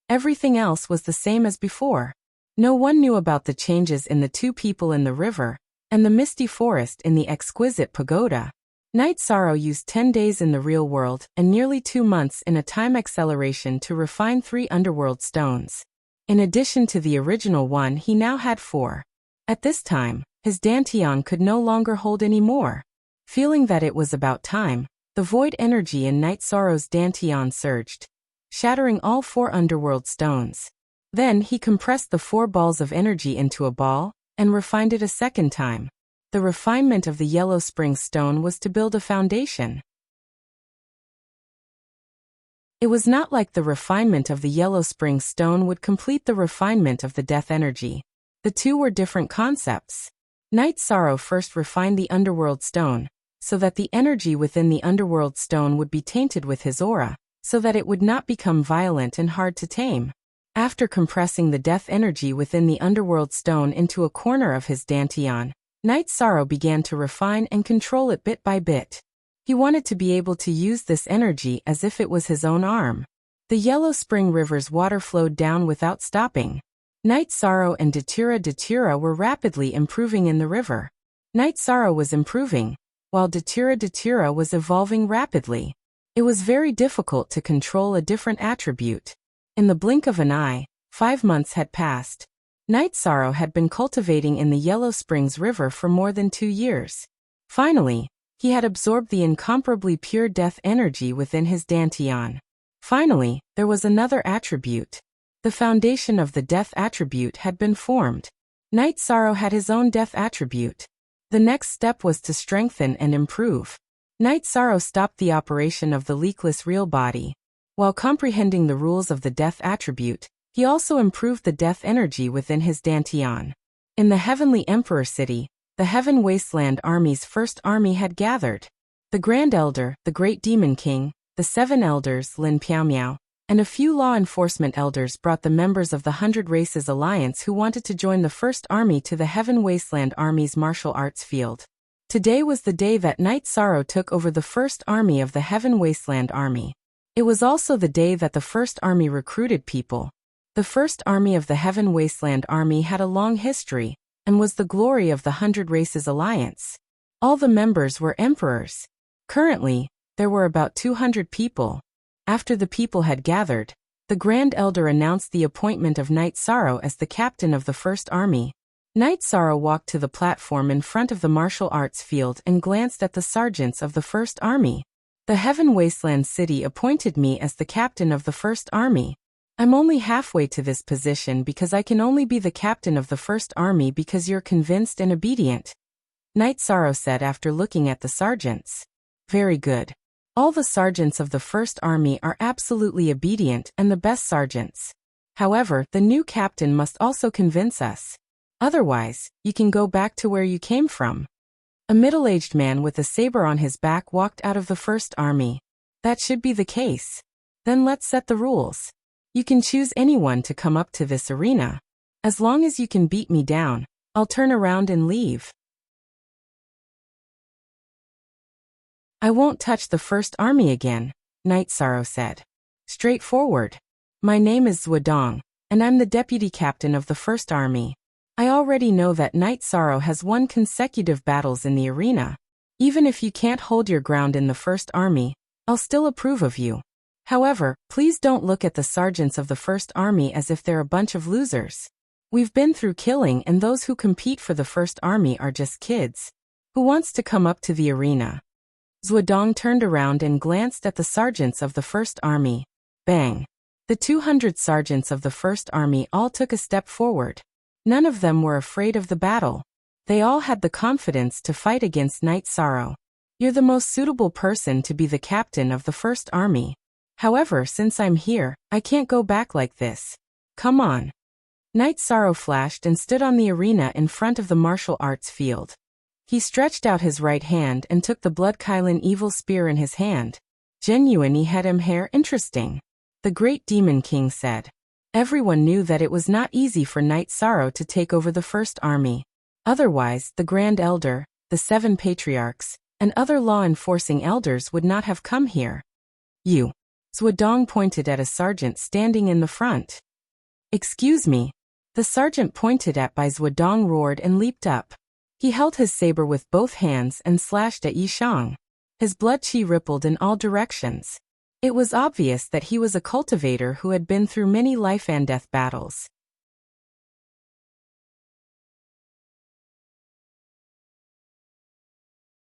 everything else was the same as before. No one knew about the changes in the two people in the river and the misty forest in the exquisite pagoda. Night Sorrow used 10 days in the real world and nearly 2 months in a time acceleration to refine 3 underworld stones. In addition to the original one, he now had 4. At this time, his dantian could no longer hold any more. Feeling that it was about time, the void energy in Night Sorrow's dantian surged, shattering all 4 underworld stones. Then he compressed the 4 balls of energy into a ball and refined it a second time. The refinement of the Yellow Spring Stone was to build a foundation. It was not like the refinement of the Yellow Spring Stone would complete the refinement of the death energy. The two were different concepts. Night Sorrow first refined the underworld stone, so that the energy within the underworld stone would be tainted with his aura, so that it would not become violent and hard to tame. After compressing the death energy within the underworld stone into a corner of his dantian, Night Sorrow began to refine and control it bit by bit. He wanted to be able to use this energy as if it was his own arm. The Yellow Spring River's water flowed down without stopping. Night Sorrow and Datura were rapidly improving in the river. Night Sorrow was improving, while Datura was evolving rapidly. It was very difficult to control a different attribute. In the blink of an eye, 5 months had passed. Night Sorrow had been cultivating in the Yellow Springs River for more than 2 years. Finally, he had absorbed the incomparably pure death energy within his dantian. Finally, there was another attribute. The foundation of the death attribute had been formed. Night Sorrow had his own death attribute. The next step was to strengthen and improve. Night Sorrow stopped the operation of the leakless real body. While comprehending the rules of the death attribute, he also improved the death energy within his dantian. In the Heavenly Emperor City, the Heaven Wasteland Army's first army had gathered. The Grand Elder, the Great Demon King, the 7 Elders Lin Piao Miao, and a few law enforcement elders brought the members of the 100 Races Alliance who wanted to join the first army to the Heaven Wasteland Army's martial arts field. Today was the day that Night Sorrow took over the first army of the Heaven Wasteland Army. It was also the day that the first army recruited people. The first army of the Heaven Wasteland Army had a long history, and was the glory of the 100 Races Alliance. All the members were emperors. Currently, there were about 200 people. After the people had gathered, the Grand Elder announced the appointment of Night Sorrow as the captain of the first army. Night Sorrow walked to the platform in front of the martial arts field and glanced at the sergeants of the first army. The Heaven Wasteland City appointed me as the captain of the first army. I'm only halfway to this position because I can only be the captain of the first army because you're convinced and obedient. Night Sorrow said after looking at the sergeants. Very good. All the sergeants of the first army are absolutely obedient and the best sergeants. However, the new captain must also convince us. Otherwise, you can go back to where you came from. A middle-aged man with a saber on his back walked out of the first army. That should be the case. Then let's set the rules. You can choose anyone to come up to this arena. As long as you can beat me down, I'll turn around and leave. I won't touch the first army again, Night Sorrow said. Straightforward. My name is Zhuodong, and I'm the deputy captain of the first army. I already know that Night Sorrow has won consecutive battles in the arena. Even if you can't hold your ground in the first army, I'll still approve of you. However, please don't look at the sergeants of the first army as if they're a bunch of losers. We've been through killing and those who compete for the first army are just kids. Who wants to come up to the arena? Zhuodong turned around and glanced at the sergeants of the first army. Bang! The 200 sergeants of the first army all took a step forward. None of them were afraid of the battle. They all had the confidence to fight against Night Sorrow. You're the most suitable person to be the captain of the first army. However, since I'm here, I can't go back like this. Come on. Night Sorrow flashed and stood on the arena in front of the martial arts field. He stretched out his right hand and took the Blood Kylan evil spear in his hand. Genuinely had him hair interesting. The Great Demon King said. Everyone knew that it was not easy for Night Sorrow to take over the first army. Otherwise, the Grand Elder, the 7 Patriarchs, and other law-enforcing elders would not have come here. You. Zhuodong pointed at a sergeant standing in the front. Excuse me. The sergeant pointed at by Zhuodong roared and leaped up. He held his saber with both hands and slashed at Yishang. His blood chi rippled in all directions. It was obvious that he was a cultivator who had been through many life and death battles.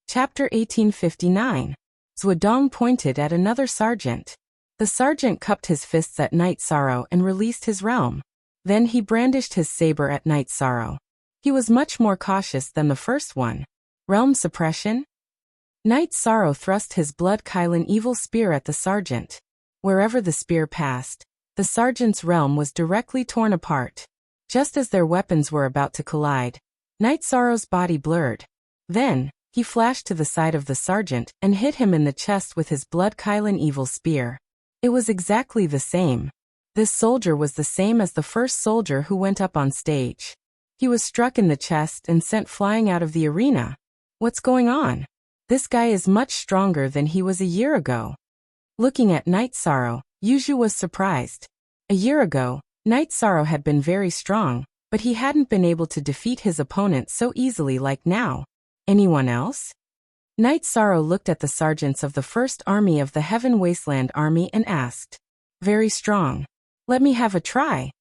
Chapter 1859. Zhuodong pointed at another sergeant. The sergeant cupped his fists at Night Sorrow and released his realm. Then he brandished his saber at Night Sorrow. He was much more cautious than the first one. Realm suppression? Night Sorrow thrust his Blood Kylan evil spear at the sergeant. Wherever the spear passed, the sergeant's realm was directly torn apart. Just as their weapons were about to collide, Night Sorrow's body blurred. Then, he flashed to the side of the sergeant and hit him in the chest with his blood-Kylan evil spear. It was exactly the same. This soldier was the same as the first soldier who went up on stage. He was struck in the chest and sent flying out of the arena. What's going on? This guy is much stronger than he was a year ago. Looking at Night Sorrow, Yuju was surprised. A year ago, Night Sorrow had been very strong, but he hadn't been able to defeat his opponent so easily like now. Anyone else? Night Sorrow looked at the sergeants of the First Army of the Heaven Wasteland Army and asked. Very strong. Let me have a try.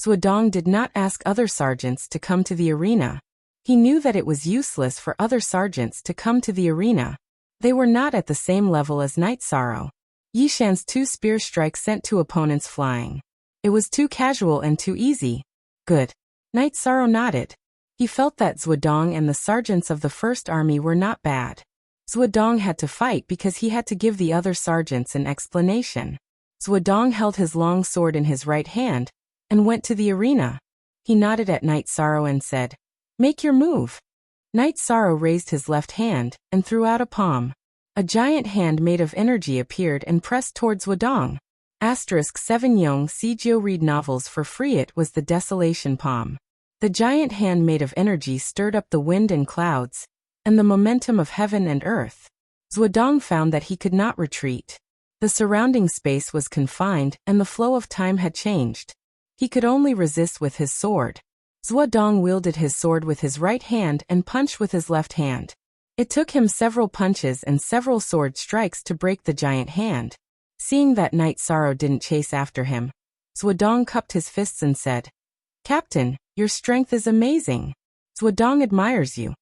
Zhuodong did not ask other sergeants to come to the arena. He knew that it was useless for other sergeants to come to the arena. They were not at the same level as Night Sorrow. Yishan's 2 spear strikes sent 2 opponents flying. It was too casual and too easy. Good. Night Sorrow nodded. He felt that Zhuodong and the sergeants of the First Army were not bad. Zhuodong had to fight because he had to give the other sergeants an explanation. Zhuodong held his long sword in his right hand and went to the arena. He nodded at Night Sorrow and said, "Make your move." Night Sorrow raised his left hand and threw out a palm. A giant hand made of energy appeared and pressed towards Zhuodong. *7 Young Sijio read novels for free. It was the Desolation Palm. The giant hand made of energy stirred up the wind and clouds, and the momentum of heaven and earth. Zhuodong found that he could not retreat. The surrounding space was confined and the flow of time had changed. He could only resist with his sword. Zhuodong wielded his sword with his right hand and punched with his left hand. It took him several punches and several sword strikes to break the giant hand. Seeing that Night Sorrow didn't chase after him, Zhuodong cupped his fists and said, "Captain, your strength is amazing. Zhuodong admires you."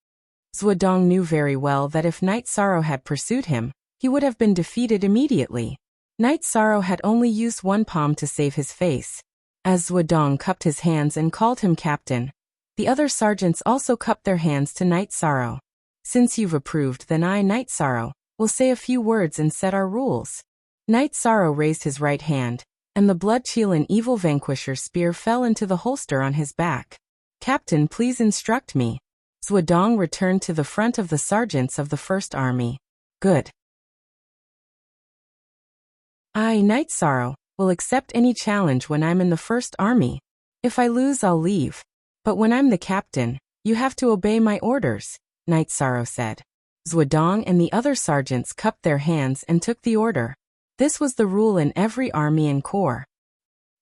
Zhuodong knew very well that if Night Sorrow had pursued him, he would have been defeated immediately. Night Sorrow had only used one palm to save his face. As Zhuodong cupped his hands and called him captain, the other sergeants also cupped their hands to Night Sorrow. "Since you've approved, then I, Night Sorrow, will say a few words and set our rules." Night Sorrow raised his right hand, and the blood-Chilan evil vanquisher spear fell into the holster on his back. "Captain, please instruct me." Zhuodong returned to the front of the sergeants of the First Army. "Good. I, Night Sorrow, will accept any challenge when I'm in the First Army. If I lose, I'll leave. But when I'm the captain, you have to obey my orders," Night Sorrow said. Zhuodong and the other sergeants cupped their hands and took the order. This was the rule in every army and corps.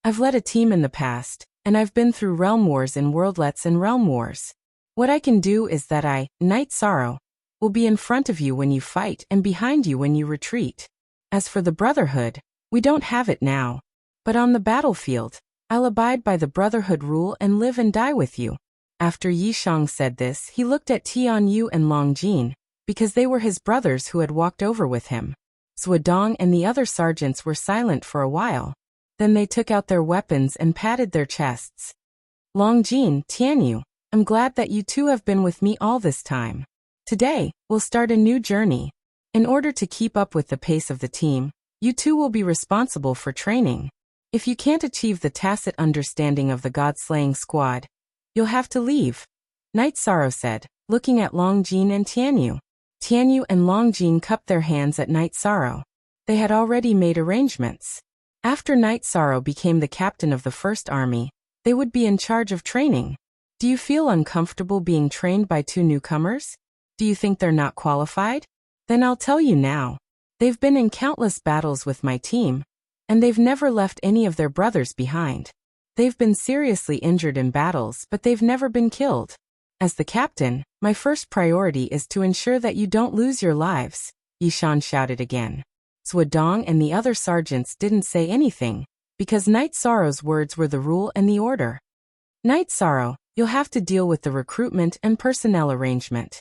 "I've led a team in the past, and I've been through realm wars and worldlets and realm wars. What I can do is that I, Night Sorrow, will be in front of you when you fight and behind you when you retreat. As for the Brotherhood, we don't have it now. But on the battlefield, I'll abide by the Brotherhood rule and live and die with you." After Yishang said this, he looked at Tianyu and Longjin, because they were his brothers who had walked over with him. Zhuodong and the other sergeants were silent for a while. Then they took out their weapons and patted their chests. "Longjin, Tianyu, I'm glad that you two have been with me all this time. Today, we'll start a new journey. In order to keep up with the pace of the team, you two will be responsible for training. If you can't achieve the tacit understanding of the god-slaying squad, you'll have to leave," Night Sorrow said, looking at Longjin and Tianyu. Tianyu and Longjin cupped their hands at Night Sorrow. They had already made arrangements. After Night Sorrow became the captain of the First Army, they would be in charge of training. "Do you feel uncomfortable being trained by 2 newcomers? Do you think they're not qualified? Then I'll tell you now. They've been in countless battles with my team, and they've never left any of their brothers behind. They've been seriously injured in battles, but they've never been killed. As the captain, my first priority is to ensure that you don't lose your lives," Yishan shouted again. Zhuodong and the other sergeants didn't say anything, because Night Sorrow's words were the rule and the order. "Night Sorrow, you'll have to deal with the recruitment and personnel arrangement."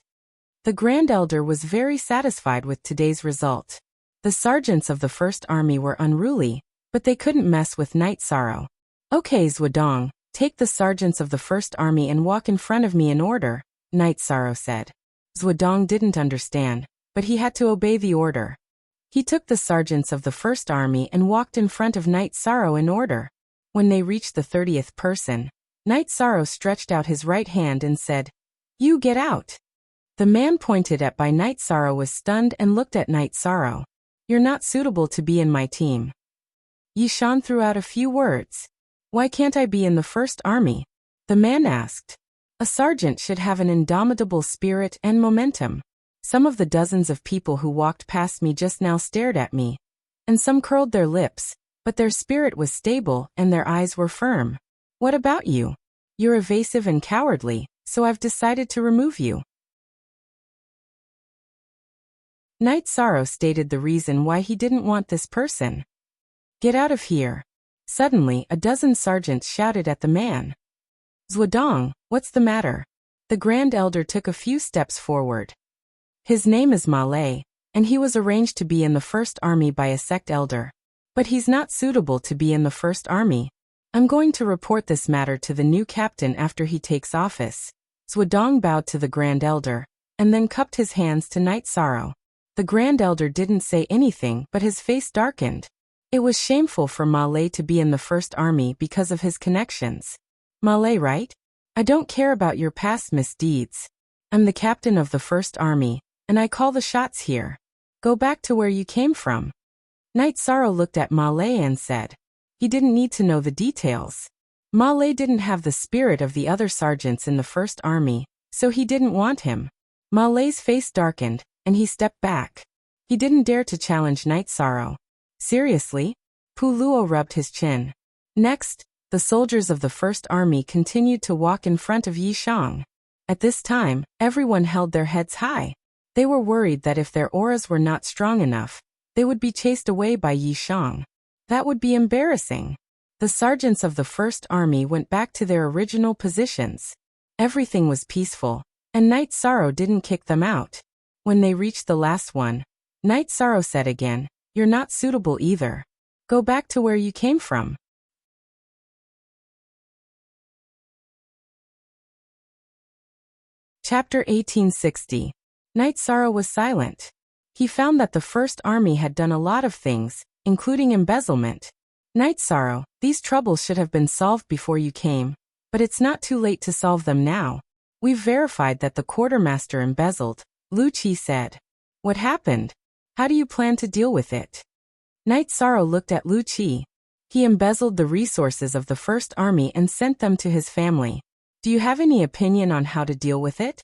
The Grand Elder was very satisfied with today's result. The sergeants of the First Army were unruly, but they couldn't mess with Night Sorrow. "Okay, Zhuodong, take the sergeants of the First Army and walk in front of me in order," Night Sorrow said. Zhuodong didn't understand, but he had to obey the order. He took the sergeants of the First Army and walked in front of Night Sorrow in order. When they reached the 30th person, Night Sorrow stretched out his right hand and said, "You get out." The man pointed at by Night Sorrow was stunned and looked at Night Sorrow. "You're not suitable to be in my team." Yi Shan threw out a few words. "Why can't I be in the first army?" The man asked. "A sergeant should have an indomitable spirit and momentum. Some of the dozens of people who walked past me just now stared at me, and some curled their lips, but their spirit was stable and their eyes were firm. What about you? You're evasive and cowardly, so I've decided to remove you." Night Sorrow stated the reason why he didn't want this person. "Get out of here." Suddenly, a dozen sergeants shouted at the man. "Zhuodong, what's the matter?" The Grand Elder took a few steps forward. "His name is Ma Lei, and he was arranged to be in the first army by a sect elder. But he's not suitable to be in the first army. I'm going to report this matter to the new captain after he takes office." Zhuodong bowed to the Grand Elder, and then cupped his hands to Night Sorrow. The Grand Elder didn't say anything, but his face darkened. It was shameful for Ma Lei to be in the first army because of his connections. "Ma Lei, right? I don't care about your past misdeeds. I'm the captain of the first army, and I call the shots here. Go back to where you came from." Night Sorrow looked at Ma Lei and said. He didn't need to know the details. Ma Lei didn't have the spirit of the other sergeants in the first army, so he didn't want him. Ma Lei's face darkened, and he stepped back. He didn't dare to challenge Night Sorrow. "Seriously?" Pu Luo rubbed his chin. Next, the soldiers of the first army continued to walk in front of Yi Shang. At this time, everyone held their heads high. They were worried that if their auras were not strong enough, they would be chased away by Yi Shang. That would be embarrassing. The sergeants of the first army went back to their original positions. Everything was peaceful, and Night Sorrow didn't kick them out. When they reached the last one, Night Sorrow said again, "You're not suitable either. Go back to where you came from." Chapter 1860. Night Sorrow was silent. He found that the first army had done a lot of things, including embezzlement. "Night Sorrow, these troubles should have been solved before you came, but it's not too late to solve them now. We've verified that the quartermaster embezzled," Lu Qi said. "What happened? How do you plan to deal with it?" Night Sorrow looked at Lu Qi. "He embezzled the resources of the first army and sent them to his family. Do you have any opinion on how to deal with it?"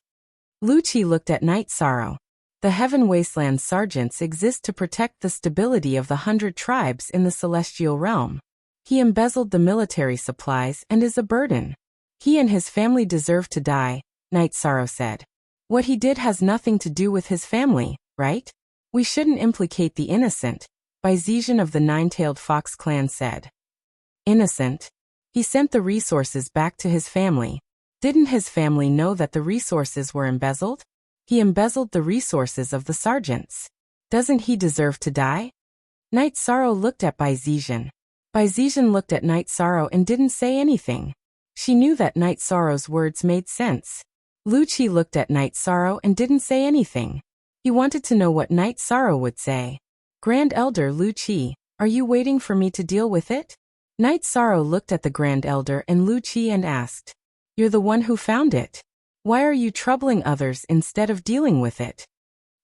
Lu Qi looked at Night Sorrow. "The Heaven Wasteland sergeants exist to protect the stability of the 100 tribes in the celestial realm. He embezzled the military supplies and is a burden. He and his family deserve to die," Night Sorrow said. "What he did has nothing to do with his family, right? We shouldn't implicate the innocent," Bai Zizhan of the Nine-Tailed Fox clan said. "Innocent? He sent the resources back to his family. Didn't his family know that the resources were embezzled? He embezzled the resources of the sergeants. Doesn't he deserve to die?" Night Sorrow looked at Bai Zizhan. Bai Zizhan looked at Night Sorrow and didn't say anything. She knew that Night Sorrow's words made sense. Lu Qi looked at Night Sorrow and didn't say anything. He wanted to know what Night Sorrow would say. "Grand Elder Lu Qi, are you waiting for me to deal with it?" Night Sorrow looked at the Grand Elder and Lu Qi and asked. "You're the one who found it. Why are you troubling others instead of dealing with it?"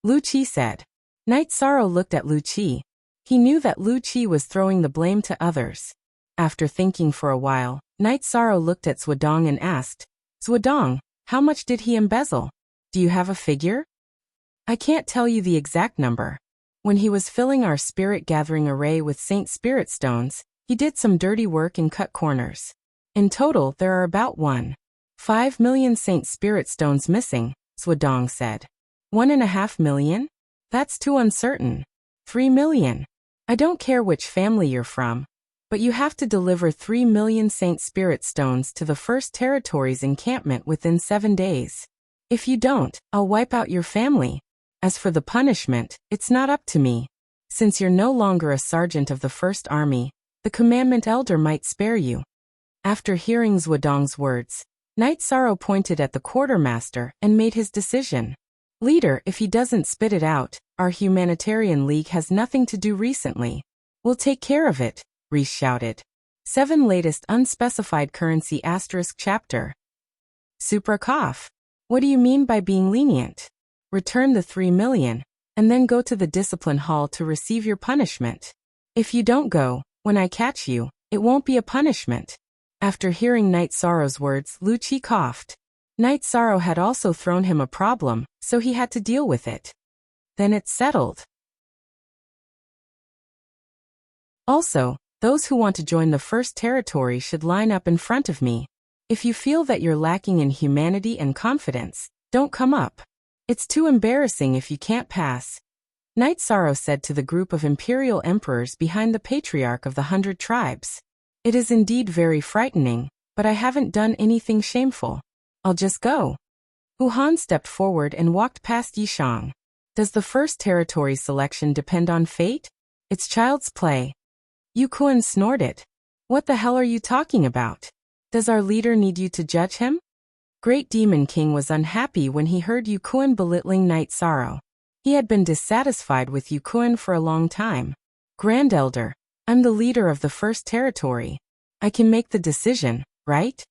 Lu Qi said. Night Sorrow looked at Lu Qi. He knew that Lu Qi was throwing the blame to others. After thinking for a while, Night Sorrow looked at Zhuodong and asked, "Zhuodong, how much did he embezzle? Do you have a figure?" "I can't tell you the exact number. When he was filling our spirit gathering array with Saint Spirit stones, he did some dirty work and cut corners. In total, there are about 1.5 million Saint Spirit stones missing," Zhuodong said. 1.5 million? That's too uncertain. 3 million. I don't care which family you're from, but you have to deliver 3 million Saint Spirit stones to the First Territory's encampment within 7 days. If you don't, I'll wipe out your family. As for the punishment, it's not up to me. Since you're no longer a sergeant of the First Army, the Commandment Elder might spare you." After hearing Zhuodong's words, Night Sorrow pointed at the quartermaster and made his decision. "Leader, if he doesn't spit it out, our humanitarian league has nothing to do recently. We'll take care of it," Reese shouted. 7 latest unspecified currency * chapter. Supra Cough. What do you mean by being lenient? Return the 3 million, and then go to the discipline hall to receive your punishment. If you don't go, when I catch you, it won't be a punishment. After hearing Night Sorrow's words, Lu Qi coughed. Night Sorrow had also thrown him a problem, so he had to deal with it. Then it's settled. Also, those who want to join the first territory should line up in front of me. If you feel that you're lacking in humanity and confidence, don't come up. It's too embarrassing if you can't pass. Night Sorrow said to the group of imperial emperors behind the patriarch of the 100 tribes. It is indeed very frightening, but I haven't done anything shameful. I'll just go. Hu Han stepped forward and walked past Yishang. Does the first territory selection depend on fate? It's child's play. Yu Kuan snorted. What the hell are you talking about? Does our leader need you to judge him? Great Demon King was unhappy when he heard Yu Kuan belittling Night Sorrow. He had been dissatisfied with Yu Kuan for a long time. Grand Elder, I'm the leader of the first territory. I can make the decision, right?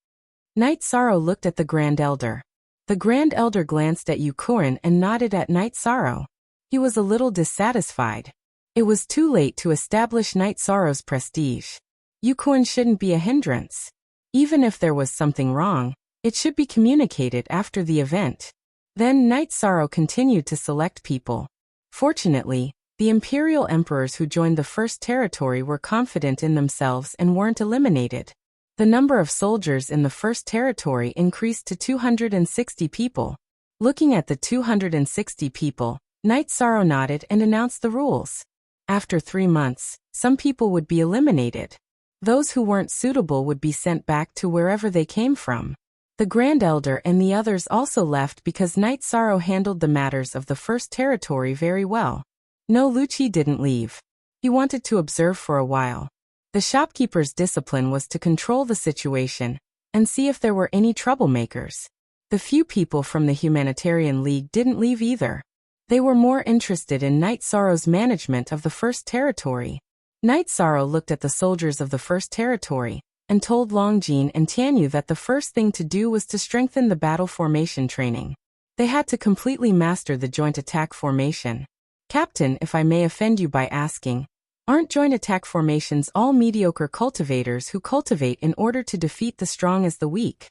Night Sorrow looked at the Grand Elder. The Grand Elder glanced at Yu Kuan and nodded at Night Sorrow. He was a little dissatisfied. It was too late to establish Night Sorrow's prestige. Yu Kuan shouldn't be a hindrance. Even if there was something wrong, it should be communicated after the event. Then Night Sorrow continued to select people. Fortunately, the imperial emperors who joined the first territory were confident in themselves and weren't eliminated. The number of soldiers in the first territory increased to 260 people. Looking at the 260 people, Night Sorrow nodded and announced the rules. After 3 months, some people would be eliminated. Those who weren't suitable would be sent back to wherever they came from. The Grand Elder and the others also left because Night Sorrow handled the matters of the first territory very well. No, Lu Qi didn't leave. He wanted to observe for a while. The shopkeeper's discipline was to control the situation and see if there were any troublemakers. The few people from the Humanitarian League didn't leave either. They were more interested in Night Sorrow's management of the first territory. Night Sorrow looked at the soldiers of the first territory and told Longjin and Tianyu that the first thing to do was to strengthen the battle formation training. They had to completely master the joint attack formation. Captain, if I may offend you by asking, aren't joint attack formations all mediocre cultivators who cultivate in order to defeat the strong as the weak?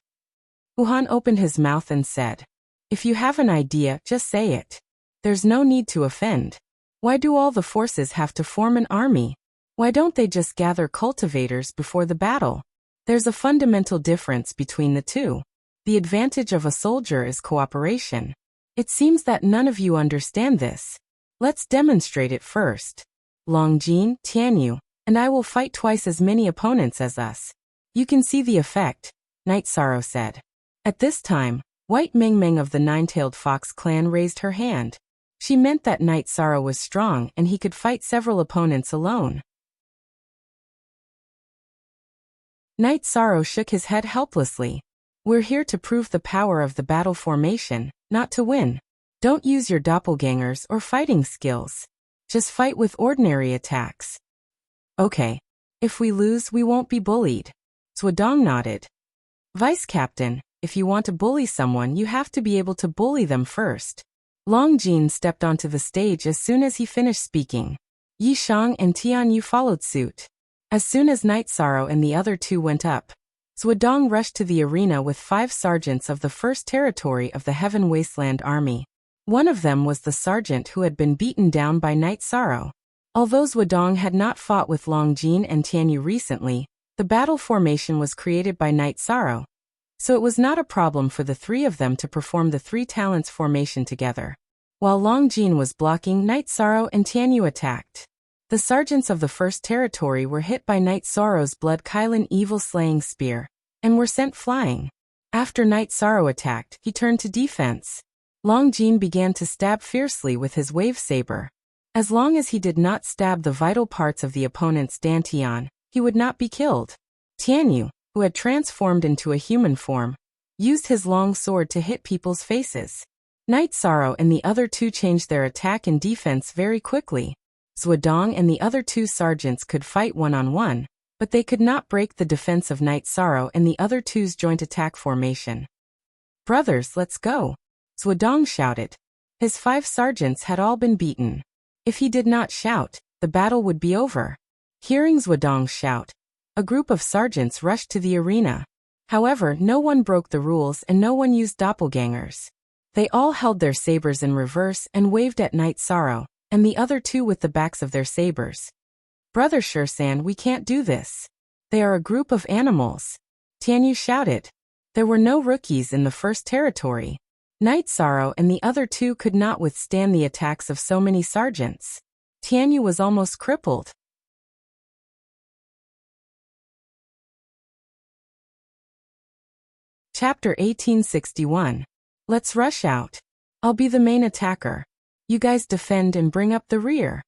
Hu Han opened his mouth and said, If you have an idea, just say it. There's no need to offend. Why do all the forces have to form an army? Why don't they just gather cultivators before the battle? There's a fundamental difference between the two. The advantage of a soldier is cooperation. It seems that none of you understand this. Let's demonstrate it first. Longjin, Tianyu, and I will fight twice as many opponents as us. You can see the effect, Night Sorrow said. At this time, White Meng Meng of the Nine-Tailed Fox clan raised her hand. She meant that Night Sorrow was strong and he could fight several opponents alone. Night Sorrow shook his head helplessly. We're here to prove the power of the battle formation, not to win. Don't use your doppelgangers or fighting skills. Just fight with ordinary attacks. Okay. If we lose, we won't be bullied. Zhuodong nodded. Vice Captain, if you want to bully someone, you have to be able to bully them first. Longjin stepped onto the stage as soon as he finished speaking. Yishang and Tianyu followed suit. As soon as Night Sorrow and the other two went up, Zhuodong rushed to the arena with 5 sergeants of the first territory of the Heaven Wasteland Army. One of them was the sergeant who had been beaten down by Night Sorrow. Although Zhuodong had not fought with Longjin and Tianyu recently, the battle formation was created by Night Sorrow, so it was not a problem for the 3 of them to perform the 3 talents formation together. While Longjin was blocking, Night Sorrow and Tianyu attacked. The sergeants of the first territory were hit by Night Sorrow's Blood Kylan Evil Slaying Spear, and were sent flying. After Night Sorrow attacked, he turned to defense. Longjin began to stab fiercely with his wave saber. As long as he did not stab the vital parts of the opponent's dantian, he would not be killed. Tianyu, who had transformed into a human form, used his long sword to hit people's faces. Night Sorrow and the other 2 changed their attack and defense very quickly. Zhuodong and the other 2 sergeants could fight one-on-one, but they could not break the defense of Knight Sorrow and the other two's joint attack formation. "Brothers, let's go," Zhuodong shouted. His 5 sergeants had all been beaten. If he did not shout, the battle would be over. Hearing Zhuodong's shout, a group of sergeants rushed to the arena. However, no one broke the rules and no one used doppelgangers. They all held their sabers in reverse and waved at Knight Sorrow, and the other two with the backs of their sabers. "Brother Shursan, we can't do this. They are a group of animals," Tianyu shouted. There were no rookies in the first territory. Knight Sorrow and the other two could not withstand the attacks of so many sergeants. Tianyu was almost crippled. Chapter 1861. Let's rush out. I'll be the main attacker. You guys defend and bring up the rear.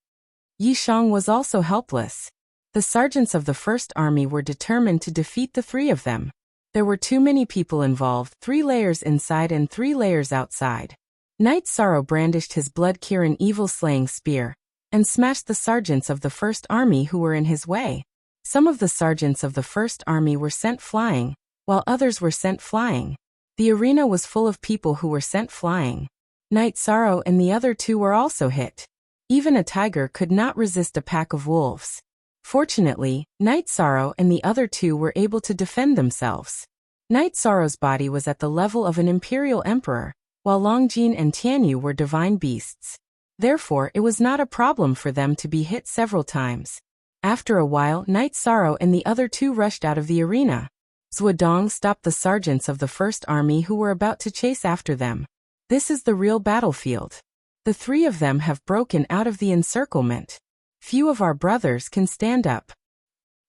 Yi Shang was also helpless. The sergeants of the First Army were determined to defeat the 3 of them. There were too many people involved, 3 layers inside and 3 layers outside. Knight Sorrow brandished his blood-Kirin evil-slaying spear, and smashed the sergeants of the First Army who were in his way. Some of the sergeants of the First Army were sent flying, while others were sent flying. The arena was full of people who were sent flying. Knight Sorrow and the other two were also hit. Even a tiger could not resist a pack of wolves. Fortunately, Knight Sorrow and the other two were able to defend themselves. Knight Sorrow's body was at the level of an imperial emperor, while Longjin and Tianyu were divine beasts. Therefore, it was not a problem for them to be hit several times. After a while, Knight Sorrow and the other two rushed out of the arena. Zhuodong stopped the sergeants of the First Army who were about to chase after them. This is the real battlefield. The 3 of them have broken out of the encirclement. Few of our brothers can stand up.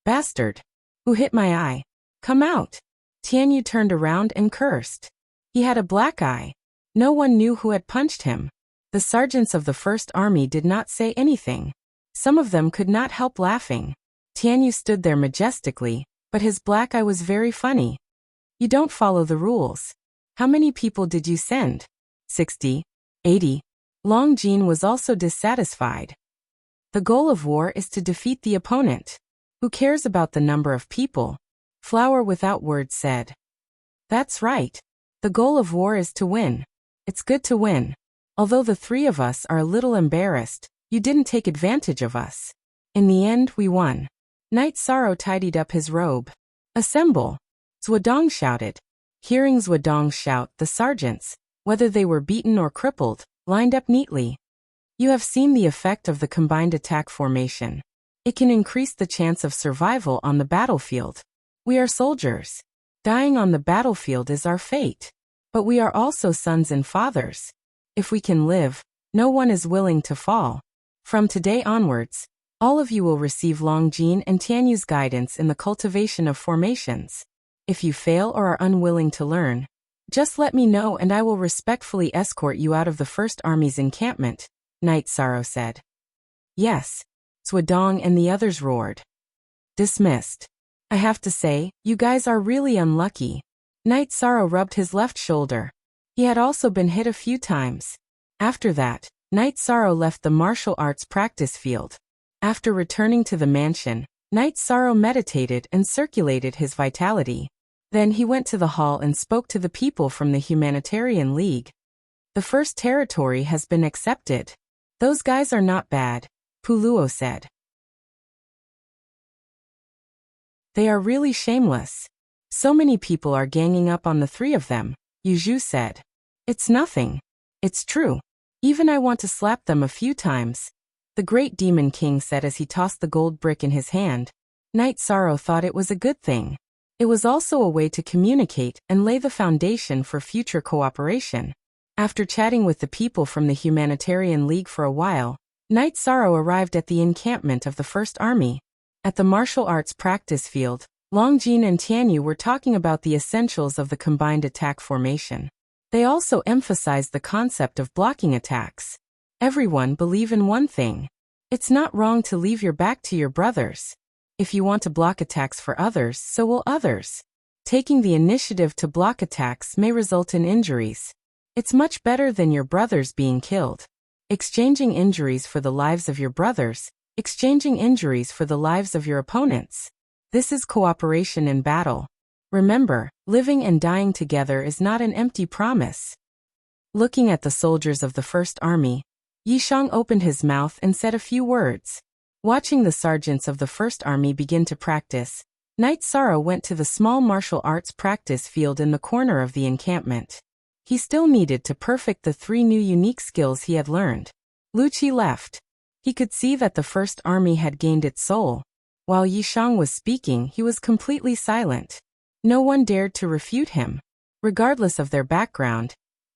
"Bastard! Who hit my eye? Come out!" Tianyu turned around and cursed. He had a black eye. No one knew who had punched him. The sergeants of the First Army did not say anything. Some of them could not help laughing. Tianyu stood there majestically, but his black eye was very funny. "You don't follow the rules. How many people did you send?" 60, 80. Longjin was also dissatisfied. The goal of war is to defeat the opponent. Who cares about the number of people? Flower without words said. That's right. The goal of war is to win. It's good to win. Although the 3 of us are a little embarrassed, you didn't take advantage of us. In the end, we won. Knight Sorrow tidied up his robe. "Assemble!" Zhuodong shouted. Hearing Zhuodong shout, the sergeants, whether they were beaten or crippled, lined up neatly. You have seen the effect of the combined attack formation. It can increase the chance of survival on the battlefield. We are soldiers. Dying on the battlefield is our fate. But we are also sons and fathers. If we can live, no one is willing to fall. From today onwards, all of you will receive Longjin and Tianyu's guidance in the cultivation of formations. If you fail or are unwilling to learn, just let me know and I will respectfully escort you out of the First Army's encampment, Knight Sorrow said. Yes, Zhuodong and the others roared. Dismissed. I have to say, you guys are really unlucky. Knight Sorrow rubbed his left shoulder. He had also been hit a few times. After that, Knight Sorrow left the martial arts practice field. After returning to the mansion, Knight Sorrow meditated and circulated his vitality. Then he went to the hall and spoke to the people from the Humanitarian League. The first territory has been accepted. Those guys are not bad, Puluo said. They are really shameless. So many people are ganging up on the 3 of them, Yuzhu said. It's nothing. It's true. Even I want to slap them a few times, the Great Demon King said as he tossed the gold brick in his hand. Knight Sorrow thought it was a good thing. It was also a way to communicate and lay the foundation for future cooperation. After chatting with the people from the Humanitarian League for a while, Knight Sorrow arrived at the encampment of the First Army. At the martial arts practice field, Longjin and Tianyu were talking about the essentials of the combined attack formation. They also emphasized the concept of blocking attacks. Everyone believe in one thing. It's not wrong to leave your back to your brothers. If you want to block attacks for others, so will others. Taking the initiative to block attacks may result in injuries. It's much better than your brothers being killed. Exchanging injuries for the lives of your brothers, exchanging injuries for the lives of your opponents. This is cooperation in battle. Remember, living and dying together is not an empty promise. Looking at the soldiers of the First Army, Yishang opened his mouth and said a few words. Watching the sergeants of the First Army begin to practice, Knight Sorrow went to the small martial arts practice field in the corner of the encampment. He still needed to perfect the 3 new unique skills he had learned. Lu Qi left. He could see that the First Army had gained its soul. While Yishang was speaking, he was completely silent. No one dared to refute him. Regardless of their background,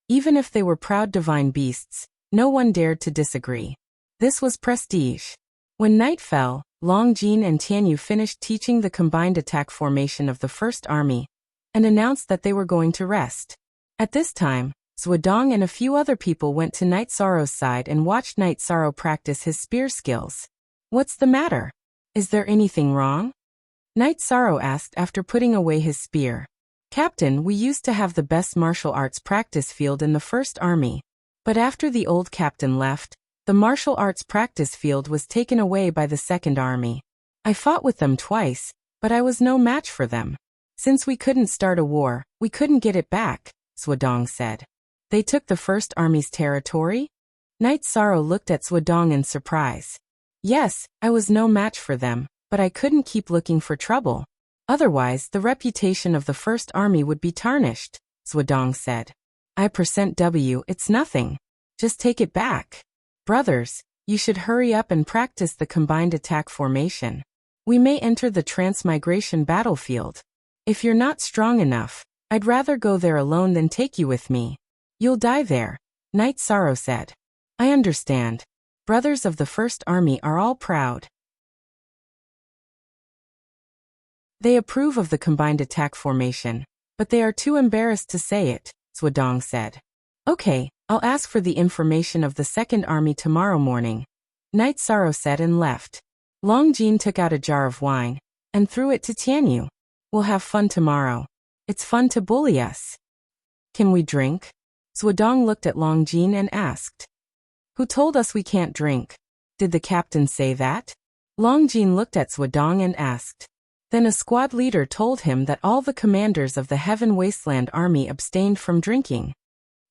even if they were proud divine beasts, no one dared to disagree. This was prestige. When night fell, Long Jin and Tianyu finished teaching the combined attack formation of the First Army and announced that they were going to rest. At this time, Zhuodong and a few other people went to Night Sorrow's side and watched Night Sorrow practice his spear skills. "What's the matter? Is there anything wrong?" Night Sorrow asked after putting away his spear. "Captain, we used to have the best martial arts practice field in the First Army. But after the old captain left, the martial arts practice field was taken away by the Second Army. I fought with them twice, but I was no match for them. Since we couldn't start a war, we couldn't get it back," Zhuodong said. "They took the First Army's territory?" Night Sorrow looked at Zhuodong in surprise. "Yes, I was no match for them, but I couldn't keep looking for trouble. Otherwise, the reputation of the First Army would be tarnished," Zhuodong said. "I%W, it's nothing. Just take it back. Brothers, you should hurry up and practice the combined attack formation. We may enter the transmigration battlefield. If you're not strong enough, I'd rather go there alone than take you with me. You'll die there," Night Sorrow said. "I understand. Brothers of the First Army are all proud. They approve of the combined attack formation, but they are too embarrassed to say it," Zhuodong said. "Okay, I'll ask for the information of the Second Army tomorrow morning," Night Sorrow said and left. Long Jin took out a jar of wine and threw it to Tianyu. "We'll have fun tomorrow. It's fun to bully us. Can we drink?" Zhuodong looked at Long Jin and asked. "Who told us we can't drink? Did the captain say that?" Long Jin looked at Zhuodong and asked. Then a squad leader told him that all the commanders of the Heaven Wasteland Army abstained from drinking.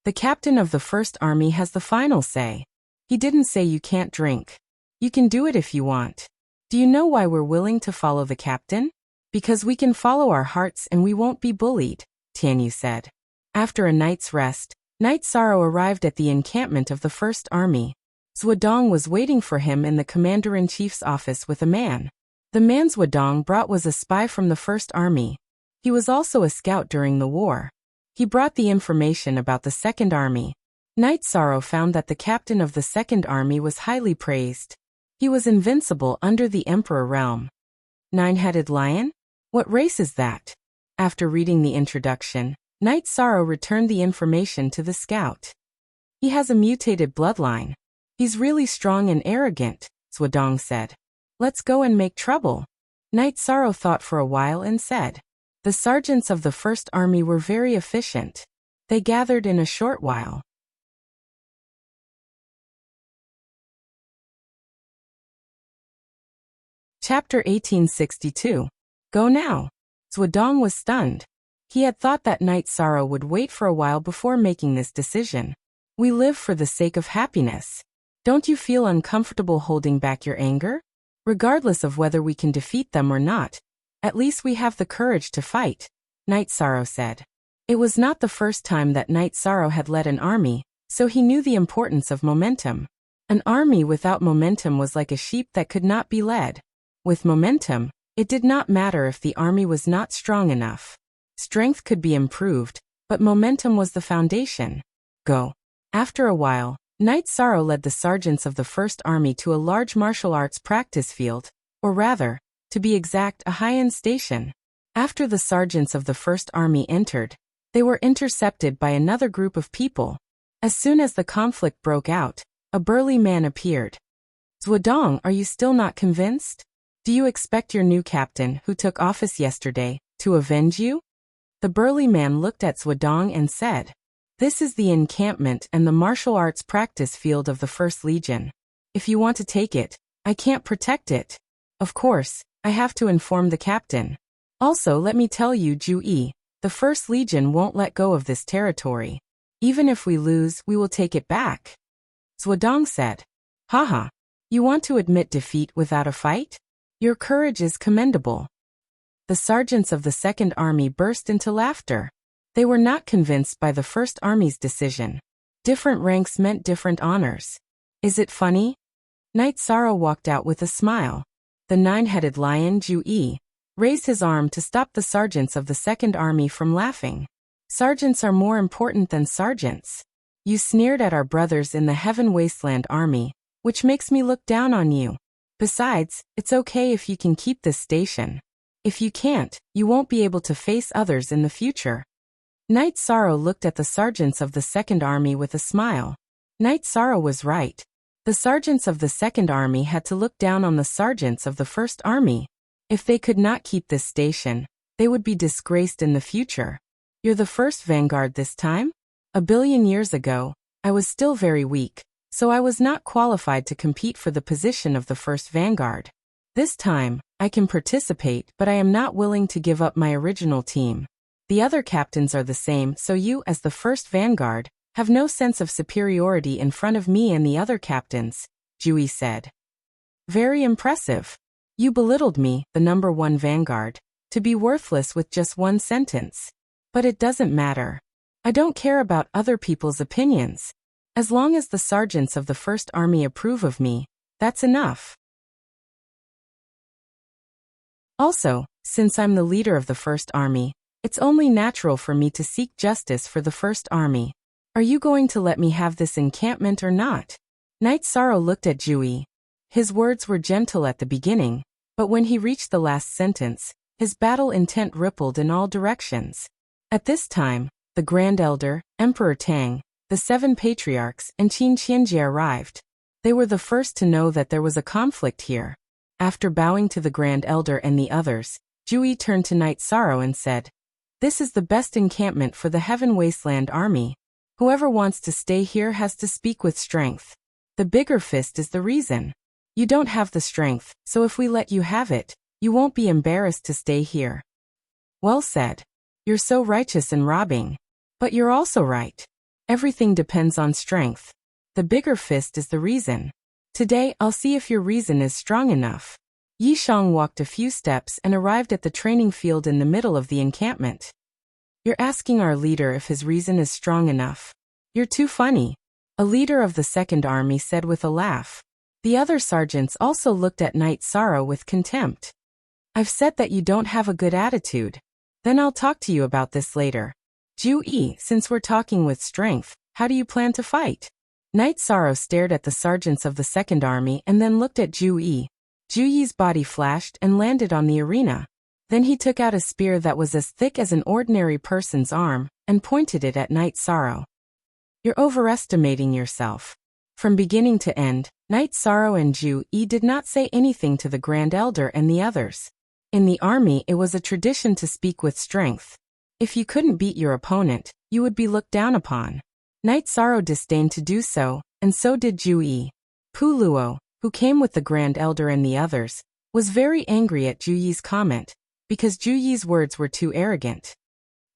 "The captain of the First Army has the final say. He didn't say you can't drink. You can do it if you want. Do you know why we're willing to follow the captain? Because we can follow our hearts and we won't be bullied," Tianyu said. After a night's rest, Night Sorrow arrived at the encampment of the First Army. Zhuodong was waiting for him in the commander-in-chief's office with a man. The man Zhuodong brought was a spy from the First Army. He was also a scout during the war. He brought the information about the Second Army. Night Sorrow found that the captain of the Second Army was highly praised. He was invincible under the Emperor realm. "Nine-headed lion? What race is that?" After reading the introduction, Night Sorrow returned the information to the scout. "He has a mutated bloodline. He's really strong and arrogant," Zhuodong said. "Let's go and make trouble." Night Sorrow thought for a while and said. The sergeants of the First Army were very efficient. They gathered in a short while. Chapter 1862. Go now. Zhuodong was stunned. He had thought that Night Sorrow would wait for a while before making this decision. "We live for the sake of happiness. Don't you feel uncomfortable holding back your anger? Regardless of whether we can defeat them or not, at least we have the courage to fight," Night Sorrow said. It was not the first time that Night Sorrow had led an army, so he knew the importance of momentum. An army without momentum was like a sheep that could not be led. With momentum, it did not matter if the army was not strong enough. Strength could be improved, but momentum was the foundation. Go. After a while, Night Sorrow led the sergeants of the First Army to a large martial arts practice field, or rather, to be exact, a high-end station. After the sergeants of the First Army entered, they were intercepted by another group of people. As soon as the conflict broke out, a burly man appeared. "Zhuodong, are you still not convinced? Do you expect your new captain, who took office yesterday, to avenge you?" The burly man looked at Zhuodong and said. "This is the encampment and the martial arts practice field of the First Legion. If you want to take it, I can't protect it." "Of course, I have to inform the captain. Also, let me tell you, Ju-yi, the First Legion won't let go of this territory. Even if we lose, we will take it back. Zhuodong said. Haha. You want to admit defeat without a fight? Your courage is commendable. The sergeants of the Second Army burst into laughter. They were not convinced by the First Army's decision. Different ranks meant different honors. Is it funny? Knight Sorrow walked out with a smile. The nine-headed lion, Ju-yi, raised his arm to stop the sergeants of the Second Army from laughing. Sergeants are more important than sergeants. You sneered at our brothers in the Heaven Wasteland Army, which makes me look down on you. Besides, it's okay if you can keep this station. If you can't, you won't be able to face others in the future. Knight Sorrow looked at the sergeants of the Second Army with a smile. Knight Sorrow was right. The sergeants of the Second Army had to look down on the sergeants of the First Army. If they could not keep this station, they would be disgraced in the future. You're the first vanguard this time? 1 billion years ago, I was still very weak, so I was not qualified to compete for the position of the first vanguard. This time, I can participate, but I am not willing to give up my original team. The other captains are the same, so you, as the first vanguard, have no sense of superiority in front of me and the other captains, Ju-yi said. Very impressive. You belittled me, the number 1 vanguard, to be worthless with just one sentence. But it doesn't matter. I don't care about other people's opinions. As long as the sergeants of the First Army approve of me, that's enough. Also, since I'm the leader of the First Army, it's only natural for me to seek justice for the First Army. Are you going to let me have this encampment or not? Knight Sorrow looked at Ju-yi. His words were gentle at the beginning, but when he reached the last sentence, his battle intent rippled in all directions. At this time, the Grand Elder, Emperor Tang, the 7 patriarchs, and Qin Qianjie arrived. They were the first to know that there was a conflict here. After bowing to the Grand Elder and the others, Ju-yi turned to Knight Sorrow and said, This is the best encampment for the Heaven Wasteland Army. Whoever wants to stay here has to speak with strength. The bigger fist is the reason. You don't have the strength, so if we let you have it, you won't be embarrassed to stay here. Well said. You're so righteous in robbing. But you're also right. Everything depends on strength. The bigger fist is the reason. Today, I'll see if your reason is strong enough. Yi Shang walked a few steps and arrived at the training field in the middle of the encampment. You're asking our leader if his reason is strong enough. You're too funny. A leader of the Second Army said with a laugh. The other sergeants also looked at Knight Sorrow with contempt. I've said that you don't have a good attitude. Then I'll talk to you about this later. Ju-yi, since we're talking with strength, how do you plan to fight? Knight Sorrow stared at the sergeants of the Second Army and then looked at Ju-yi. Ju-yi's body flashed and landed on the arena. Then he took out a spear that was as thick as an ordinary person's arm and pointed it at Knight Sorrow. You're overestimating yourself. From beginning to end, Knight Sorrow and Ju-yi did not say anything to the Grand Elder and the others. In the army, it was a tradition to speak with strength. If you couldn't beat your opponent, you would be looked down upon. Knight Sorrow disdained to do so, and so did Ju-yi. Pu Luo, who came with the Grand Elder and the others, was very angry at Ju-yi's comment, because Ju-yi's words were too arrogant.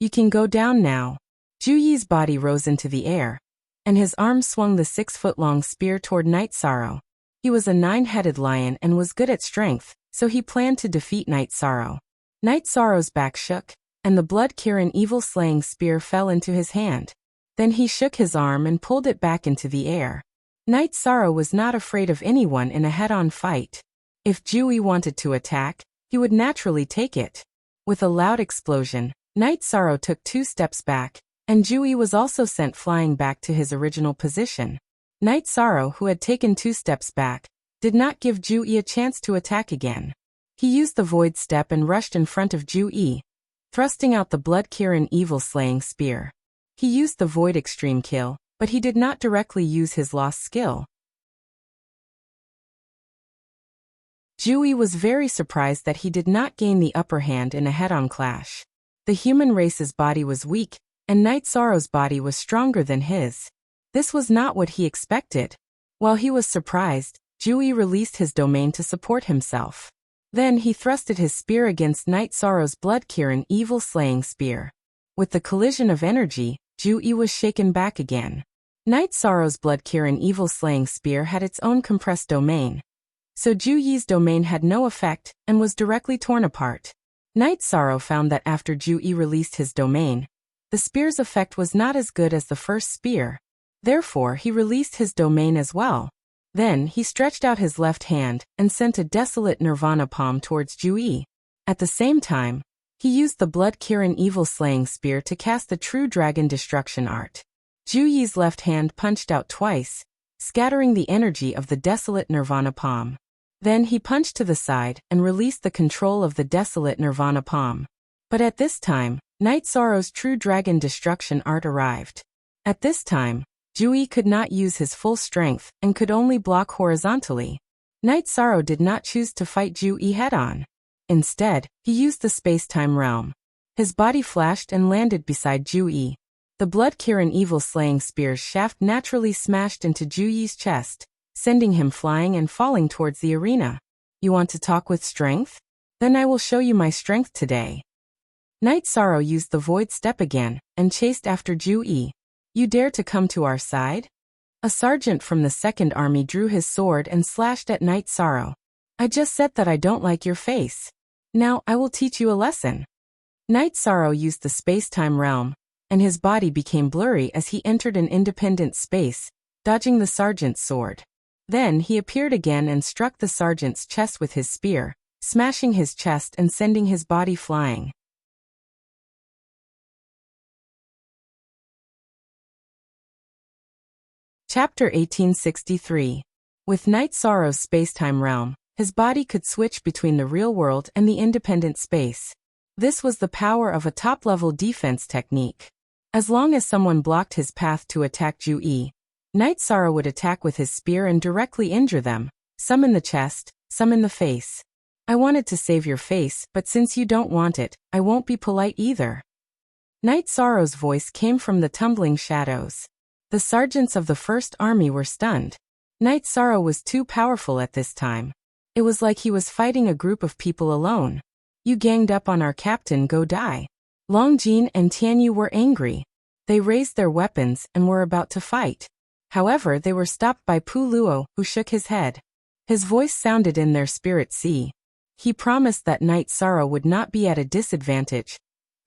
You can go down now. Ju-yi's body rose into the air, and his arm swung the 6-foot-long spear toward Knight Sorrow. He was a 9-headed lion and was good at strength, so he planned to defeat Knight Sorrow. Knight Sorrow's back shook, and the blood-Kirin evil-slaying spear fell into his hand. Then he shook his arm and pulled it back into the air. Knight Sorrow was not afraid of anyone in a head-on fight. If Ju-yi wanted to attack, he would naturally take it. With a loud explosion, Knight Sorrow took 2 steps back, and Ju-yi was also sent flying back to his original position. Knight Sorrow, who had taken 2 steps back, did not give Ju-yi a chance to attack again. He used the void step and rushed in front of Ju-yi, thrusting out the blood-Kirin evil-slaying spear. He used the void extreme kill, but he did not directly use his lost skill. Ju-yi was very surprised that he did not gain the upper hand in a head-on clash. The human race's body was weak, and Knight Sorrow's body was stronger than his. This was not what he expected. While he was surprised, Ju-yi released his domain to support himself. Then he thrusted his spear against Night Sorrow's blood-Kirin evil-slaying spear. With the collision of energy, Ju-yi was shaken back again. Night Sorrow's blood-Kirin evil-slaying spear had its own compressed domain. So Ju-yi's domain had no effect and was directly torn apart. Night Sorrow found that after Ju-yi released his domain, the spear's effect was not as good as the first spear. Therefore, he released his domain as well. Then, he stretched out his left hand and sent a desolate nirvana palm towards Ju-yi. At the same time, he used the blood-Kirin evil-slaying spear to cast the true dragon destruction art. Ju-yi's left hand punched out twice, scattering the energy of the desolate nirvana palm. Then he punched to the side and released the control of the desolate nirvana palm. But at this time, Night Sorrow's true dragon destruction art arrived. At this time, Ju-yi could not use his full strength and could only block horizontally. Night Sorrow did not choose to fight Ju-yi head-on. Instead, he used the space-time realm. His body flashed and landed beside Ju-yi. The blood-Kirin evil-slaying spear's shaft naturally smashed into Ju-yi's chest, sending him flying and falling towards the arena. You want to talk with strength? Then I will show you my strength today. Night Sorrow used the void step again and chased after Ju-yi. You dare to come to our side? A sergeant from the Second Army drew his sword and slashed at Night Sorrow. I just said that I don't like your face. Now I will teach you a lesson. Night Sorrow used the space-time realm, and his body became blurry as he entered an independent space, dodging the sergeant's sword. Then he appeared again and struck the sergeant's chest with his spear, smashing his chest and sending his body flying. Chapter 1863. With Night Sorrow's space-time realm, his body could switch between the real world and the independent space. This was the power of a top-level defense technique. As long as someone blocked his path to attack Ju-yi, Night Sorrow would attack with his spear and directly injure them, some in the chest, some in the face. I wanted to save your face, but since you don't want it, I won't be polite either. Night Sorrow's voice came from the tumbling shadows. The sergeants of the First Army were stunned. Night Sorrow was too powerful at this time. It was like he was fighting a group of people alone. You ganged up on our captain, go die. Long Jin and Tianyu were angry. They raised their weapons and were about to fight. However, they were stopped by Pu Luo, who shook his head. His voice sounded in their spirit sea. He promised that Night Sorrow would not be at a disadvantage,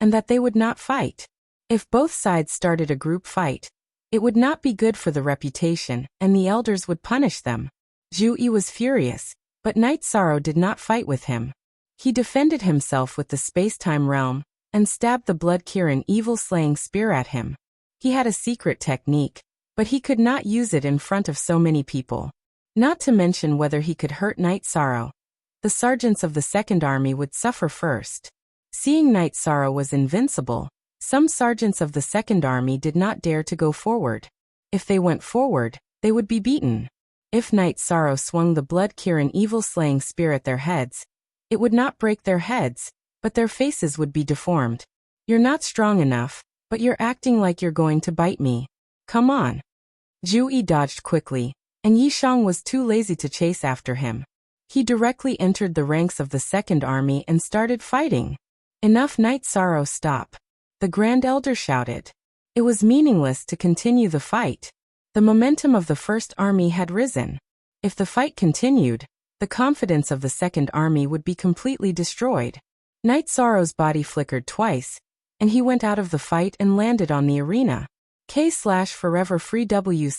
and that they would not fight. If both sides started a group fight, it would not be good for the reputation, and the elders would punish them. Ju-yi was furious, but Night Sorrow did not fight with him. He defended himself with the space-time realm, and stabbed the blood-Kirin evil-slaying spear at him. He had a secret technique, but he could not use it in front of so many people. Not to mention whether he could hurt Night Sorrow. The sergeants of the Second Army would suffer first. Seeing Night Sorrow was invincible, some sergeants of the Second Army did not dare to go forward. If they went forward, they would be beaten. If Night Sorrow swung the blood-Kirin evil-slaying spear at their heads, it would not break their heads, but their faces would be deformed. You're not strong enough, but you're acting like you're going to bite me. Come on. Ju-yi dodged quickly, and Yishang was too lazy to chase after him. He directly entered the ranks of the Second Army and started fighting. Enough, Night Sorrow, stop. The Grand Elder shouted. It was meaningless to continue the fight. The momentum of the First Army had risen. If the fight continued, the confidence of the Second Army would be completely destroyed. Night Sorrow's body flickered twice, and he went out of the fight and landed on the arena. K/forever free W/.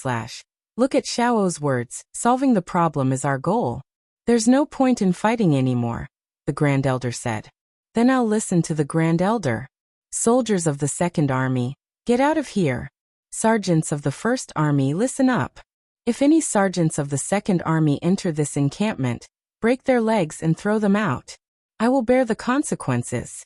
Look at Xiao's words, solving the problem is our goal. There's no point in fighting anymore, the Grand Elder said. Then I'll listen to the Grand Elder. Soldiers of the Second Army, get out of here. Sergeants of the First Army, listen up. If any sergeants of the Second Army enter this encampment, break their legs and throw them out. I will bear the consequences.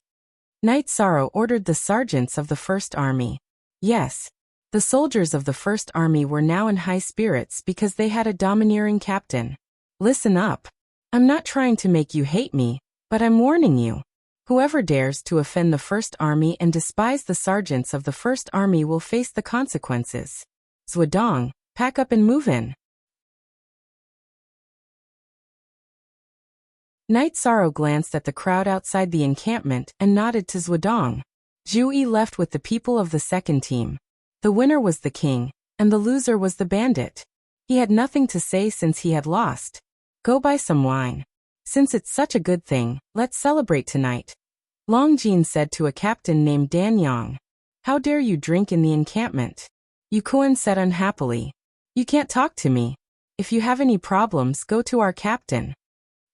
Night Sorrow ordered the sergeants of the First Army. Yes. The soldiers of the First Army were now in high spirits because they had a domineering captain. Listen up. I'm not trying to make you hate me, but I'm warning you. Whoever dares to offend the First Army and despise the sergeants of the First Army will face the consequences. Zhuodong, pack up and move in. Knight Sorrow glanced at the crowd outside the encampment and nodded to Zhuodong. Zhu Yi left with the people of the second team. The winner was the king, and the loser was the bandit. He had nothing to say since he had lost. Go buy some wine. Since it's such a good thing, let's celebrate tonight. Long Jin said to a captain named Dan Yang. How dare you drink in the encampment? Yukuan said unhappily. You can't talk to me. If you have any problems, go to our captain.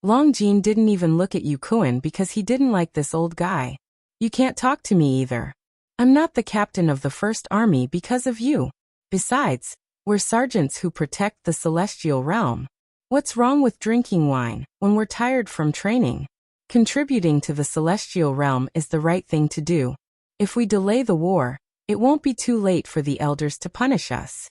Long Jin didn't even look at Yukuan because he didn't like this old guy. You can't talk to me either. I'm not the captain of the First Army because of you. Besides, we're sergeants who protect the celestial realm. What's wrong with drinking wine when we're tired from training? Contributing to the celestial realm is the right thing to do. If we delay the war, it won't be too late for the elders to punish us.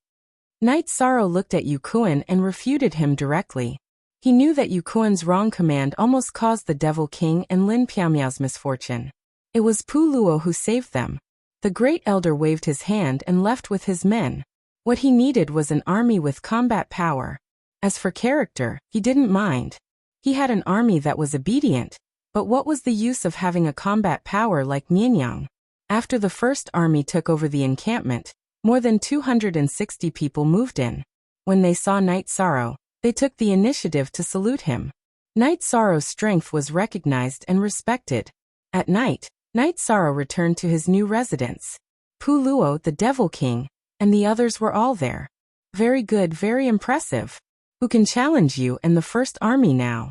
Knight Sorrow looked at Yukuan and refuted him directly. He knew that Yukuan's wrong command almost caused the Devil King and Lin Piaomiao's misfortune. It was Pu Luo who saved them. The great elder waved his hand and left with his men. What he needed was an army with combat power. As for character, he didn't mind. He had an army that was obedient, but what was the use of having a combat power like Mianyang? After the First Army took over the encampment, more than 260 people moved in. When they saw Knight Sorrow, they took the initiative to salute him. Knight Sorrow's strength was recognized and respected. At night, Knight Sorrow returned to his new residence. Pu Luo, the Devil King, and the others were all there. Very good, very impressive. Who can challenge you and the First Army now?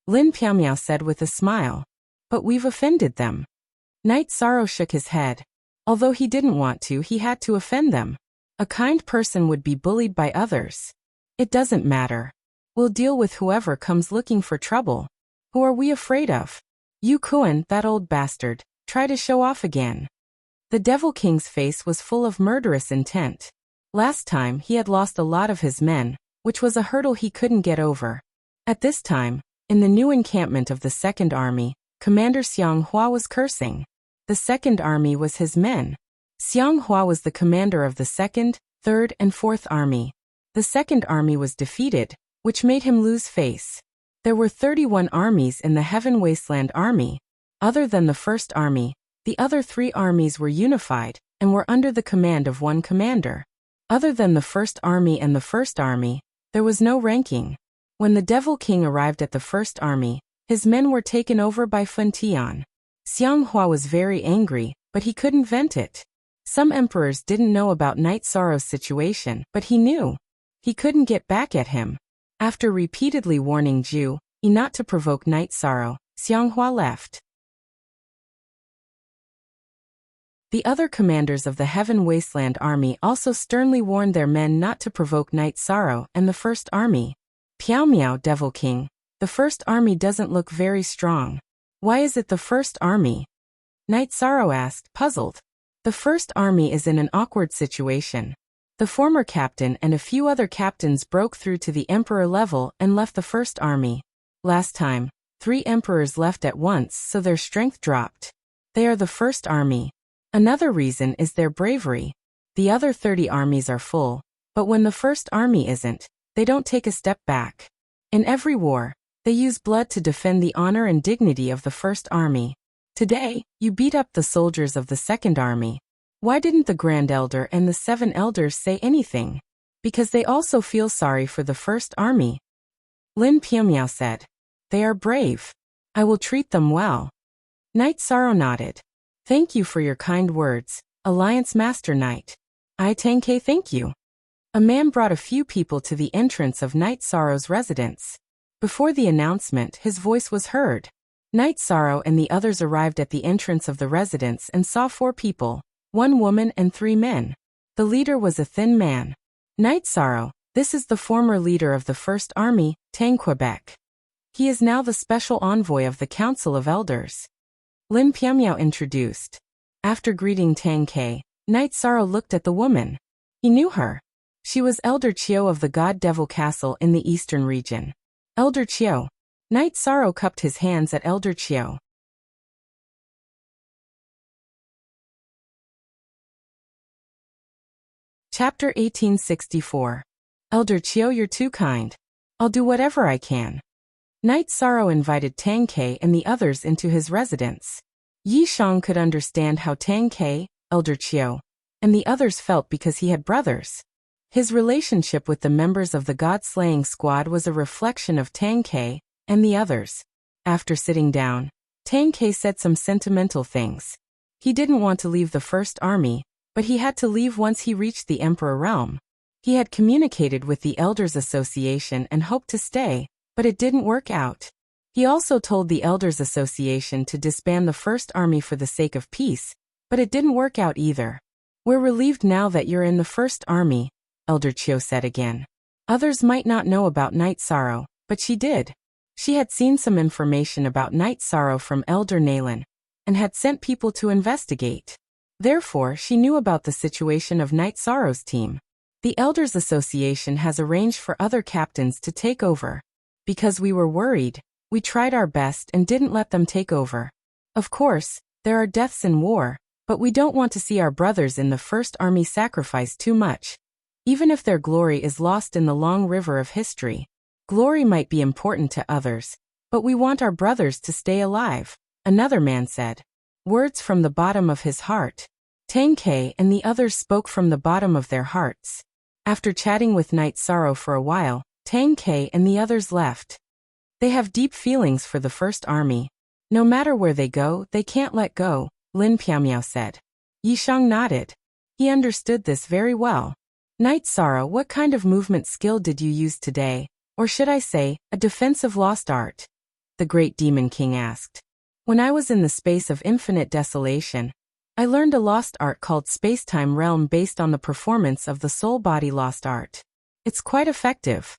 Lin Piaomiao said with a smile. But we've offended them. Knight Sorrow shook his head. Although he didn't want to, he had to offend them. A kind person would be bullied by others. It doesn't matter. We'll deal with whoever comes looking for trouble. Who are we afraid of? Yukuan, that old bastard, try to show off again. The Devil King's face was full of murderous intent. Last time he had lost a lot of his men, which was a hurdle he couldn't get over. At this time, in the new encampment of the Second Army, Commander Xiang Hua was cursing. The Second Army was his men. Xiang Hua was the commander of the Second, Third, and Fourth Army. The Second Army was defeated, which made him lose face. There were 31 armies in the Heaven Wasteland Army. Other than the First Army, the other 3 armies were unified and were under the command of one commander. Other than the First Army and the First Army, there was no ranking. When the Devil King arrived at the First Army, his men were taken over by Fun Tian. Xiang Hua was very angry, but he couldn't vent it. Some emperors didn't know about Knight Sorrow's situation, but he knew. He couldn't get back at him. After repeatedly warning Zhu Yi not to provoke Knight Sorrow, Xiang Hua left. The other commanders of the Heaven Wasteland Army also sternly warned their men not to provoke Knight Sorrow and the First Army. Piaomiao, Devil King, the First Army doesn't look very strong. Why is it the First Army? Knight Sorrow asked, puzzled. The First Army is in an awkward situation. The former captain and a few other captains broke through to the emperor level and left the First Army. Last time, 3 emperors left at once, so their strength dropped. They are the First Army. Another reason is their bravery. The other 30 armies are full, but when the First Army isn't, they don't take a step back. In every war, they use blood to defend the honor and dignity of the First Army. Today, you beat up the soldiers of the Second Army. Why didn't the Grand Elder and the 7 elders say anything? Because they also feel sorry for the First Army. Lin Piaomiao said. They are brave. I will treat them well. Knight Sorrow nodded. Thank you for your kind words, Alliance Master Knight. I Tangke thank you. A man brought a few people to the entrance of Knight Sorrow's residence. Before the announcement, his voice was heard. Knight Sorrow and the others arrived at the entrance of the residence and saw 4 people, 1 woman and 3 men. The leader was a thin man. Knight Sorrow, this is the former leader of the First Army, Tang Quebec. He is now the special envoy of the Council of Elders. Lin Piaomiao introduced. After greeting Tang Ke, Knight Sorrow looked at the woman. He knew her. She was Elder Chiu of the God Devil Castle in the eastern region. Elder Chiu. Knight Sorrow cupped his hands at Elder Chiu. Chapter 1864. Elder Chiu, you're too kind. I'll do whatever I can. Night Sorrow invited Tang Ke and the others into his residence. Yi Shang could understand how Tang Ke, Elder Qiu, and the others felt because he had brothers. His relationship with the members of the God-slaying squad was a reflection of Tang Ke and the others. After sitting down, Tang Ke said some sentimental things. He didn't want to leave the First Army, but he had to leave once he reached the Emperor realm. He had communicated with the Elders Association and hoped to stay, but it didn't work out. He also told the Elders Association to disband the First Army for the sake of peace, but it didn't work out either. We're relieved now that you're in the First Army, Elder Qiu said again. Others might not know about Night Sorrow, but she did. She had seen some information about Night Sorrow from Elder Naylan, and had sent people to investigate. Therefore, she knew about the situation of Night Sorrow's team. The Elders Association has arranged for other captains to take over. Because we were worried, we tried our best and didn't let them take over. Of course, there are deaths in war, but we don't want to see our brothers in the First Army sacrifice too much. Even if their glory is lost in the long river of history, glory might be important to others, but we want our brothers to stay alive, another man said. Words from the bottom of his heart. Tang Ke and the others spoke from the bottom of their hearts. After chatting with Night Sorrow for a while, Tang Ke and the others left. They have deep feelings for the First Army. No matter where they go, they can't let go, Lin Piaomiao said. Yi Shang nodded. He understood this very well. Night Sorrow, what kind of movement skill did you use today? Or should I say, a defensive lost art? The Great Demon King asked. When I was in the space of infinite desolation, I learned a lost art called Spacetime Realm based on the performance of the Soul Body Lost Art. It's quite effective.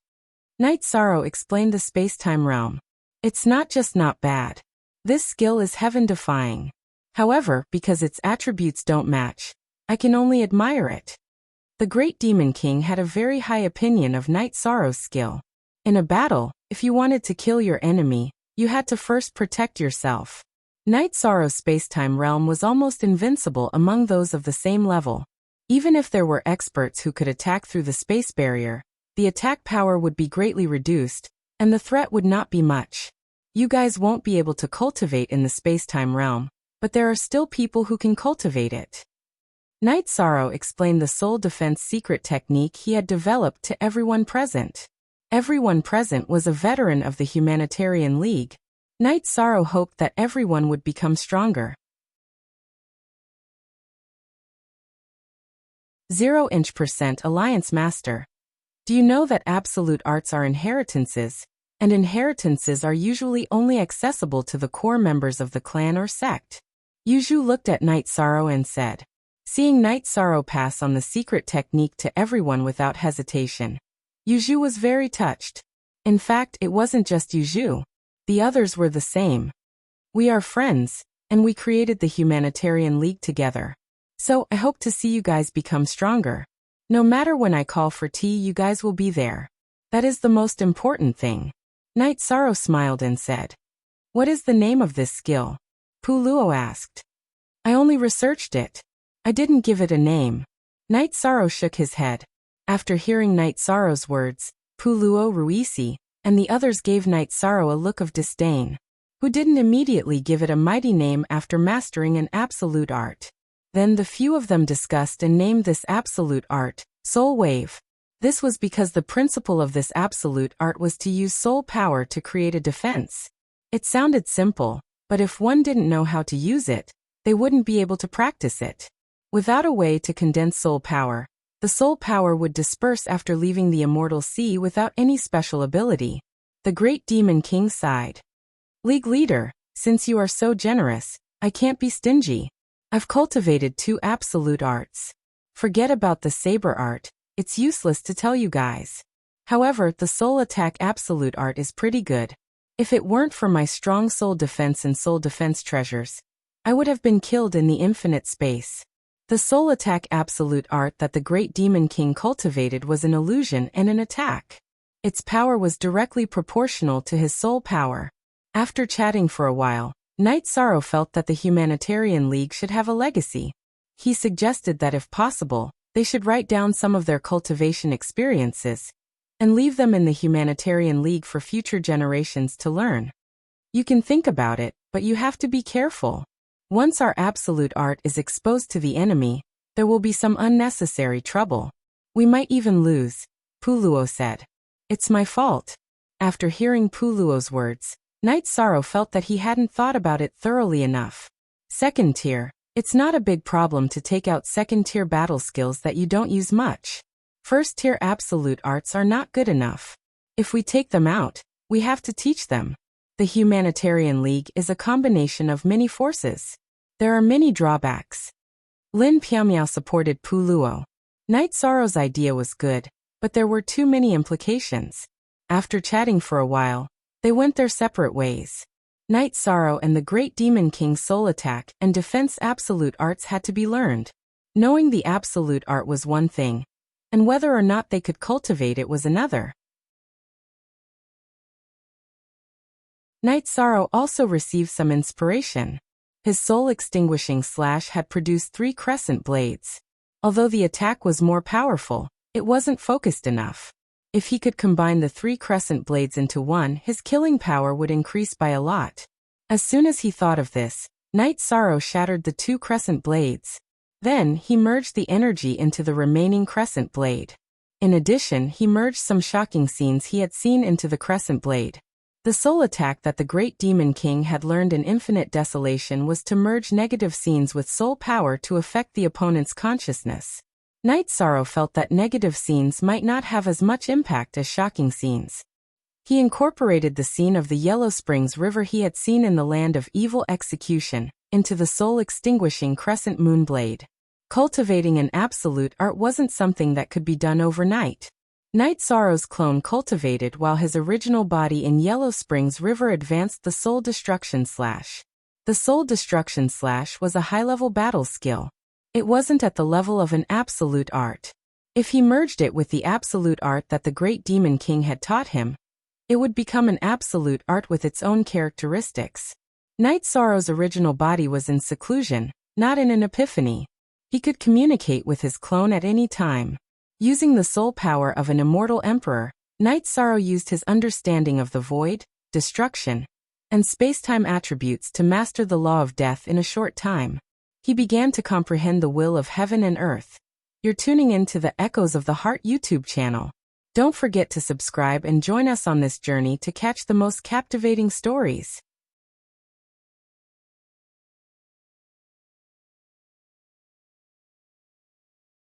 Night Sorrow explained the Spacetime Realm. It's not just not bad. This skill is heaven-defying. However, because its attributes don't match, I can only admire it. The Great Demon King had a very high opinion of Night Sorrow's skill. In a battle, if you wanted to kill your enemy, you had to first protect yourself. Night Sorrow's Spacetime Realm was almost invincible among those of the same level. Even if there were experts who could attack through the space barrier, the attack power would be greatly reduced, and the threat would not be much. You guys won't be able to cultivate in the Spacetime Realm, but there are still people who can cultivate it. Night Sorrow explained the soul defense secret technique he had developed to everyone present. Everyone present was a veteran of the Humanitarian League. Night Sorrow hoped that everyone would become stronger. 0% Alliance Master. Do you know that absolute arts are inheritances, and inheritances are usually only accessible to the core members of the clan or sect? Yuzhu looked at Night Sorrow and said. Seeing Night Sorrow pass on the secret technique to everyone without hesitation, Yuzhu was very touched. In fact, it wasn't just Yuzhu. The others were the same. We are friends, and we created the Humanitarian League together. So, I hope to see you guys become stronger. No matter when I call for tea, you guys will be there. That is the most important thing. Night Sorrow smiled and said. What is the name of this skill? Pu Luo asked. I only researched it. I didn't give it a name. Night Sorrow shook his head. After hearing Night Sorrow's words, Pu Luo Ruisi and the others gave Night Sorrow a look of disdain. Who didn't immediately give it a mighty name after mastering an absolute art. Then the few of them discussed and named this absolute art, Soul Wave. This was because the principle of this absolute art was to use soul power to create a defense. It sounded simple, but if one didn't know how to use it, they wouldn't be able to practice it. Without a way to condense soul power, the soul power would disperse after leaving the immortal sea without any special ability. The Great Demon King sighed. League leader, since you are so generous, I can't be stingy. I've cultivated 2 absolute arts. Forget about the saber art, it's useless to tell you guys. However, the soul attack absolute art is pretty good. If it weren't for my strong soul defense and soul defense treasures, I would have been killed in the infinite space. The soul attack absolute art that the Great Demon King cultivated was an illusion and an attack. Its power was directly proportional to his soul power. After chatting for a while, Night Sorrow felt that the Humanitarian League should have a legacy. He suggested that if possible, they should write down some of their cultivation experiences. and leave them in the humanitarian league for future generations to learn. You can think about it, but you have to be careful. Once our absolute art is exposed to the enemy, there will be some unnecessary trouble. We might even lose, Puluo said. It's my fault. After hearing Puluo's words, Knight Sorrow felt that he hadn't thought about it thoroughly enough. Second tier. It's not a big problem to take out second-tier battle skills that you don't use much. First-tier absolute arts are not good enough. If we take them out, we have to teach them. The Humanitarian League is a combination of many forces. There are many drawbacks. Lin Piaomiao supported Puluo. Knight Sorrow's idea was good, but there were too many implications. After chatting for a while, they went their separate ways. Knight Sorrow and the Great Demon King's soul attack and defense absolute arts had to be learned. Knowing the absolute art was one thing, and whether or not they could cultivate it was another. Knight Sorrow also received some inspiration. His soul extinguishing slash had produced 3 crescent blades. Although the attack was more powerful, it wasn't focused enough. If he could combine the 3 crescent blades into one, his killing power would increase by a lot. As soon as he thought of this, Knight Sorrow shattered the 2 crescent blades. Then, he merged the energy into the remaining crescent blade. In addition, he merged some shocking scenes he had seen into the crescent blade. The soul attack that the Great Demon King had learned in Infinite Desolation was to merge negative scenes with soul power to affect the opponent's consciousness. Knight Sorrow felt that negative scenes might not have as much impact as shocking scenes. He incorporated the scene of the Yellow Springs River he had seen in the Land of Evil Execution into the soul-extinguishing Crescent Moon Blade. Cultivating an absolute art wasn't something that could be done overnight. Knight Sorrow's clone cultivated while his original body in Yellow Springs River advanced the Soul Destruction Slash. The Soul Destruction Slash was a high-level battle skill. It wasn't at the level of an absolute art. If he merged it with the absolute art that the Great Demon King had taught him, it would become an absolute art with its own characteristics. Knight Sorrow's original body was in seclusion, not in an epiphany. He could communicate with his clone at any time. Using the soul power of an immortal emperor, Knight Sorrow used his understanding of the void, destruction, and space-time attributes to master the law of death in a short time. He began to comprehend the will of heaven and earth. You're tuning in to the Echoes of the Heart YouTube channel. Don't forget to subscribe and join us on this journey to catch the most captivating stories.